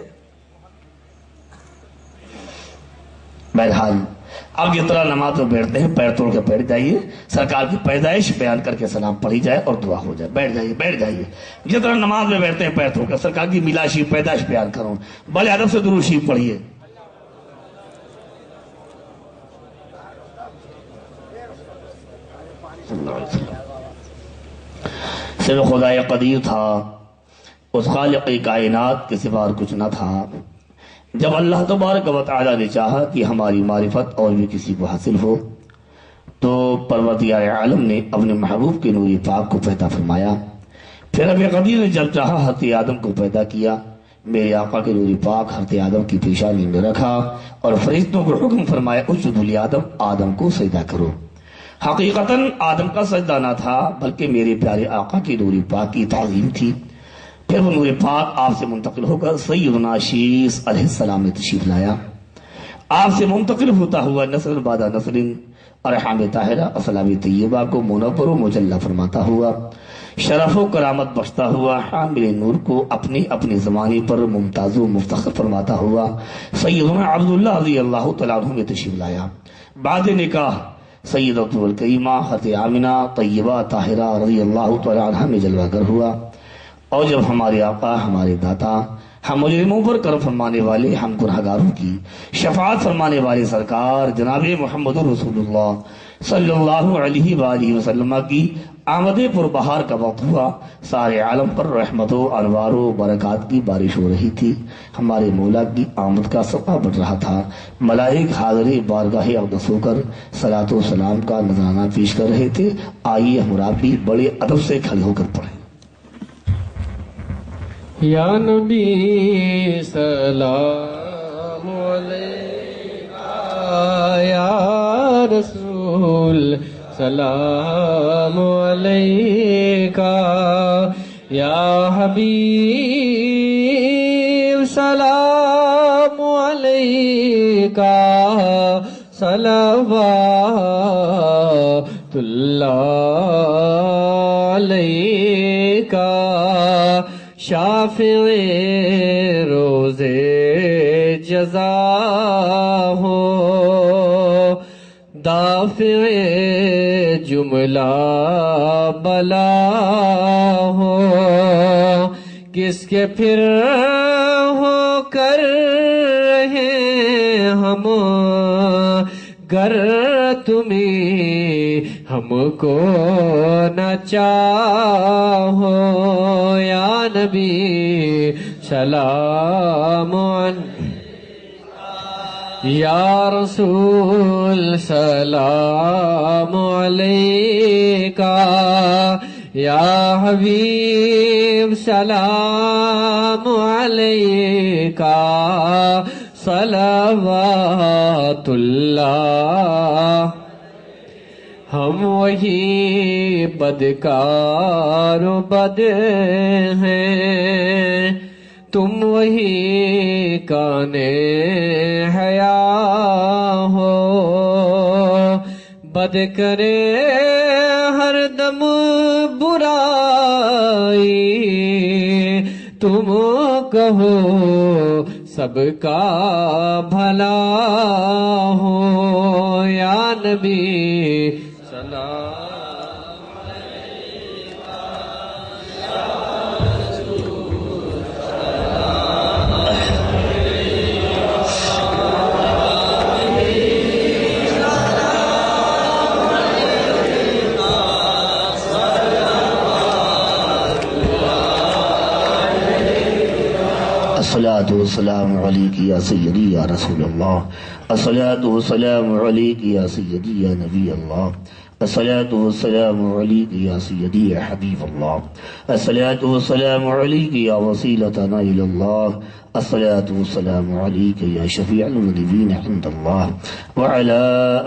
بہرحال اب جس طرح نماز میں بیٹھتے ہیں پیر توڑ کے بیٹھ جائیے، سرکار کی پیدائش بیان کر کے سلام پڑھی جائے اور دعا ہو جائے. بیٹھ جائیے بیٹھ جائیے. جس طرح نماز میں بیٹھتے ہیں پیر توڑ کر سرکار کی میلاد شریف پیدائش بیان کروں، بڑے ادب سے درود شریف پڑھیے. صرف خدا قدیر تھا، اس خالق کائنات کے سوا اور کچھ نہ تھا. جب اللہ تبارک و تعالی نے چاہا کہ ہماری معرفت اور بھی کسی کو حاصل ہو تو پروردگار عالم نے اپنے محبوب کے نور پاک کو پیدا فرمایا. پھر رب قدیر نے جب چاہا حضرت آدم کو پیدا کیا. میرے آقا کے نور پاک حضرت آدم کی پیشانی میں رکھا اور فرشتوں کو حکم فرمایا اسجدوا لآدم، آدم کو سجدہ کرو. حقیقتاً آدم کا سجدہ نہ تھا بلکہ میرے پیارے آقا کی نور پاک کی تعظیم تھی. پھر وہ نور پاک آپ سے منتقل ہو کر سیدنا شیس علیہ السلام نے تشریف لایا. آپ سے منتقل ہوتا ہوا نسل بعد نسل ارحام طاہرہ اسلام طیبہ کو منور و مجلہ فرماتا ہوا، شرف و کرامت بخشتا ہوا، حامل نور کو اپنی اپنی زمانے پر ممتاز و مفتخر فرماتا ہوا سیدنا عبداللہ رضی اللہ تعالیٰ عنہ میں تشریف لایا. بعد نکاح سیدۃ الکریمہ حضرت آمنہ طیبہ طاہرہ رضی اللہ تعالیٰ عنہ میں جلوہ گر ہوا. اور جب ہمارے آقا ہمارے داتا ہم مجرموں پر کرم فرمانے والے ہم گناہگاروں کی شفاعت فرمانے والے سرکار جناب محمد رسول اللہ صلی اللہ علیہ وآلہ وسلم کی آمد پر بہار کا وقت ہوا. سارے عالم پر رحمت و انوار و برکات کی بارش ہو رہی تھی. ہمارے مولا کی آمد کا صفحہ بڑھ رہا تھا. ملائک حاضر بارگاہ اقدس ہو کر صلاۃ و سلام کا نذرانہ پیش کر رہے تھے. آئیے ہم بھی بڑے ادب سے کھڑے ہو کر پڑھیں. یا نبی سلام علیکہ، یا رسول سلام علیکہ، یا حبیب سلام علیکہ، صلوات اللہ علیکہ، شافع روز جزا ہو، دافع جملہ بلا ہو، کس کے پھر ہو کر رہے ہم گر تمہیں ہم کو نہ چاہو. یا نبی سلام یا رسول سلام علیکہ، یا حبیب سلام علیکہ، صلوات اللہ. ہم وہی بدکار و بد ہیں، تم وہی کانے حیا ہو. بد کرے ہر دم برائی تم کہو سب کا بھلا ہو یا نبی سلام الصلاة والسلام علیک یا سیدی یا رسول اللہ، الصلاة والسلام علیک یا سیدی یا نبی اللہ، الصلاة والسلام علیک یا سیدی یا حبیب اللہ، الصلاة والسلام علیک یا وسیلتنا الی اللہ، الصلاة والسلام علیک یا شفیع المذنبین عند اللہ، وعلى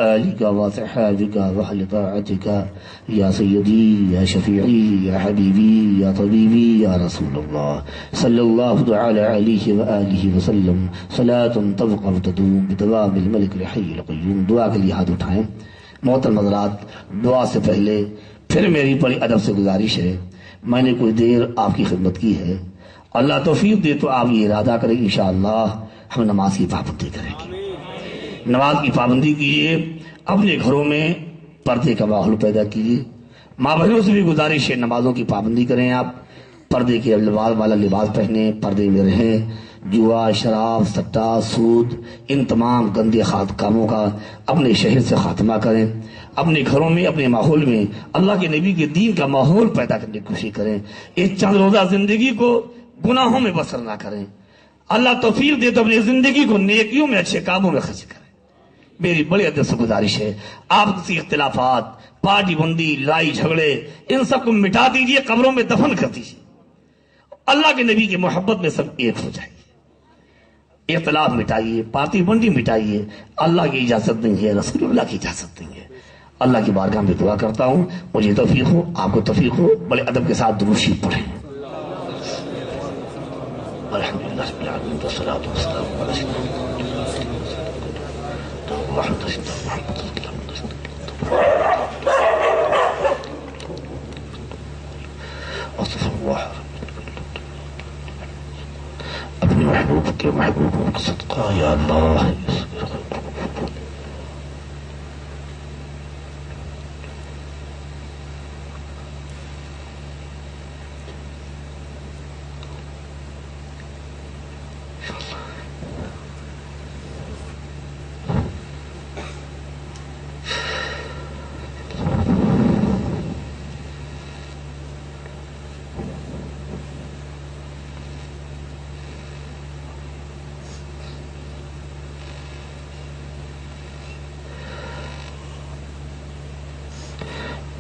آلک وصحابک واہل طاعتک یا سیدی یا شفیعی یا حبیبی یا طبیبی یا رسول اللہ صلی اللہ تعالی علیہ وآلہ وسلم صلاة تبقى وتدوم بدوام الملک الحی القیوم۔ دعا کے لیے ہاتھ اٹھائیں۔ محترم حضرات، دعا سے پہلے پھر میری بڑی ادب سے گزارش ہے، میں نے کوئی دیر آپ کی خدمت کی ہے، اللہ توفیق دے تو آپ یہ ارادہ کریں انشاءاللہ ہم نماز کی پابندی کریں گے۔ نماز کی پابندی کیجیے، اپنے گھروں میں پردے کا ماحول پیدا کیجیے، ماں بہنوں سے بھی گزارش ہے نمازوں کی پابندی کریں، آپ پردے کے لباس والا لباس پہنیں، پردے میں رہیں، جوا، شراب، سٹا، سود، ان تمام گندے کاموں کا اپنے شہر سے خاتمہ کریں، اپنے گھروں میں اپنے ماحول میں اللہ کے نبی کے دین کا ماحول پیدا کرنے کی کوشش کریں، ایک چند روزہ زندگی کو گناہوں میں بسر نہ کریں، اللہ توفیق دے تو اپنی زندگی کو نیکیوں میں اچھے کاموں میں خرچ کریں۔ میری بڑی ادب سے گزارش ہے، آپ کسی اختلافات، پارٹی بندی، لڑائی جھگڑے، ان سب کو مٹا دیجئے، قبروں میں دفن کر دیجئے، اللہ کے نبی کی محبت میں سب ایک ہو جائیے، اختلاف مٹائیے، پارٹی بندی مٹائیے، اللہ کی اجازت نہیں ہے، رسول اللہ کی اجازت نہیں ہے۔ اللہ کی بارگاہ میں دعا کرتا ہوں مجھے توفیق ہو، آپ کو توفیق ہو، بڑے ادب کے ساتھ درود شریف پڑھیں۔ الحمدللہ رب العالمین والصلاۃ والسلام علی سیدنا محمد اپنے محبوب کے محبوبوں کا صدقہ یا اللہ۔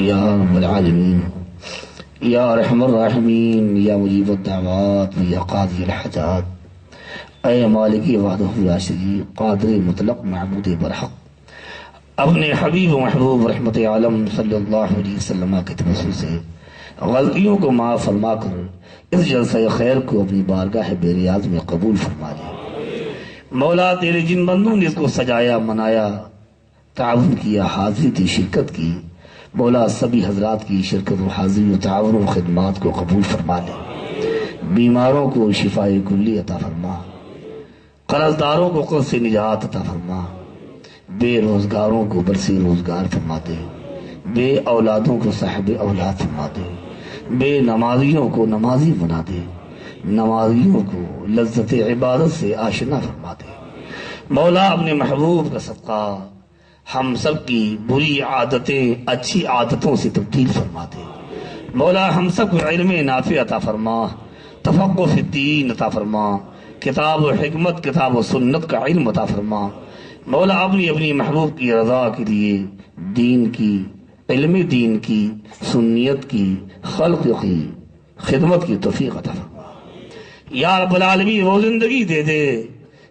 یا رب العالمین، یا ارحم الراحمین، یا مجیب الدعوات، یا قاضی الحاجات، اے مالکی وحدہ لا شریک، قادر مطلق، معبود برحق، اپنے حبیب و محبوب رحمت عالم صلی اللہ علیہ وسلم کے توسل سے غلطیوں کو معاف فرما کر اس جلسہ خیر کو اپنی بارگاہ بے ریاض میں قبول فرما لے۔ مولا تیرے جن بندوں نے اس کو سجایا، منایا، تعاون کیا، حاضری تھی، شرکت کی، مولا سبھی حضرات کی شرکت و حاضری و تعاون و خدمات کو قبول فرما لے، بیماروں کو شفاء کلی عطا فرما، قرض داروں کو قرض سے نجات عطا فرما، بے روزگاروں کو برسی روزگار فرما دے، بے اولادوں کو صاحب اولاد فرما دے، بے نمازیوں کو نمازی بنا دے، نمازیوں کو لذت عبادت سے آشنا فرما دے۔ مولا اپنے محبوب کا صدقہ ہم سب کی بری عادتیں اچھی عادتوں سے تبدیل فرما دے۔ مولا ہم سب کو علم نافع عطا فرما، تفقہ فی الدین عطا فرما، کتاب و حکمت، کتاب و سنت کا علم عطا فرما۔ مولا اپنی محبوب کی رضا کے لیے دین کی، علم دین کی، سنیت کی، خلق کی خدمت کی توفیق عطا فرما۔ یا رب العالمین وہ زندگی دے دے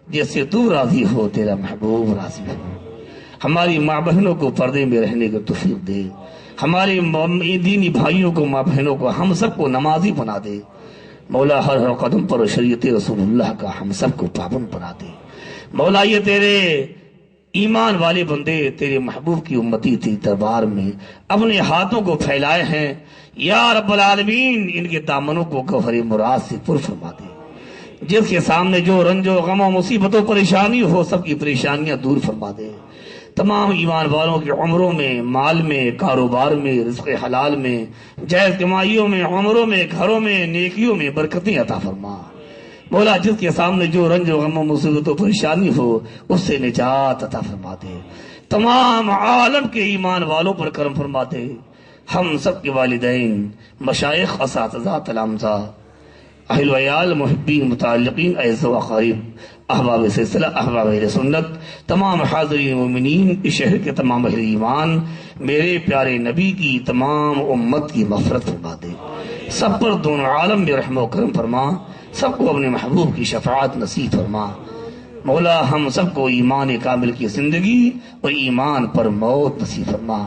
جس سے تو راضی ہو، تیرا محبوب راضی ہو۔ ہماری ماں بہنوں کو پردے میں رہنے کا توفیق دے، ہمارے دینی بھائیوں کو، ماں بہنوں کو، ہم سب کو نمازی بنا دے۔ مولا ہر قدم پر شریعت رسول اللہ کا ہم سب کو پابند بنا دے۔ مولا یہ تیرے ایمان والے بندے تیرے محبوب کی امتی تیرے دربار میں اپنے ہاتھوں کو پھیلائے ہیں، یا رب العالمین ان کے دامنوں کو گوہر مراد سے پر فرما دے۔ جس کے سامنے جو رنج و غم و مصیبت و پریشانی ہو سب کی پریشانیاں دور فرما دے. تمام ایمان والوں کی عمروں میں، مال میں، کاروبار میں، رزق حلال میں، جائز کمائیوں میں، عمروں میں، گھروں میں، نیکیوں میں برکتیں عطا فرما. مولا جس کے سامنے جو رنج و غم و مصیبت و پریشانی ہو اس سے نجات عطا فرما دے. تمام عالم کے ایمان والوں پر کرم فرما دے. ہم سب کے والدین، مشائخ، اساتذہ، تلامذہ، اہل ویال، محبین، متعلقین، اعزاء و اقارب، احباب سلسلہ، احباب اہل سنت، تمام حاضرین مومنین، اس شہر کے تمام اہل ایمان، میرے پیارے نبی کی تمام امت کی مغفرت فرما دے. سب پر دونوں عالم میں رحم و کرم فرما. سب کو اپنے محبوب کی شفاعت نصیب فرما. مولا ہم سب کو ایمان کامل کی زندگی اور ایمان پر موت نصیب فرما.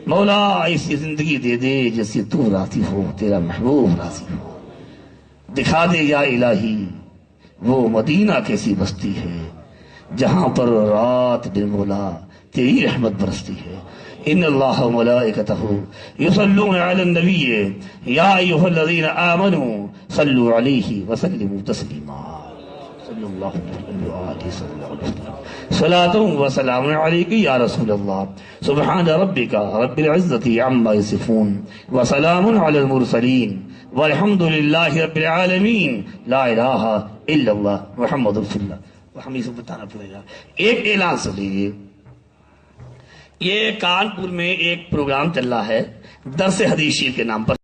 مولا ایسی زندگی دے دے جس سے تو راضی ہو، تیرا محبوب راضی ہو. دکھا دے یا الہی وہ مدینہ کیسی بستی ہے جہاں پر رات دن مولا تیری رحمت برستی ہے. ان اللہ و ملائکتہ یصلون علی النبی یا ایھا الذین آمنوا صلوا علیہ وسلموا تسلیما. صلی اللہ علیہ وسلم صلاۃ و سلام علیک یا رسول اللہ. سبحان ربک رب العزۃ عما یصفون وسلام علی المرسلین والحمد للہ رب العالمین. لا الہ الا اللہ محمد رسول اللہ. ہمیں سے بتانا پڑے گا. ایک اعلان سن لیجیے. یہ کانپور میں ایک پروگرام چل رہا ہے درس حدیث شریف کے نام پر.